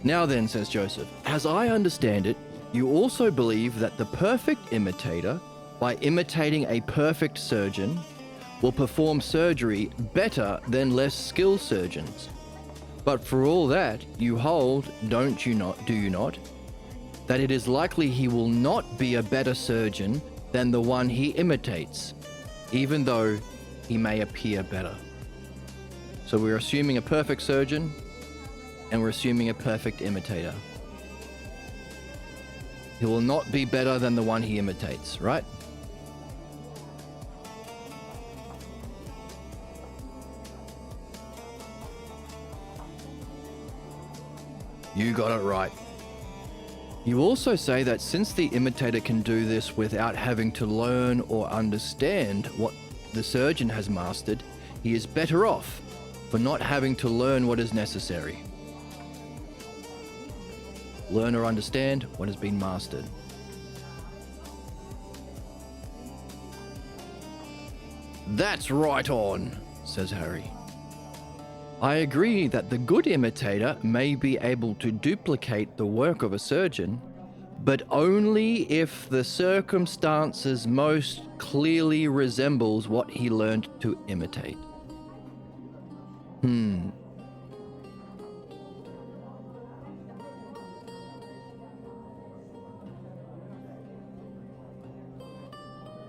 Now then, says Joseph, as I understand it, you also believe that the perfect imitator, by imitating a perfect surgeon, will perform surgery better than less skilled surgeons. But for all that, you hold, do you not, that it is likely he will not be a better surgeon than the one he imitates, even though he may appear better. So we're assuming a perfect surgeon, and we're assuming a perfect imitator. He will not be better than the one he imitates, right? You got it right. You also say that since the imitator can do this without having to learn or understand what the surgeon has mastered, he is better off for not having to learn what is necessary. Learn or understand what has been mastered. That's right on, says Harry. I agree that the good imitator may be able to duplicate the work of a surgeon, but only if the circumstances most clearly resembles what he learned to imitate.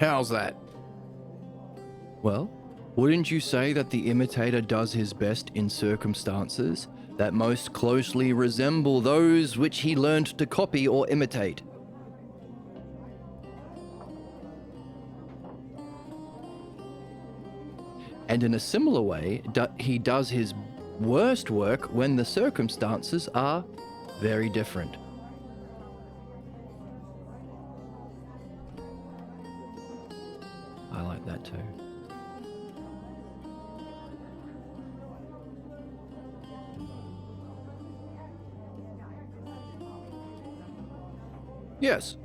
How's that? Well, wouldn't you say that the imitator does his best in circumstances that most closely resemble those which he learned to copy or imitate? And in a similar way, he does his worst work when the circumstances are very different. I like that too. Yes.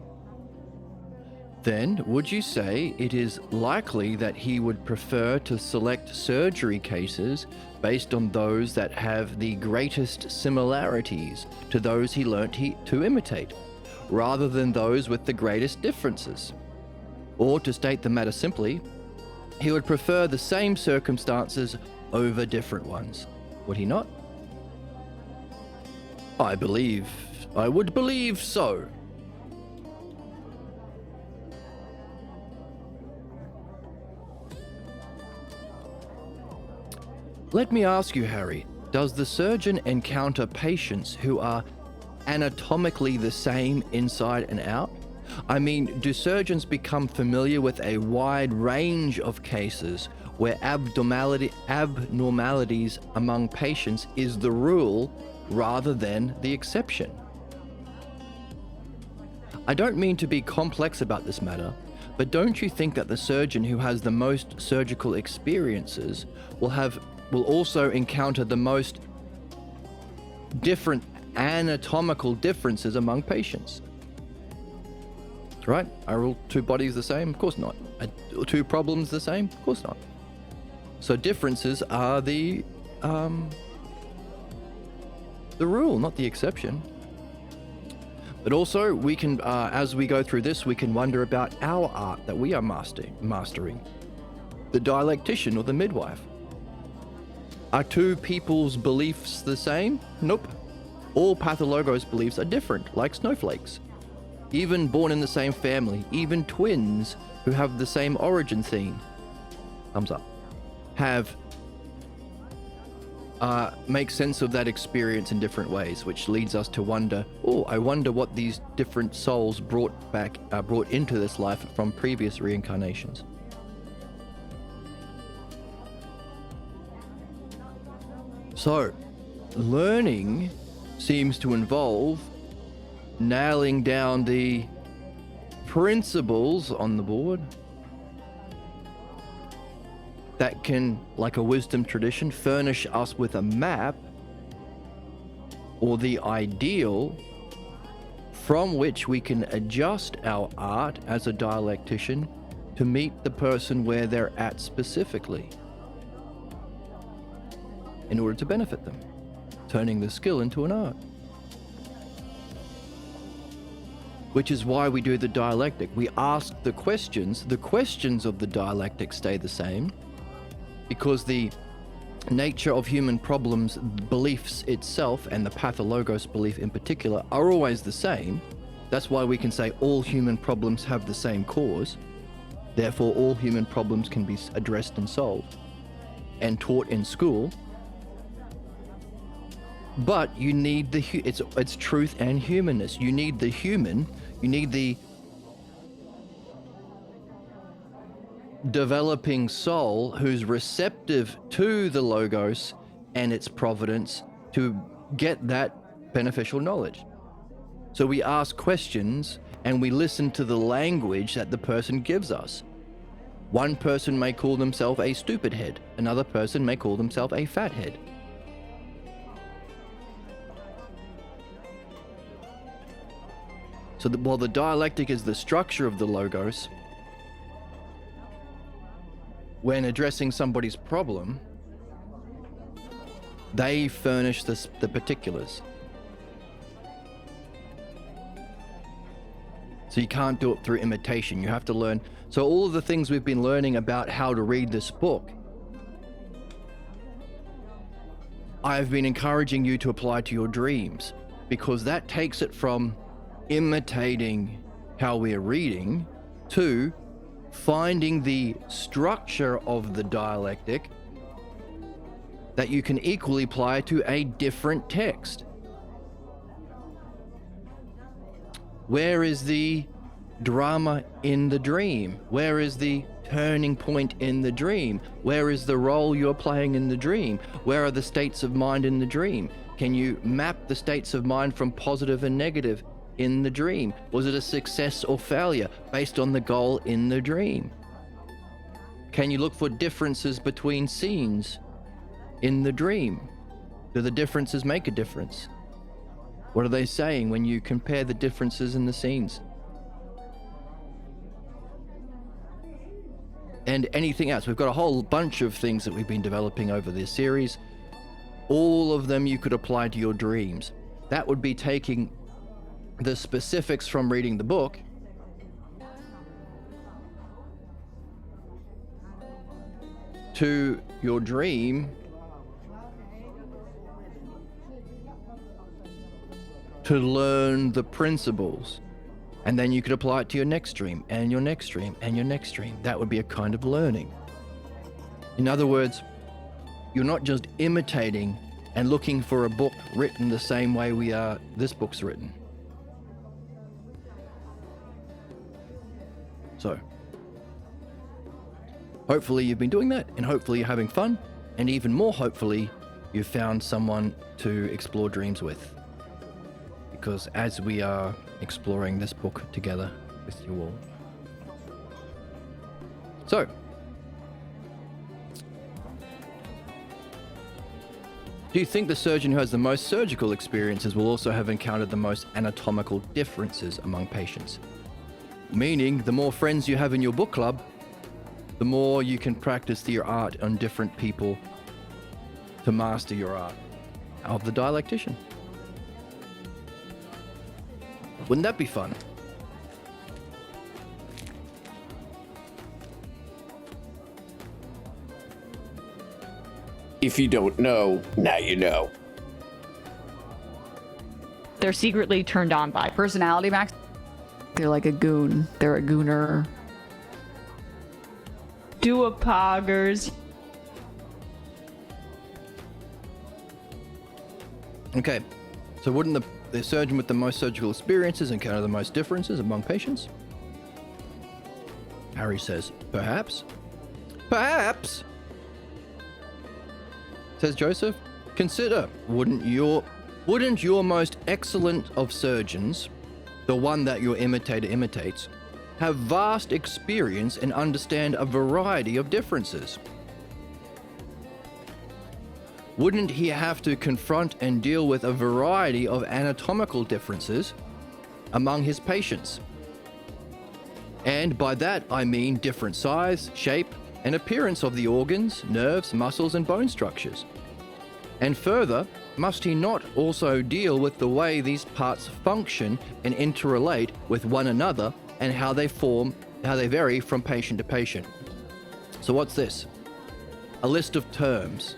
Then, would you say it is likely that he would prefer to select surgery cases based on those that have the greatest similarities to those he learnt to imitate, rather than those with the greatest differences? Or, to state the matter simply, he would prefer the same circumstances over different ones, would he not? I would believe so. Let me ask you, Harry, does the surgeon encounter patients who are anatomically the same inside and out, I mean, do surgeons become familiar with a wide range of cases where abnormalities among patients is the rule rather than the exception? I don't mean to be complex about this matter, but don't you think that the surgeon who has the most surgical experiences will also encounter the most different anatomical differences among patients? Right? Are all two bodies the same? Of course not. Are two problems the same? Of course not. So differences are the rule, not the exception. But also, we can, as we go through this, we can wonder about our art that we are mastering. The dialectician or the midwife. Are two people's beliefs the same? Nope. All pathologos beliefs are different, like snowflakes. Even born in the same family, even twins who have the same origin theme, thumbs up, make sense of that experience in different ways, which leads us to wonder, I wonder what these different souls brought into this life from previous reincarnations. So, learning seems to involve nailing down the principles on the board that can, like a wisdom tradition, furnish us with a map or the ideal from which we can adjust our art as a dialectician to meet the person where they're at specifically in order to benefit them, turning the skill into an art. Which is why we do the dialectic. We ask the questions of the dialectic stay the same, because the nature of human problems, beliefs itself, and the pathologos belief in particular, are always the same. That's why we can say all human problems have the same cause. Therefore, all human problems can be addressed and solved and taught in school. But you need it's truth and humanness. You need the human, you need the developing soul who's receptive to the logos and its providence to get that beneficial knowledge. So we ask questions and we listen to the language that the person gives us. One person may call themselves a stupid head, another person may call themselves a fat head. So while the dialectic is the structure of the logos, when addressing somebody's problem, they furnish the particulars. So you can't do it through imitation. You have to learn. So all of the things we've been learning about how to read this book, I've been encouraging you to apply to your dreams, because that takes it from imitating how we're reading to finding the structure of the dialectic that you can equally apply to a different text. Where is the drama in the dream? Where is the turning point in the dream? Where is the role you're playing in the dream? Where are the states of mind in the dream? Can you map the states of mind from positive and negative in the dream? Was it a success or failure based on the goal in the dream? Can you look for differences between scenes in the dream? Do the differences make a difference? What are they saying when you compare the differences in the scenes? And anything else. We've got a whole bunch of things that we've been developing over this series. All of them you could apply to your dreams. That would be taking the specifics from reading the book to your dream to learn the principles, and then you could apply it to your next dream and your next dream and your next dream. That would be a kind of learning. In other words, you're not just imitating and looking for a book written the same way this book's written. So, hopefully you've been doing that, and hopefully you're having fun, and even more hopefully you've found someone to explore dreams with. Because as we are exploring this book together with you all. So, do you think the surgeon who has the most surgical experiences will also have encountered the most anatomical differences among patients? Meaning, the more friends you have in your book club, the more you can practice your art on different people to master your art of the dialectician. Wouldn't that be fun? If you don't know, now you know. They're secretly turned on by. Personality max. They're like a goon. They're a gooner. Duopoggers. Okay, so wouldn't the surgeon with the most surgical experiences encounter the most differences among patients? Harry says, perhaps. Perhaps! Says Joseph, consider, wouldn't your most excellent of surgeons, the one that your imitator imitates, have vast experience and understand a variety of differences? Wouldn't he have to confront and deal with a variety of anatomical differences among his patients? And by that I mean different size, shape, and appearance of the organs, nerves, muscles, and bone structures. And further, must he not also deal with the way these parts function and interrelate with one another, and how they vary from patient to patient? So what's this? A list of terms.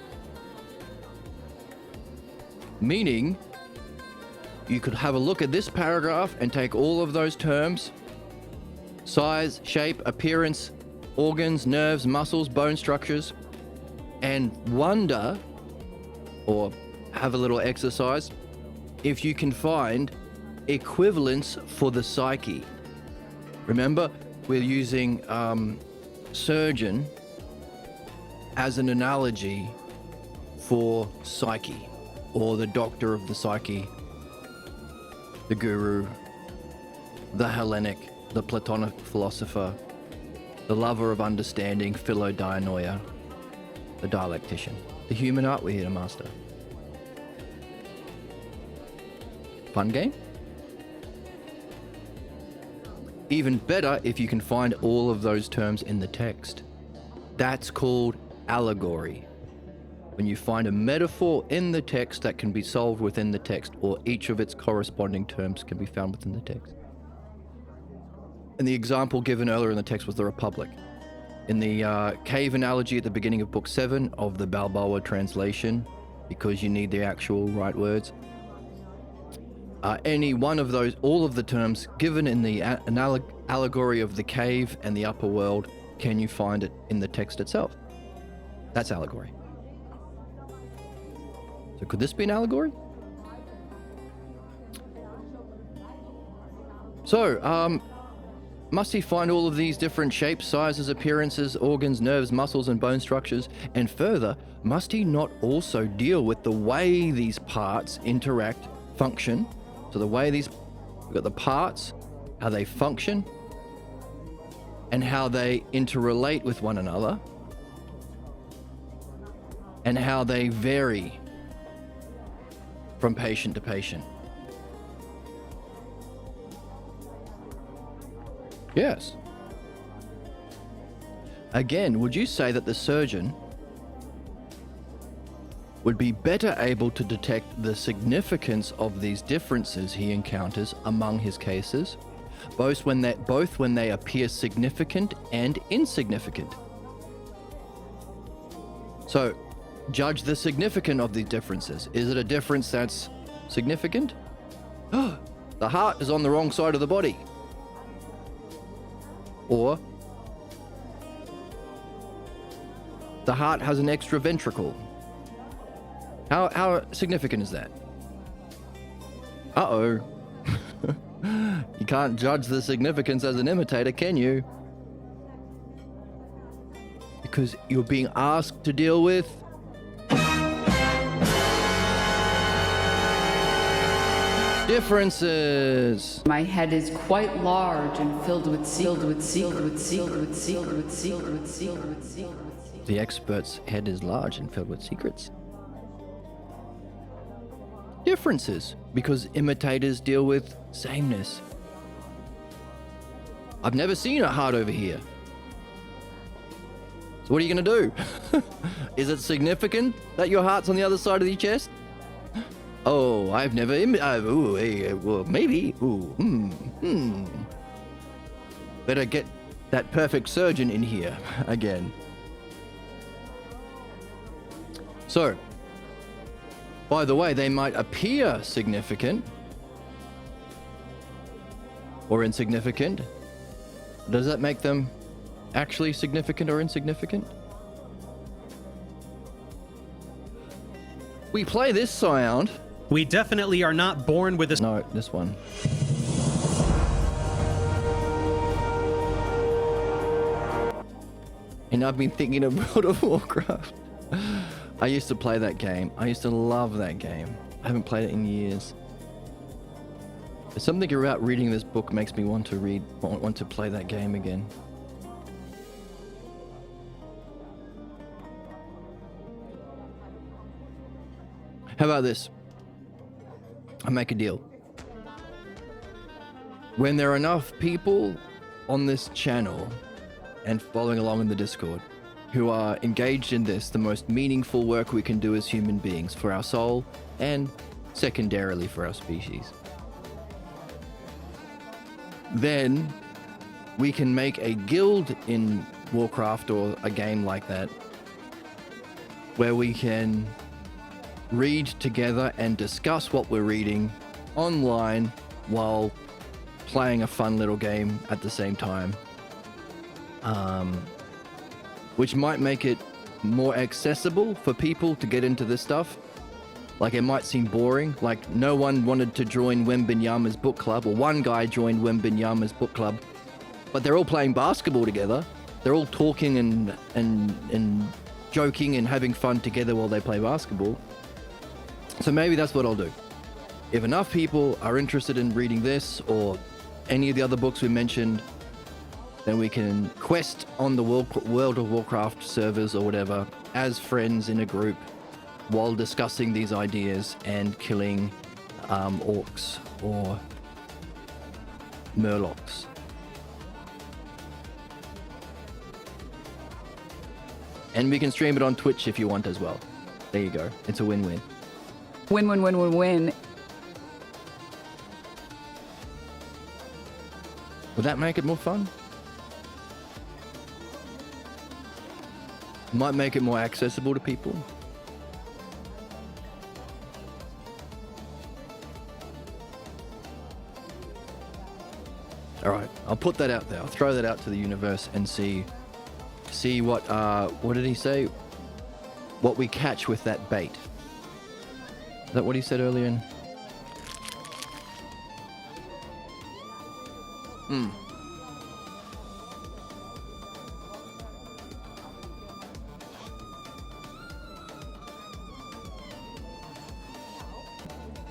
Meaning, you could have a look at this paragraph and take all of those terms, size, shape, appearance, organs, nerves, muscles, bone structures, and wonder, or have a little exercise, if you can find equivalents for the psyche. Remember, we're using surgeon as an analogy for psyche, or the doctor of the psyche, the guru, the Hellenic, the Platonic philosopher, the lover of understanding, Philodianoia, the dialectician. The human art we're here to master. Fun game? Even better if you can find all of those terms in the text. That's called allegory. When you find a metaphor in the text that can be solved within the text, or each of its corresponding terms can be found within the text. And the example given earlier in the text was the Republic. In the cave analogy at the beginning of Book 7 of the Balboa translation, because you need the actual right words, any one of those, all of the terms given in the allegory of the cave and the upper world, can you find it in the text itself? That's allegory. So could this be an allegory? So, must he find all of these different shapes, sizes, appearances, organs, nerves, muscles, and bone structures? And further, must he not also deal with the way these parts interact, function? So the way we've got the parts, how they function, and how they interrelate with one another, and how they vary from patient to patient. Yes. Again, would you say that the surgeon would be better able to detect the significance of these differences he encounters among his cases, both when they appear significant and insignificant? So, judge the significance of these differences. Is it a difference that's significant? The heart is on the wrong side of the body. Or the heart has an extra ventricle. How significant is that? Uh-oh. You can't judge the significance as an imitator, can you? because you're being asked to deal with differences. My head is quite large and filled with secrets. The expert's head is large and filled with secrets. Differences, because imitators deal with sameness. I've never seen a heart over here. So what are you going to do? Is it significant that your heart's on the other side of your chest? Oh, I've never... well, maybe. Better get that perfect surgeon in here again. So, by the way, they might appear significant or insignificant. Does that make them actually significant or insignificant? We play this sound. We definitely are not born with a... No, this one. And I've been thinking of World of Warcraft. I used to play that game. I used to love that game. I haven't played it in years. There's something about reading this book makes me want to play that game again. How about this? I make a deal. When there are enough people on this channel and following along in the Discord who are engaged in this, the most meaningful work we can do as human beings for our soul and secondarily for our species, then we can make a guild in Warcraft or a game like that where we can read together and discuss what we're reading online while playing a fun little game at the same time, which might make it more accessible for people to get into this stuff. Like, it might seem boring, like no one wanted to join Wembenyama's book club, or one guy joined Wembenyama's book club, but they're all playing basketball together. They're all talking and joking and having fun together while they play basketball. So maybe that's what I'll do. If enough people are interested in reading this or any of the other books we mentioned, then we can quest on the World of Warcraft servers or whatever as friends in a group while discussing these ideas and killing orcs or murlocs. And we can stream it on Twitch if you want as well. There you go. It's a win-win. Win. Would that make it more fun? Might make it more accessible to people. All right, I'll put that out there. I'll throw that out to the universe and see what did he say? What we catch with that bait. Is that what he said earlier?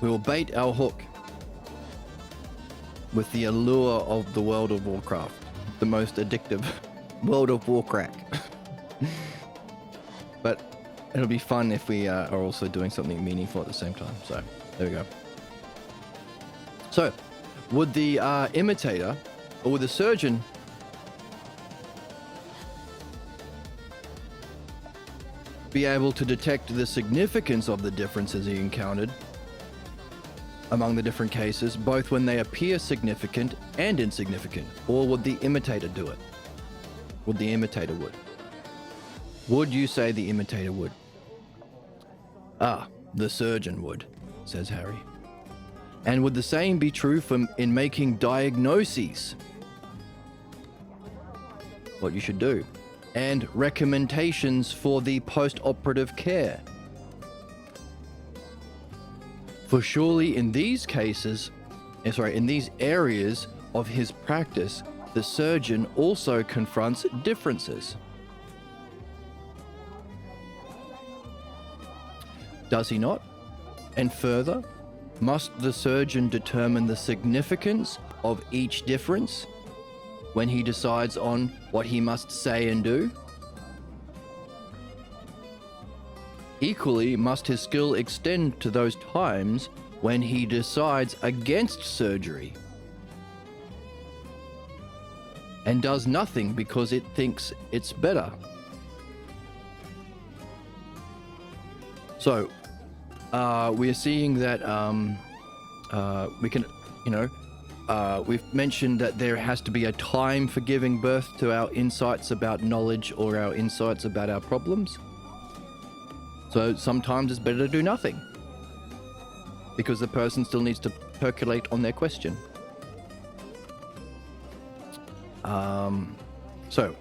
We will bait our hook with the allure of the World of Warcraft, the most addictive World of Warcraft. But it'll be fun if we are also doing something meaningful at the same time. So there we go. So would the imitator or would the surgeon be able to detect the significance of the differences he encountered among the different cases, both when they appear significant and insignificant? Or would the imitator do it? Would the imitator would? Would you say the imitator would? Ah, the surgeon would, says Harry. And would the same be true in making diagnoses? What you should do. And recommendations for the post-operative care. For surely in these cases, in these areas of his practice, the surgeon also confronts differences. Does he not? And further, must the surgeon determine the significance of each difference when he decides on what he must say and do? Equally, must his skill extend to those times when he decides against surgery and does nothing because it thinks it's better? So, we're seeing that we can, we've mentioned that there has to be a time for giving birth to our insights about knowledge or our insights about our problems. So sometimes it's better to do nothing because the person still needs to percolate on their question. So,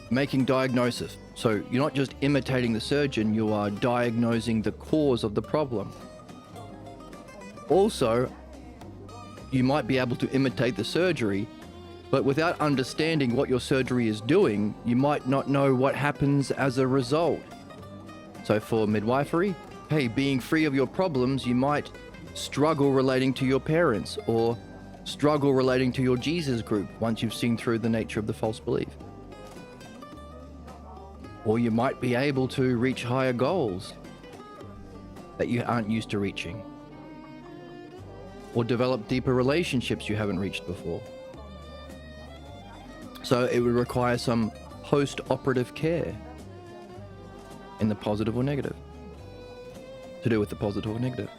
making diagnosis. So you're not just imitating the surgeon, you are diagnosing the cause of the problem. Also, you might be able to imitate the surgery, but without understanding what your surgery is doing, you might not know what happens as a result. So for midwifery, hey, being free of your problems, you might struggle relating to your parents or struggle relating to your Jesus group once you've seen through the nature of the false belief. Or you might be able to reach higher goals that you aren't used to reaching. Or develop deeper relationships you haven't reached before. So it would require some post-operative care in the positive or negative. To do with the positive or negative.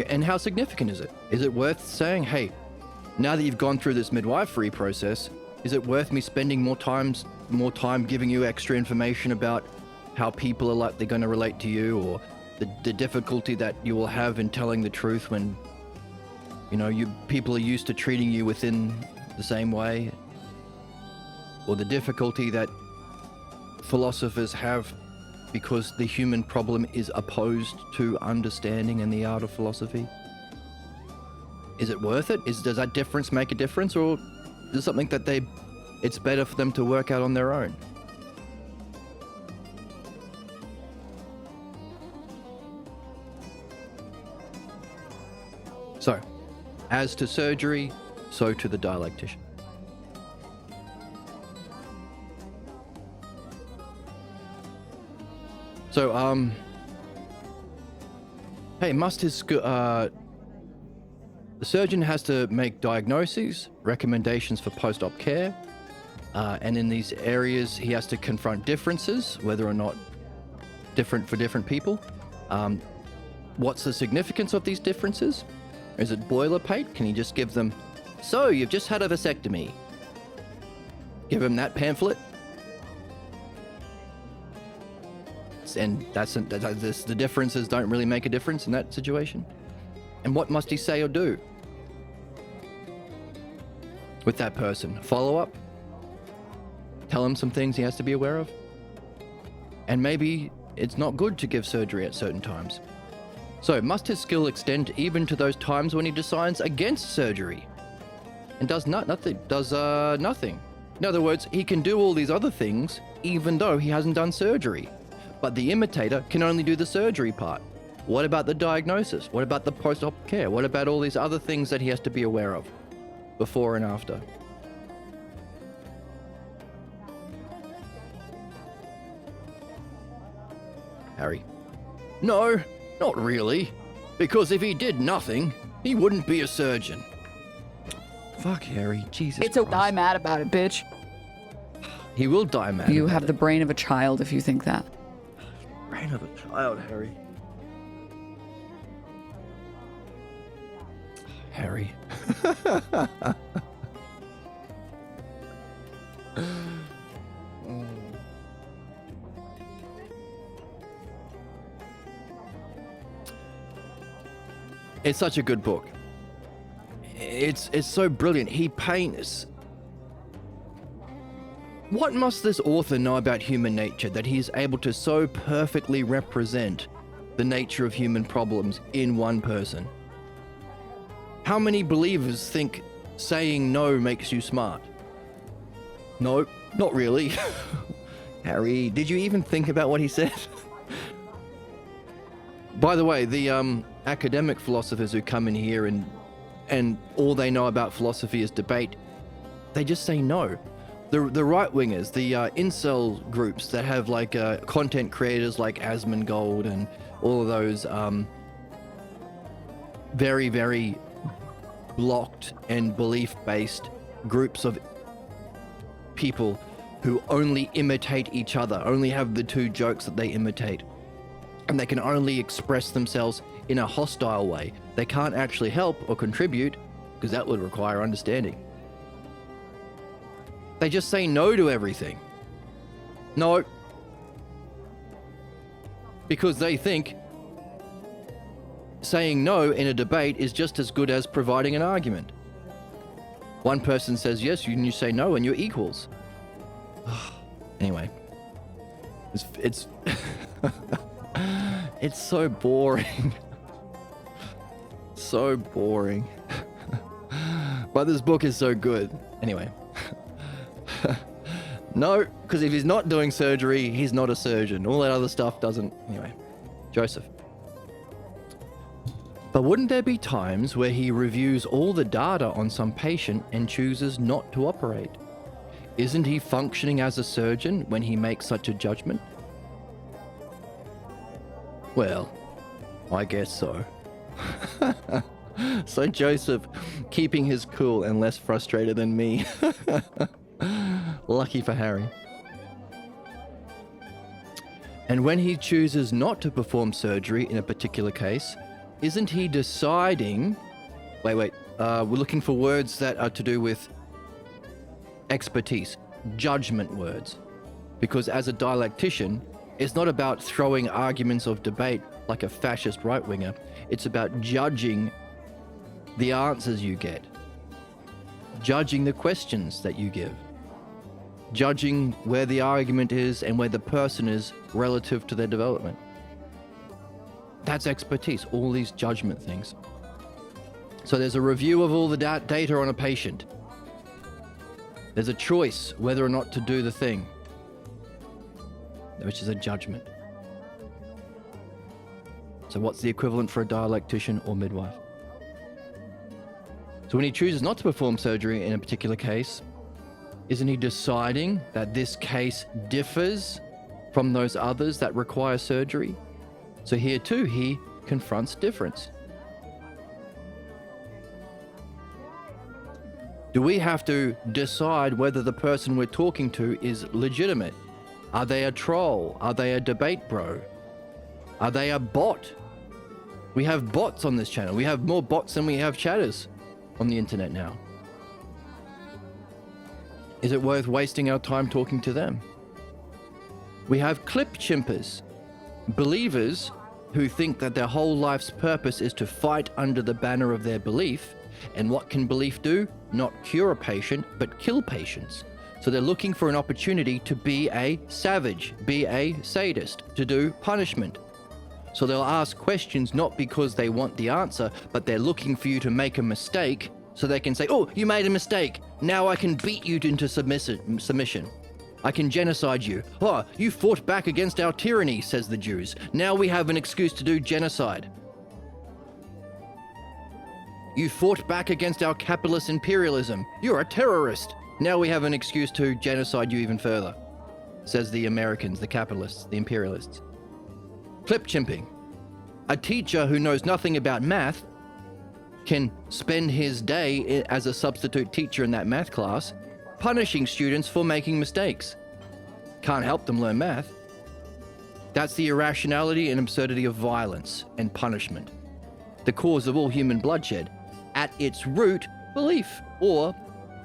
And how significant is it? Is it worth saying, hey, now that you've gone through this midwifery process, is it worth me spending more time giving you extra information about how people are likely going to relate to you, or the difficulty that you will have in telling the truth when, people are used to treating you within the same way, or the difficulty that philosophers have because the human problem is opposed to understanding and the art of philosophy? Is it worth it? Does that difference make a difference, or is it something that it's better for them to work out on their own? So, as to surgery, so to the dialectician. So, hey, the surgeon has to make diagnoses, recommendations for post-op care, and in these areas he has to confront differences, whether or not different for different people. What's the significance of these differences? Is it boilerplate? Can he just give them, so you've just had a vasectomy? Give him that pamphlet? And the differences don't really make a difference in that situation. And what must he say or do with that person? Follow up? Tell him some things he has to be aware of? And maybe it's not good to give surgery at certain times. So must his skill extend even to those times when he decides against surgery and does nothing? In other words, he can do all these other things even though he hasn't done surgery. But the imitator can only do the surgery part. What about the diagnosis? What about the post-op care? What about all these other things that he has to be aware of before and after? Harry: no, not really. Because if he did nothing, he wouldn't be a surgeon. Fuck Harry, Jesus It's a Christ. die mad about it, bitch. He will die mad. You about have it. the brain of a child if you think that. Brain of a child, Harry. Harry. It's such a good book. It's so brilliant. He paints. What must this author know about human nature that he is able to so perfectly represent the nature of human problems in one person? How many believers think saying no makes you smart? No, not really. Harry, did you even think about what he said? By the way, the academic philosophers who come in here and all they know about philosophy is debate, they just say no. The right wingers, the incel groups that have like content creators like Asmongold and all of those very, very blocked and belief-based groups of people who only imitate each other, only have the two jokes that they imitate, and they can only express themselves in a hostile way. They can't actually help or contribute because that would require understanding. They just say no to everything. No. Because they think saying no in a debate is just as good as providing an argument. One person says yes, you say no, and you're equals. Anyway. It's it's so boring. So boring. But this book is so good. Anyway. No, because if he's not doing surgery, he's not a surgeon. All that other stuff doesn't. Anyway. Joseph. But wouldn't there be times where he reviews all the data on some patient and chooses not to operate? Isn't he functioning as a surgeon when he makes such a judgment? Well, I guess so. So Joseph, keeping his cool and less frustrated than me. Lucky for Harry. And when he chooses not to perform surgery in a particular case, isn't he deciding... Wait, we're looking for words that are to do with expertise, judgment words. Because as a dialectician, it's not about throwing arguments of debate like a fascist right-winger. It's about judging the answers you get, judging the questions that you give, judging where the argument is and where the person is relative to their development. That's expertise, all these judgment things. So there's a review of all the data on a patient. There's a choice whether or not to do the thing, which is a judgment. So what's the equivalent for a dialectician or midwife? So when he chooses not to perform surgery in a particular case, isn't he deciding that this case differs from those others that require surgery? So here too, he confronts difference. Do we have to decide whether the person we're talking to is legitimate? Are they a troll? Are they a debate bro? Are they a bot? We have bots on this channel. We have more bots than we have chatters on the internet now. Is it worth wasting our time talking to them? We have clip chimpers, believers who think that their whole life's purpose is to fight under the banner of their belief. And what can belief do? Not cure a patient, but kill patients. So they're looking for an opportunity to be a savage, be a sadist, to do punishment. So they'll ask questions not because they want the answer, but they're looking for you to make a mistake so they can say, oh, you made a mistake. Now I can beat you into submission. I can genocide you. Oh, you fought back against our tyranny, says the Jews. Now we have an excuse to do genocide. You fought back against our capitalist imperialism. You're a terrorist. Now we have an excuse to genocide you even further, says the Americans, the capitalists, the imperialists. Clip chimping. A teacher who knows nothing about math can spend his day as a substitute teacher in that math class, punishing students for making mistakes. Can't help them learn math. That's the irrationality and absurdity of violence and punishment. The cause of all human bloodshed. At its root, belief, or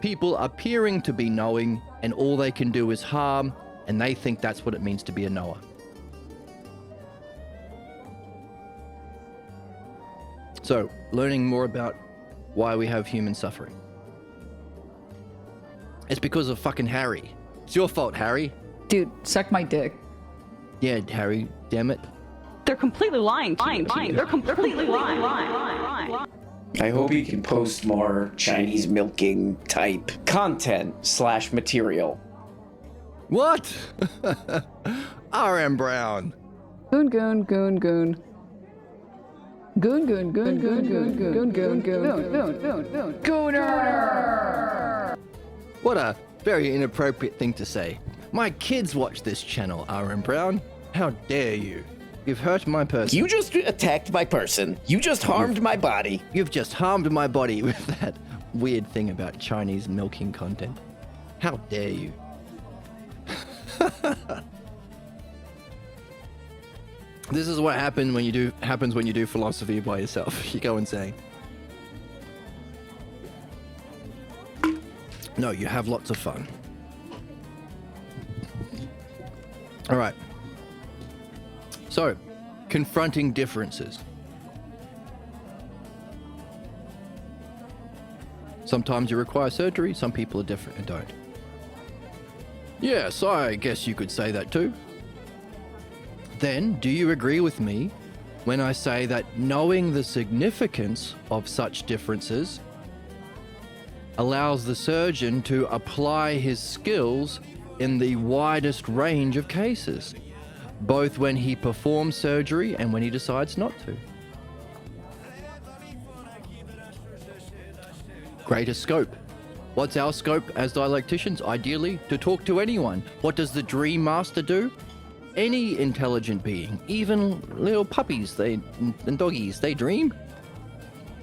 people appearing to be knowing and all they can do is harm, and they think that's what it means to be a knower. So, learning more about why we have human suffering. It's because of fucking Harry. It's your fault, Harry. Dude, suck my dick. Yeah, Harry, damn it. They're completely lying. They're completely lying. I hope he can post more Chinese milking type content / material. What? R.M. Brown. Goon. Gooner. What a very inappropriate thing to say. My kids watch this channel, Aaron Brown. How dare you? You've hurt my person. You just attacked my person. You just harmed my body. You've just harmed my body with that weird thing about Chinese milking content. How dare you? This is what happens when you do philosophy by yourself. You go insane. No, you have lots of fun. All right. So, confronting differences. Sometimes you require surgery, some people are different and don't. Yes, I guess you could say that too. Then, do you agree with me when I say that knowing the significance of such differences allows the surgeon to apply his skills in the widest range of cases, both when he performs surgery and when he decides not to? Greater scope. What's our scope as dialecticians? Ideally, to talk to anyone. What does the dream master do? Any intelligent being, even little puppies and doggies, they dream.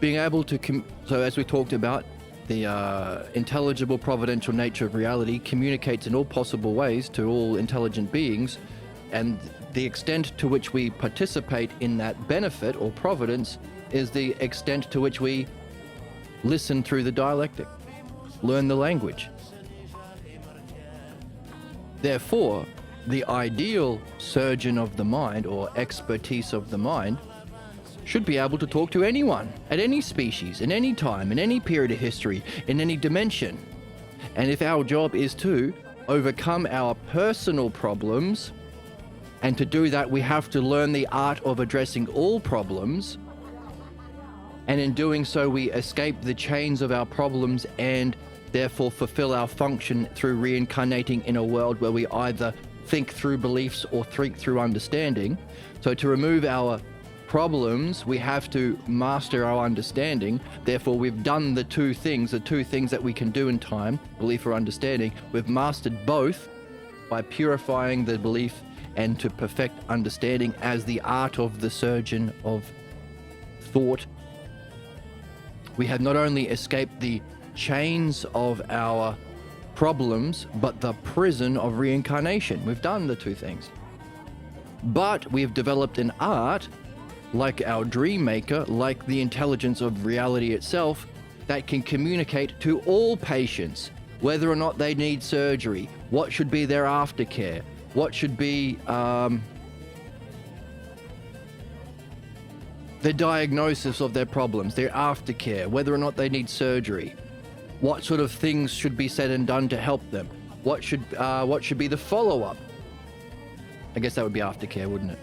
Being able to, so as we talked about, the intelligible providential nature of reality communicates in all possible ways to all intelligent beings, and the extent to which we participate in that benefit or providence is the extent to which we listen through the dialectic, learn the language. Therefore, the ideal surgeon of the mind or expertise of the mind should be able to talk to anyone at any species, in any time, in any period of history, in any dimension. And if our job is to overcome our personal problems, and to do that we have to learn the art of addressing all problems, and in doing so we escape the chains of our problems and therefore fulfill our function through reincarnating in a world where we either think through beliefs or think through understanding. So to remove our problems, we have to master our understanding. Therefore, we've done the two things that we can do in time, belief or understanding. We've mastered both by purifying the belief and to perfect understanding as the art of the surgeon of thought. We have not only escaped the chains of our problems, but the prison of reincarnation. We've done the two things. But we've developed an art, like our dream maker, like the intelligence of reality itself, that can communicate to all patients, whether or not they need surgery, what should be their aftercare, what should be the diagnosis of their problems, their aftercare, whether or not they need surgery, what sort of things should be said and done to help them, what should be the follow-up. I guess that would be aftercare, wouldn't it?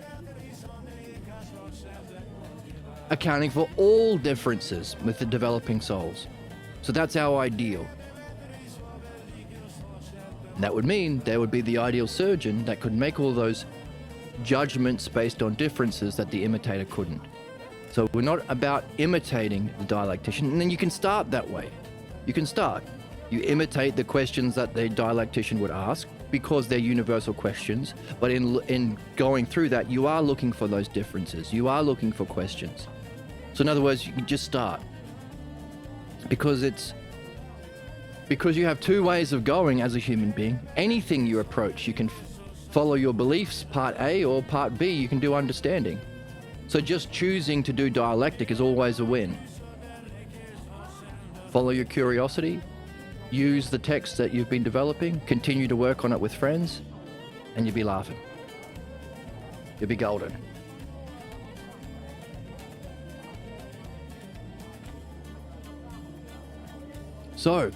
Accounting for all differences with the developing souls. So that's our ideal. And that would mean there would be the ideal surgeon that could make all those judgments based on differences that the imitator couldn't. So we're not about imitating the dialectician, and then you can start that way. You can start. You imitate the questions that the dialectician would ask because they're universal questions, but in going through that, you are looking for those differences. You are looking for questions. So in other words, you can just start. Because you have two ways of going as a human being. Anything you approach, you can follow your beliefs, part A, or part B, you can do understanding. So just choosing to do dialectic is always a win. Follow your curiosity, use the text that you've been developing, continue to work on it with friends, and you'll be laughing. You'll be golden. So,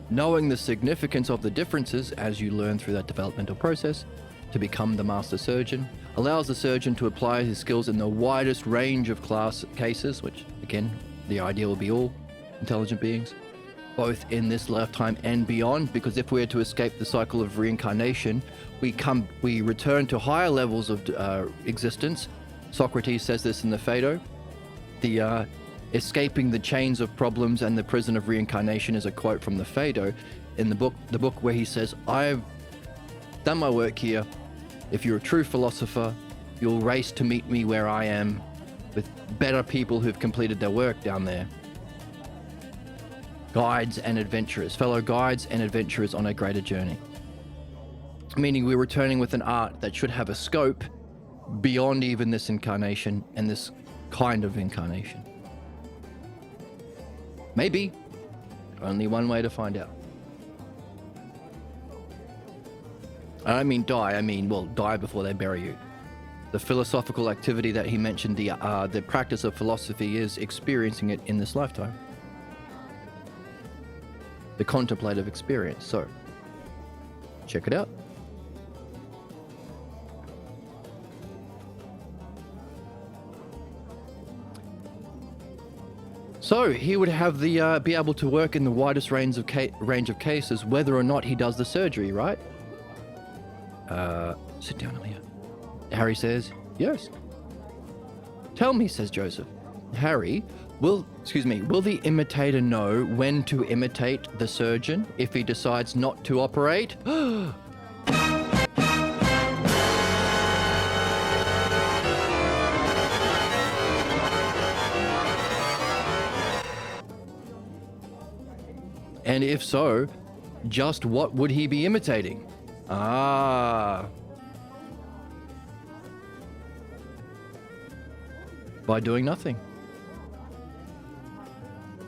knowing the significance of the differences as you learn through that developmental process to become the master surgeon allows the surgeon to apply his skills in the widest range of cases, which again, the ideal will be all intelligent beings, both in this lifetime and beyond, because if we are to escape the cycle of reincarnation, we return to higher levels of existence. Socrates says this in the Phaedo. The escaping the chains of problems and the prison of reincarnation is a quote from the Phaedo in the book where he says, I've done my work here. If you're a true philosopher, you'll race to meet me where I am with better people who've completed their work down there. Guides and adventurers, fellow guides and adventurers on a greater journey. Meaning we're returning with an art that should have a scope beyond even this incarnation and this kind of incarnation. Maybe. Only one way to find out. I don't mean die, I mean, well, die before they bury you. The philosophical activity that he mentioned, the practice of philosophy is experiencing it in this lifetime. The contemplative experience. So, check it out. So he would have the be able to work in the widest range of cases, whether or not he does the surgery, right? Sit down, Aaliyah. Harry says, yes. Tell me, says Joseph. Harry, will the imitator know when to imitate the surgeon if he decides not to operate? And if so, just what would he be imitating? By doing nothing.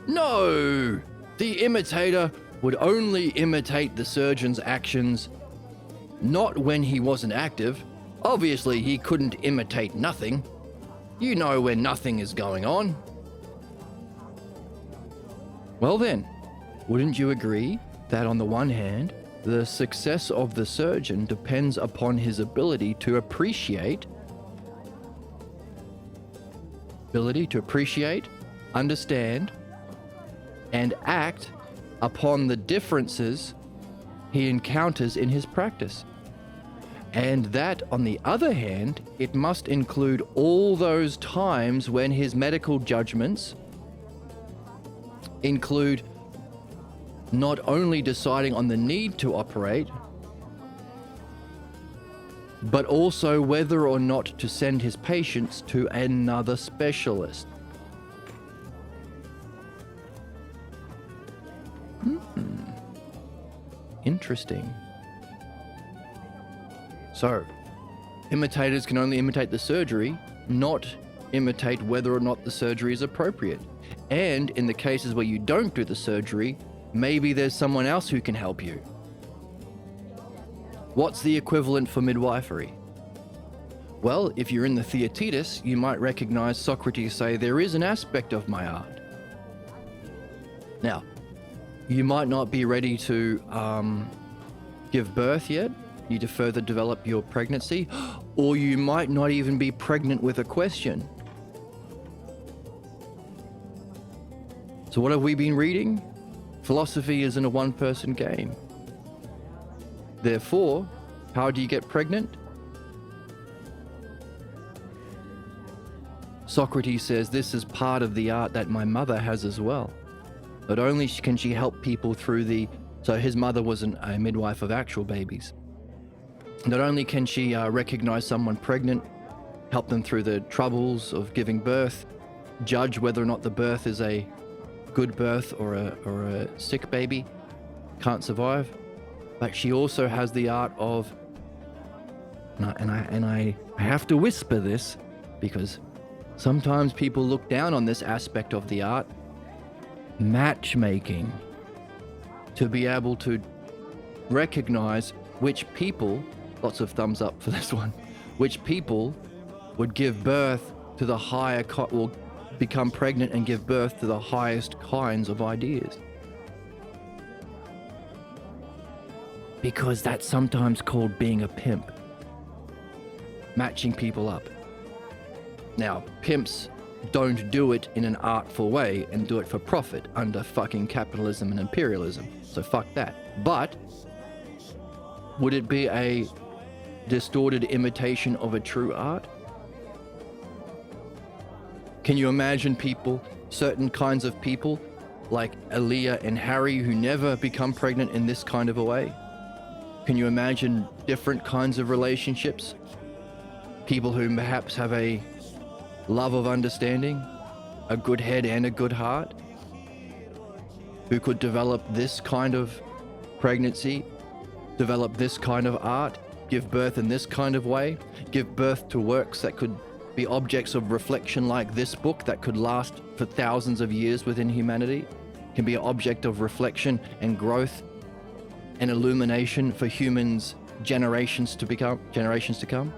No! The imitator would only imitate the surgeon's actions, not when he wasn't active. Obviously, he couldn't imitate nothing. You know when nothing is going on. Well then, wouldn't you agree that on the one hand, the success of the surgeon depends upon his ability to appreciate, understand, and act upon the differences he encounters in his practice. And that, on the other hand, it must include all those times when his medical judgments include not only deciding on the need to operate, but also whether or not to send his patients to another specialist. Interesting. So, imitators can only imitate the surgery, not imitate whether or not the surgery is appropriate. And in the cases where you don't do the surgery, maybe there's someone else who can help you. What's the equivalent for midwifery? Well, if you're in the Theaetetus, you might recognize Socrates say, there is an aspect of my art. Now, you might not be ready to give birth yet. You need to further develop your pregnancy, or you might not even be pregnant with a question. So what have we been reading? Philosophy isn't a one-person game. Therefore, how do you get pregnant? Socrates says this is part of the art that my mother has as well. Not only can she help people through so his mother wasn't a midwife of actual babies. Not only can she recognize someone pregnant, help them through the troubles of giving birth, judge whether or not the birth is a good birth or a sick baby, can't survive, but she also has the art of, and I have to whisper this because sometimes people look down on this aspect of the art, matchmaking, to be able to recognize which people, lots of thumbs up for this one, which people would give birth to the higher, will become pregnant and give birth to the highest kinds of ideas. Because that's sometimes called being a pimp. Matching people up. Now, pimps don't do it in an artful way and do it for profit under fucking capitalism and imperialism. So fuck that. But would it be a distorted imitation of a true art? Can you imagine people, certain kinds of people, like Aaliyah and Harry, who never become pregnant in this kind of a way? Can you imagine different kinds of relationships? People who perhaps have a love of understanding, a good head and a good heart, who could develop this kind of pregnancy, develop this kind of art, give birth in this kind of way, give birth to works that could be objects of reflection like this book that could last for thousands of years within humanity, can be an object of reflection and growth and illumination for humans generations to come.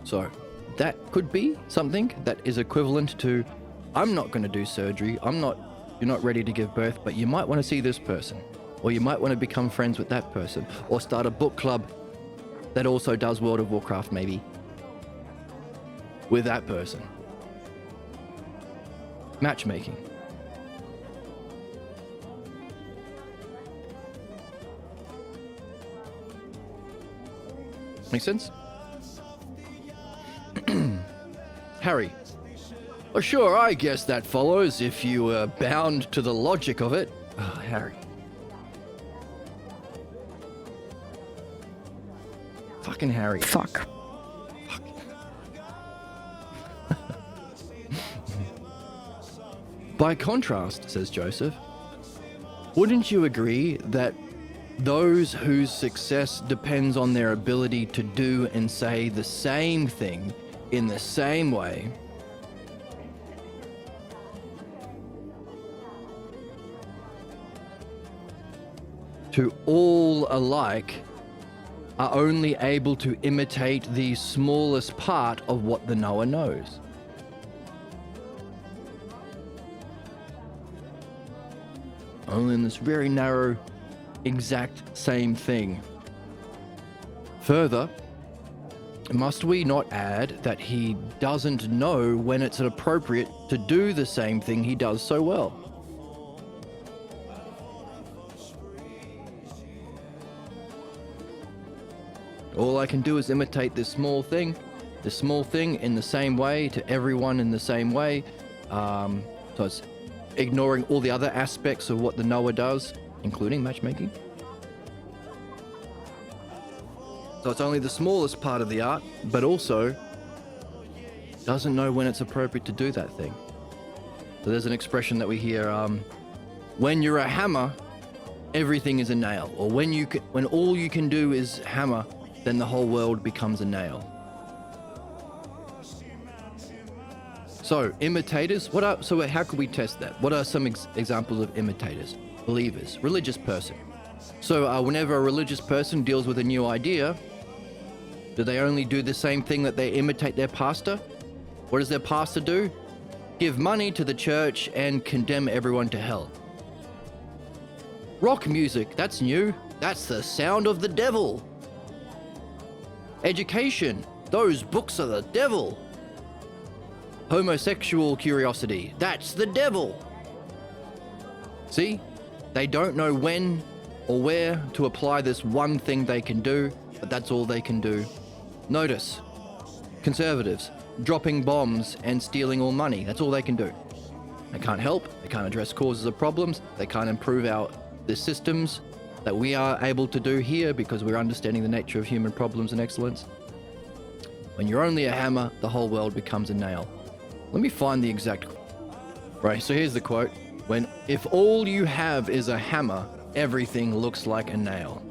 So that could be something that is equivalent to, I'm not going to do surgery, you're not ready to give birth, but you might want to see this person, or you might want to become friends with that person, or start a book club that also does World of Warcraft maybe, with that person. Matchmaking. Make sense? Harry. Oh, sure, I guess that follows if you were bound to the logic of it. Oh, Harry. Fucking Harry. Fuck. By contrast, says Joseph, wouldn't you agree that those whose success depends on their ability to do and say the same thing in the same way to all alike are only able to imitate the smallest part of what the knower knows? Only in this very narrow, exact same thing. Further, must we not add that he doesn't know when it's appropriate to do the same thing he does so well? All I can do is imitate this small thing in the same way to everyone in the same way. So it's ignoring all the other aspects of what the knower does, including matchmaking. So it's only the smallest part of the art, but also doesn't know when it's appropriate to do that thing. So there's an expression that we hear, when you're a hammer, everything is a nail. Or when all you can do is hammer, then the whole world becomes a nail. So imitators, so how could we test that? What are some examples of imitators? Believers, religious person. So whenever a religious person deals with a new idea, do they only do the same thing that they imitate their pastor? What does their pastor do? Give money to the church and condemn everyone to hell. Rock music, that's new. That's the sound of the devil. Education, those books are the devil. Homosexual curiosity, that's the devil. See? They don't know when or where to apply this one thing they can do, but that's all they can do. Notice, conservatives, dropping bombs and stealing all money, that's all they can do. They can't help, they can't address causes of problems, they can't improve the systems that we are able to do here because we're understanding the nature of human problems and excellence. When you're only a hammer, the whole world becomes a nail. Let me find the exact... Right, so here's the quote. If all you have is a hammer, everything looks like a nail.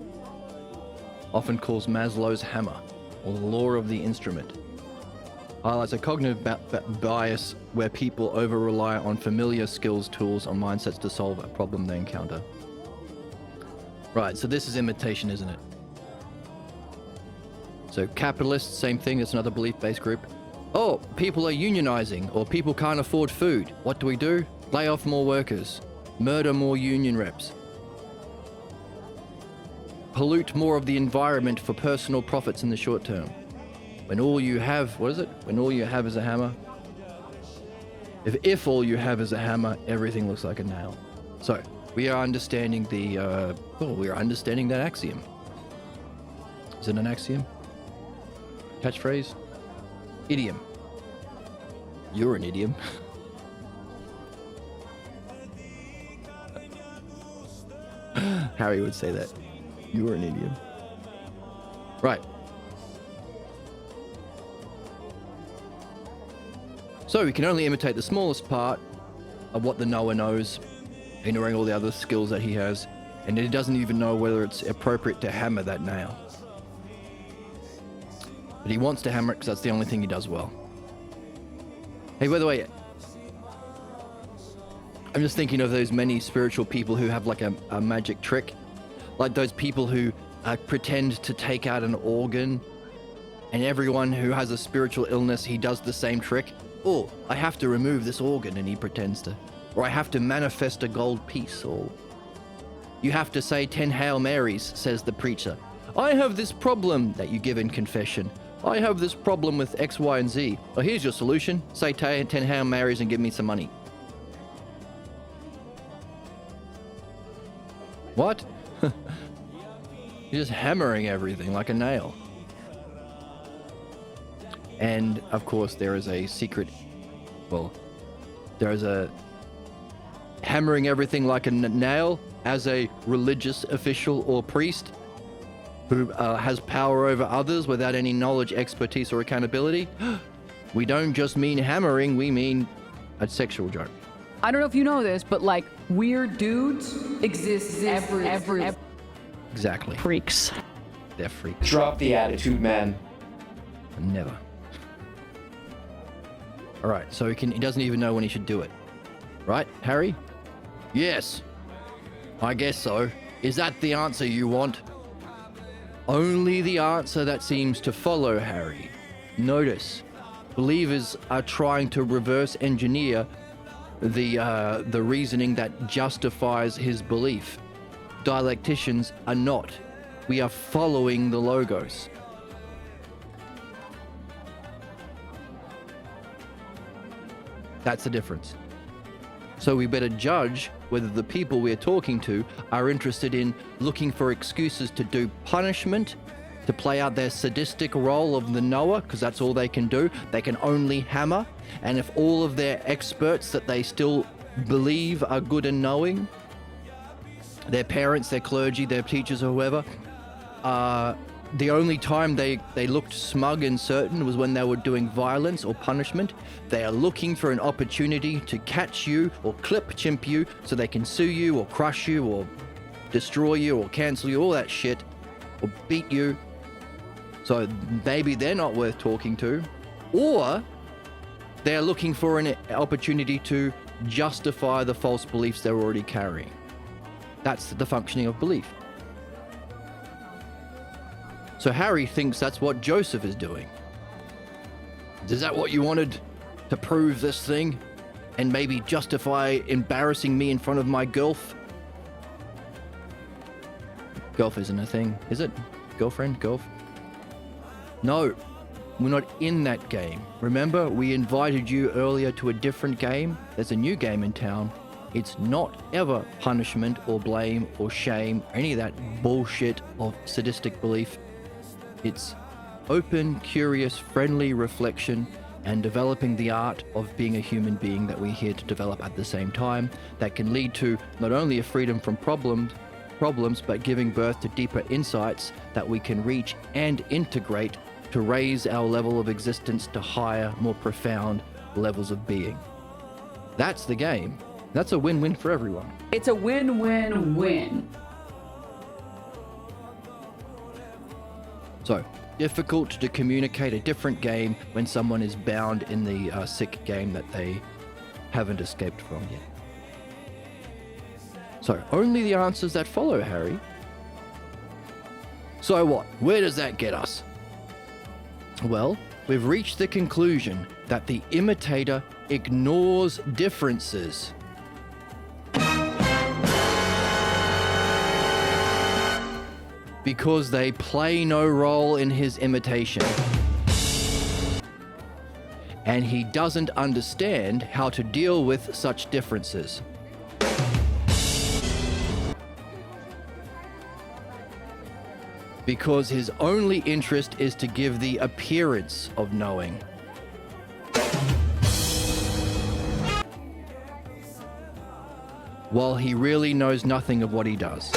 Often calls Maslow's hammer, or the law of the instrument. Highlights a cognitive bias where people over-rely on familiar skills, tools, or mindsets to solve a problem they encounter. Right, so this is imitation, isn't it? So capitalists, same thing, it's another belief-based group. Oh, people are unionizing, or people can't afford food. What do? Lay off more workers. Murder more union reps. Pollute more of the environment for personal profits in the short term. When all you have, when all you have is a hammer. If all you have is a hammer, everything looks like a nail. So, we are understanding we are understanding that axiom. Is it an axiom? Catchphrase? Idiom. You're an idiom. Harry would say that. You're an idiom. Right. So we can only imitate the smallest part of what the knower knows, ignoring all the other skills that he has, and he doesn't even know whether it's appropriate to hammer that nail. But he wants to hammer it because that's the only thing he does well. Hey, by the way, I'm just thinking of those many spiritual people who have like a magic trick. Like those people who pretend to take out an organ, and everyone who has a spiritual illness, he does the same trick. Oh, I have to remove this organ, and he pretends to. Or I have to manifest a gold piece, or you have to say 10 Hail Marys, says the preacher. I have this problem that you give in confession. I have this problem with X, Y, and Z. Well, here's your solution. Say 10 Hail Marys and give me some money. What? You're just hammering everything like a nail. And, of course, there is a secret... Well, there is a... Hammering everything like a nail as a religious official or priest who has power over others without any knowledge, expertise, or accountability. We don't just mean hammering, we mean a sexual joke. I don't know if you know this, but like weird dudes exist every. Exactly. Freaks. They're freaks. Drop the attitude, man. Never. All right, so he doesn't even know when he should do it. Right, Harry? Yes. I guess so. Is that the answer you want? Only the answer that seems to follow, Harry. Notice, believers are trying to reverse engineer the reasoning that justifies his belief. Dialecticians are not. We are following the logos. That's the difference. So we better judge whether the people we're talking to are interested in looking for excuses to do punishment, to play out their sadistic role of the knower, because that's all they can do. They can only hammer. And if all of their experts that they still believe are good and knowing, their parents, their clergy, their teachers, or whoever, the only time they looked smug and certain was when they were doing violence or punishment. They are looking for an opportunity to catch you or clip chimp you so they can sue you or crush you or destroy you or cancel you, all that shit, or beat you. So maybe they're not worth talking to. Or they're looking for an opportunity to justify the false beliefs they're already carrying. That's the functioning of belief. So Harry thinks that's what Joseph is doing. Is that what you wanted? To prove this thing? And maybe justify embarrassing me in front of my Gulf? Gulf isn't a thing, is it? Girlfriend? Gulf? No, we're not in that game. Remember, we invited you earlier to a different game? There's a new game in town. It's not ever punishment or blame or shame or any of that bullshit of sadistic belief. It's open, curious, friendly reflection and developing the art of being a human being that we're here to develop at the same time, that can lead to not only a freedom from problems, but giving birth to deeper insights that we can reach and integrate to raise our level of existence to higher, more profound levels of being. That's the game. That's a win-win for everyone. It's a win-win-win. So, difficult to communicate a different game when someone is bound in the sick game that they haven't escaped from yet. So, only the answers that follow, Harry. So what? Where does that get us? Well, we've reached the conclusion that the imitator ignores differences. Because they play no role in his imitation. And he doesn't understand how to deal with such differences. Because his only interest is to give the appearance of knowing. While he really knows nothing of what he does.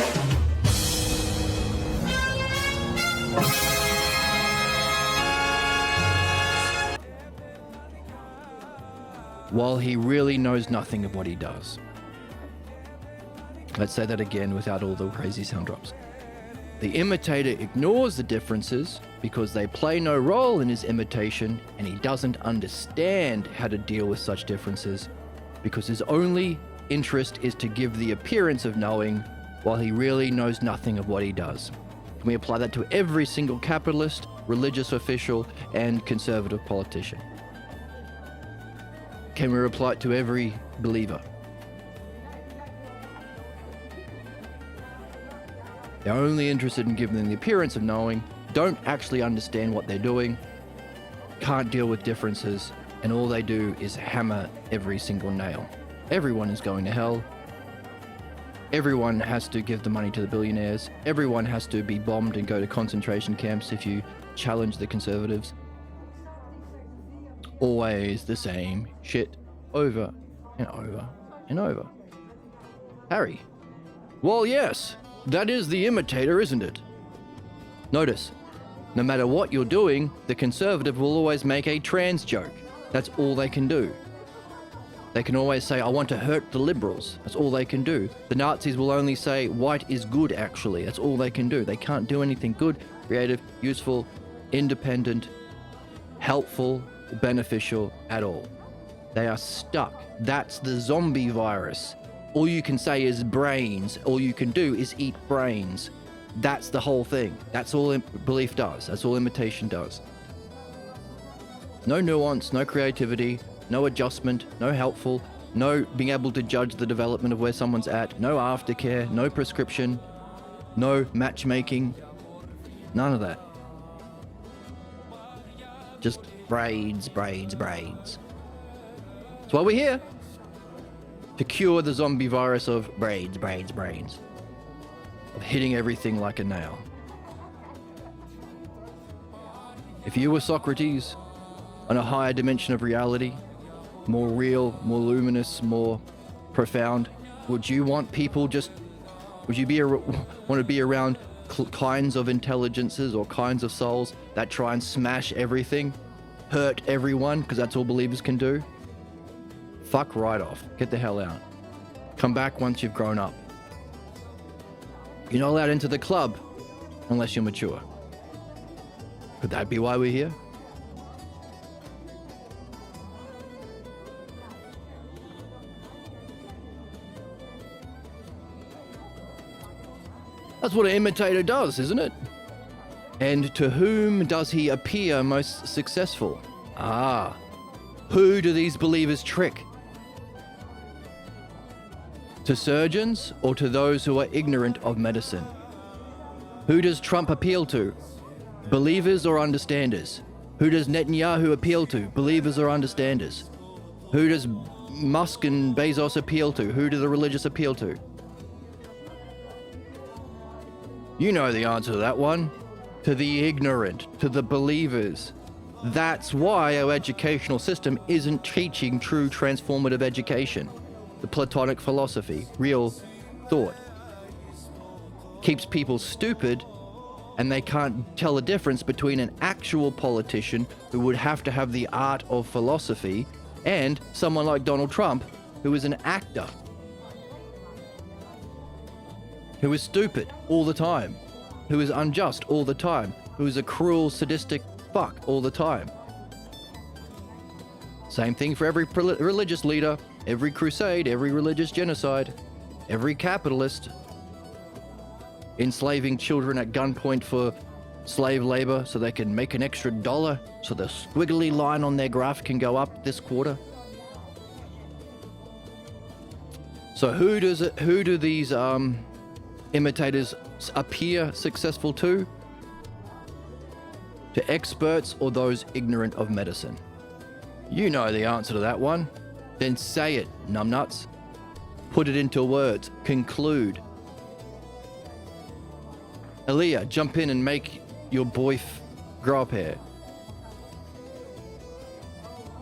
While he really knows nothing of what he does. Let's say that again without all the crazy sound drops. The imitator ignores the differences because they play no role in his imitation, and he doesn't understand how to deal with such differences because his only interest is to give the appearance of knowing while he really knows nothing of what he does. Can we apply that to every single capitalist, religious official, and conservative politician? Can we apply it to every believer? They're only interested in giving them the appearance of knowing, don't actually understand what they're doing, can't deal with differences, and all they do is hammer every single nail. Everyone is going to hell. Everyone has to give the money to the billionaires. Everyone has to be bombed and go to concentration camps if you challenge the conservatives. Always the same shit over and over and over. Harry. Well, yes, that is the imitator, isn't it? Notice, no matter what you're doing, the conservative will always make a trans joke. That's all they can do. They can always say, I want to hurt the liberals. That's all they can do. The Nazis will only say, white is good, actually. That's all they can do. They can't do anything good, creative, useful, independent, helpful, beneficial at all. They are stuck. That's the zombie virus. All you can say is brains. All you can do is eat brains. That's the whole thing. That's all belief does. That's all imitation does. No nuance, no creativity, no adjustment, no helpful, no being able to judge the development of where someone's at, no aftercare, no prescription, no matchmaking, none of that. Just braids, braids, braids. That's why we're here. To cure the zombie virus of braids, braids, braids. Of hitting everything like a nail. If you were Socrates, on a higher dimension of reality, more real, more luminous, more profound, would you want people just, would you want to be around kinds of intelligences or kinds of souls that try and smash everything, hurt everyone, because that's all believers can do? Fuck right off. Get the hell out. Come back once you've grown up. You're not allowed into the club unless you're mature. Could that be why we're here? That's what an imitator does, isn't it? And to whom does he appear most successful? Ah, who do these believers trick? To surgeons or to those who are ignorant of medicine? Who does Trump appeal to? Believers or understanders? Who does Netanyahu appeal to? Believers or understanders? Who does Musk and Bezos appeal to? Who do the religious appeal to? You know the answer to that one. To the ignorant, to the believers. That's why our educational system isn't teaching true transformative education. The Platonic philosophy, real thought. Keeps people stupid, and they can't tell the difference between an actual politician who would have to have the art of philosophy and someone like Donald Trump, who is an actor. Who is stupid all the time, who is unjust all the time, who is a cruel, sadistic fuck all the time. Same thing for every religious leader, every crusade, every religious genocide, every capitalist enslaving children at gunpoint for slave labor so they can make an extra $1 so the squiggly line on their graph can go up this quarter. So who do these imitators appear successful to? To experts or those ignorant of medicine? You know the answer to that one. Then say it, numbnuts. Put it into words. Conclude. Aaliyah, jump in and make your grow up hair.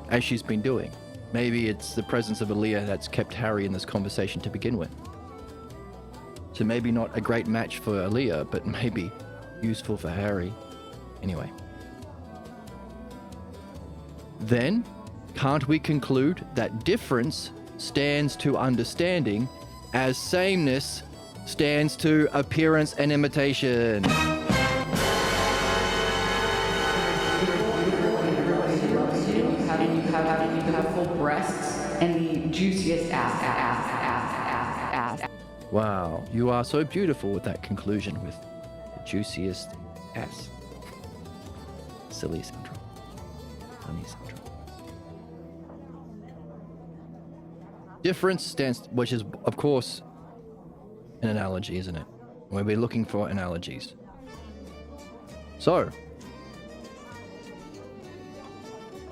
As she's been doing. Maybe it's the presence of Aaliyah that's kept Harry in this conversation to begin with. So maybe not a great match for Aaliyah, but maybe useful for Harry. Anyway. Then, can't we conclude that difference stands to understanding as sameness stands to appearance and imitation? You have full breasts and the juiciest ass. Wow, you are so beautiful with that conclusion with the juiciest ass. Silly syndrome. Honey syndrome. Difference stands, which is, of course, an analogy, isn't it? We'll be looking for analogies. So,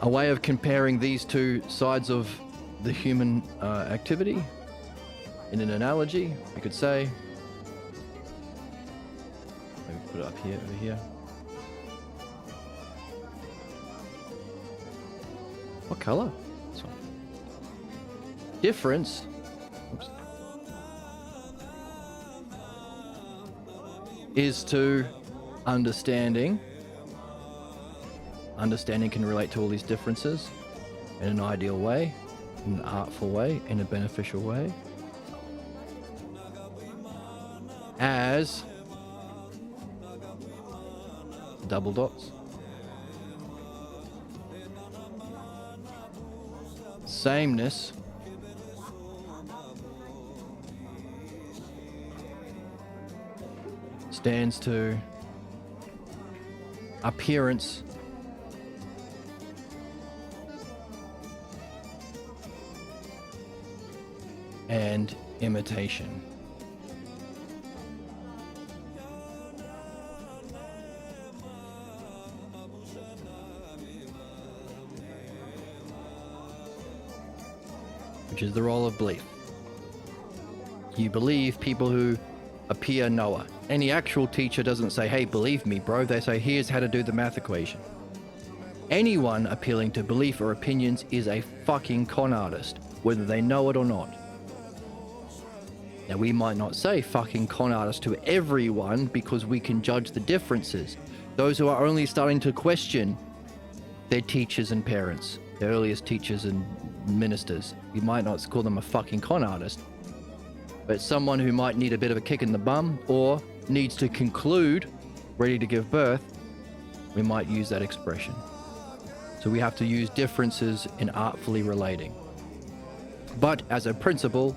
a way of comparing these two sides of the human activity in an analogy, you could say, maybe put it up here, over here. What color? This one. Difference. Oops. Is to understanding. Understanding can relate to all these differences in an ideal way, in an artful way, in a beneficial way. As double dots. Sameness stands to appearance and imitation. Which is the role of belief. You believe people who appear knower. Any actual teacher doesn't say, hey, believe me, bro. They say, here's how to do the math equation. Anyone appealing to belief or opinions is a fucking con artist, whether they know it or not. Now, we might not say fucking con artist to everyone because we can judge the differences. Those who are only starting to question their teachers and parents, their earliest teachers and ministers. You might not call them a fucking con artist, but someone who might need a bit of a kick in the bum or needs to conclude, ready to give birth, we might use that expression. So we have to use differences in artfully relating. But as a principle,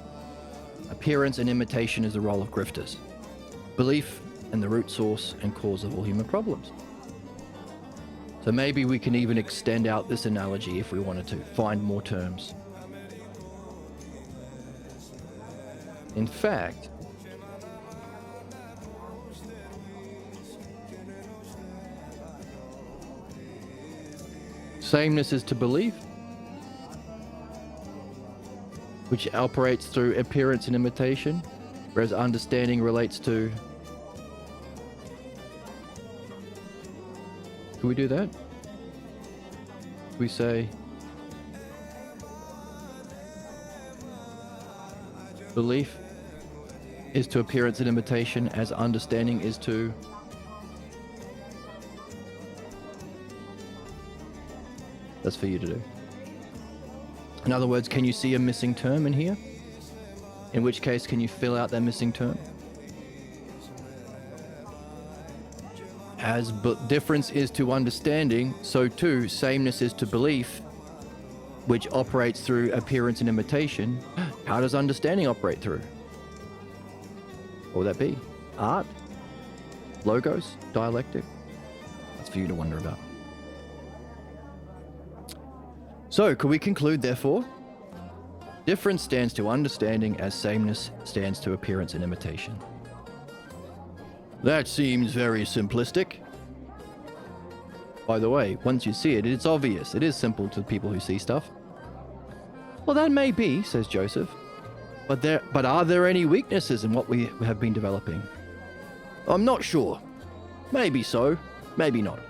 appearance and imitation is the role of grifters. Belief and the root source and cause of all human problems. So maybe we can even extend out this analogy if we wanted to, find more terms. In fact, sameness is to belief, which operates through appearance and imitation, whereas understanding relates to... Can we do that? We say belief is to appearance and imitation as understanding is to... That's for you to do. In other words, can you see a missing term in here? In which case, can you fill out that missing term? As difference is to understanding, so too sameness is to belief, which operates through appearance and imitation. How does understanding operate through? What would that be? Art? Logos? Dialectic? That's for you to wonder about. So, could we conclude, therefore? Difference stands to understanding as sameness stands to appearance and imitation. That seems very simplistic. By the way, once you see it, it's obvious. It is simple to people who see stuff. Well, that may be, says Joseph. But are there any weaknesses in what we have been developing? I'm not sure. Maybe so, maybe not.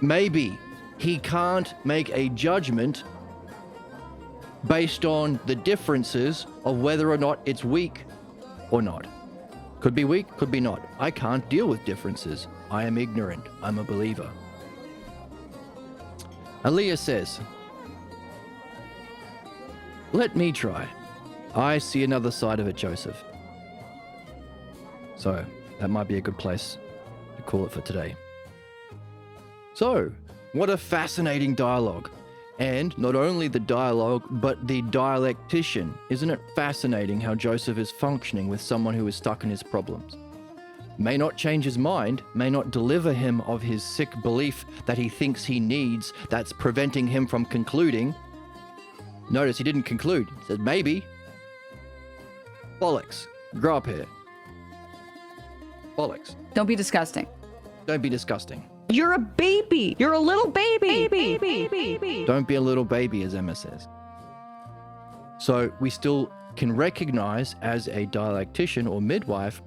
Maybe he can't make a judgment based on the differences of whether or not it's weak or not. Could be weak, could be not. I can't deal with differences. I am ignorant. I'm a believer. Aaliyah says, let me try. I see another side of it, Joseph. So, that might be a good place to call it for today. So, what a fascinating dialogue. And not only the dialogue, but the dialectician. Isn't it fascinating how Joseph is functioning with someone who is stuck in his problems? May not change his mind, may not deliver him of his sick belief that he thinks he needs, that's preventing him from concluding. Notice he didn't conclude. He said, maybe. Bollocks. Grow up here. Bollocks. Don't be disgusting. Don't be disgusting. You're a baby. You're a little baby. Don't be a little baby, as Emma says. So we still can recognize as a dialectician or midwife,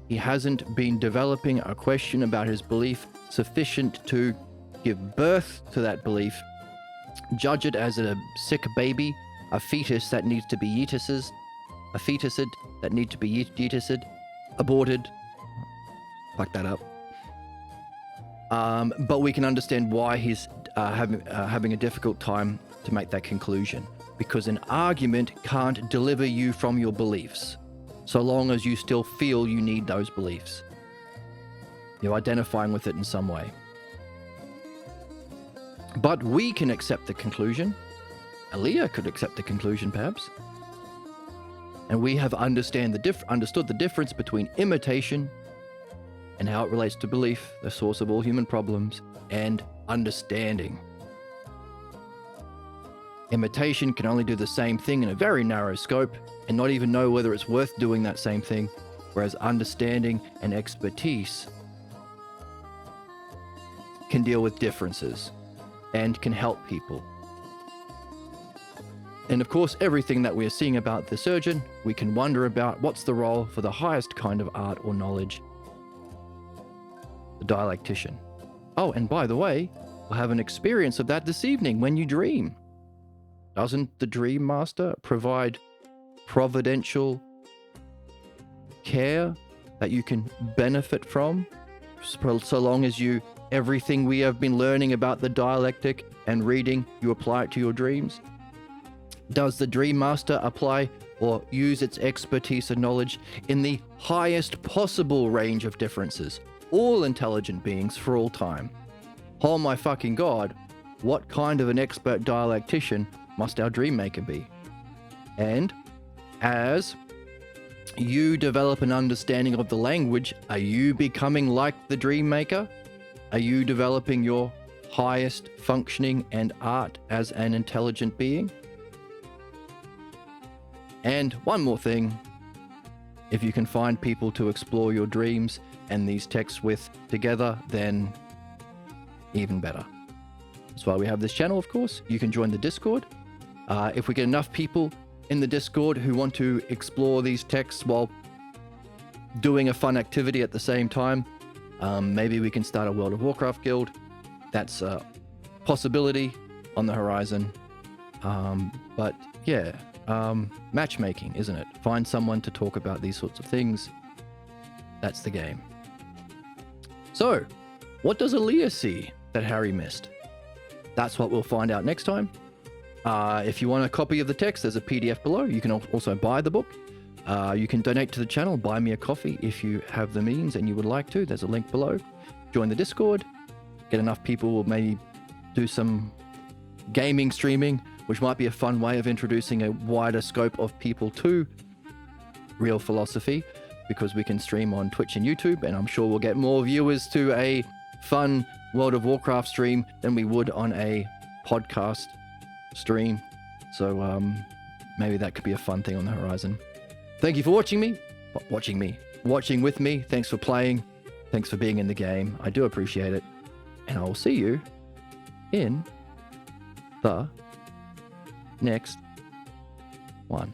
he hasn't been developing a question about his belief sufficient to give birth to that belief, judge it as a sick baby, a fetus that needs to be yetused, a fetused that need to be yetused, aborted. Fuck that up. But we can understand why he's having a difficult time to make that conclusion. Because an argument can't deliver you from your beliefs, so long as you still feel you need those beliefs. You're identifying with it in some way. But we can accept the conclusion. Aaliyah could accept the conclusion, perhaps. And we have understood the difference between imitation and how it relates to belief, the source of all human problems, and understanding. Imitation can only do the same thing in a very narrow scope and not even know whether it's worth doing that same thing, whereas understanding and expertise can deal with differences and can help people. And of course, everything that we're seeing about the surgeon, we can wonder about what's the role for the highest kind of art or knowledge, the dialectician. Oh, and by the way, we'll have an experience of that this evening when you dream. Doesn't the Dream Master provide providential care that you can benefit from, so long as everything we have been learning about the dialectic and reading, you apply it to your dreams? Does the Dream Master apply or use its expertise and knowledge in the highest possible range of differences? All intelligent beings for all time. Oh my fucking God, what kind of an expert dialectician must our dream maker be? And as you develop an understanding of the language, are you becoming like the dream maker? Are you developing your highest functioning and art as an intelligent being? And one more thing, if you can find people to explore your dreams and these texts with together, then even better. That's why we have this channel, of course. You can join the Discord. If we get enough people in the Discord who want to explore these texts while doing a fun activity at the same time, maybe we can start a World of Warcraft guild. That's a possibility on the horizon. But yeah, matchmaking, isn't it? Find someone to talk about these sorts of things. That's the game. So, what does Aaliyah see that Harry missed? That's what we'll find out next time. If you want a copy of the text, there's a PDF below. You can also buy the book. You can donate to the channel, buy me a coffee if you have the means and you would like to. There's a link below. Join the Discord. Get enough people, we'll maybe do some gaming streaming, which might be a fun way of introducing a wider scope of people to real philosophy, because we can stream on Twitch and YouTube, and I'm sure we'll get more viewers to a fun World of Warcraft stream than we would on a podcast stream. So maybe that could be a fun thing on the horizon. Thank you for watching with me. Thanks for playing. Thanks for being in the game. I do appreciate it. And I will see you in the next one.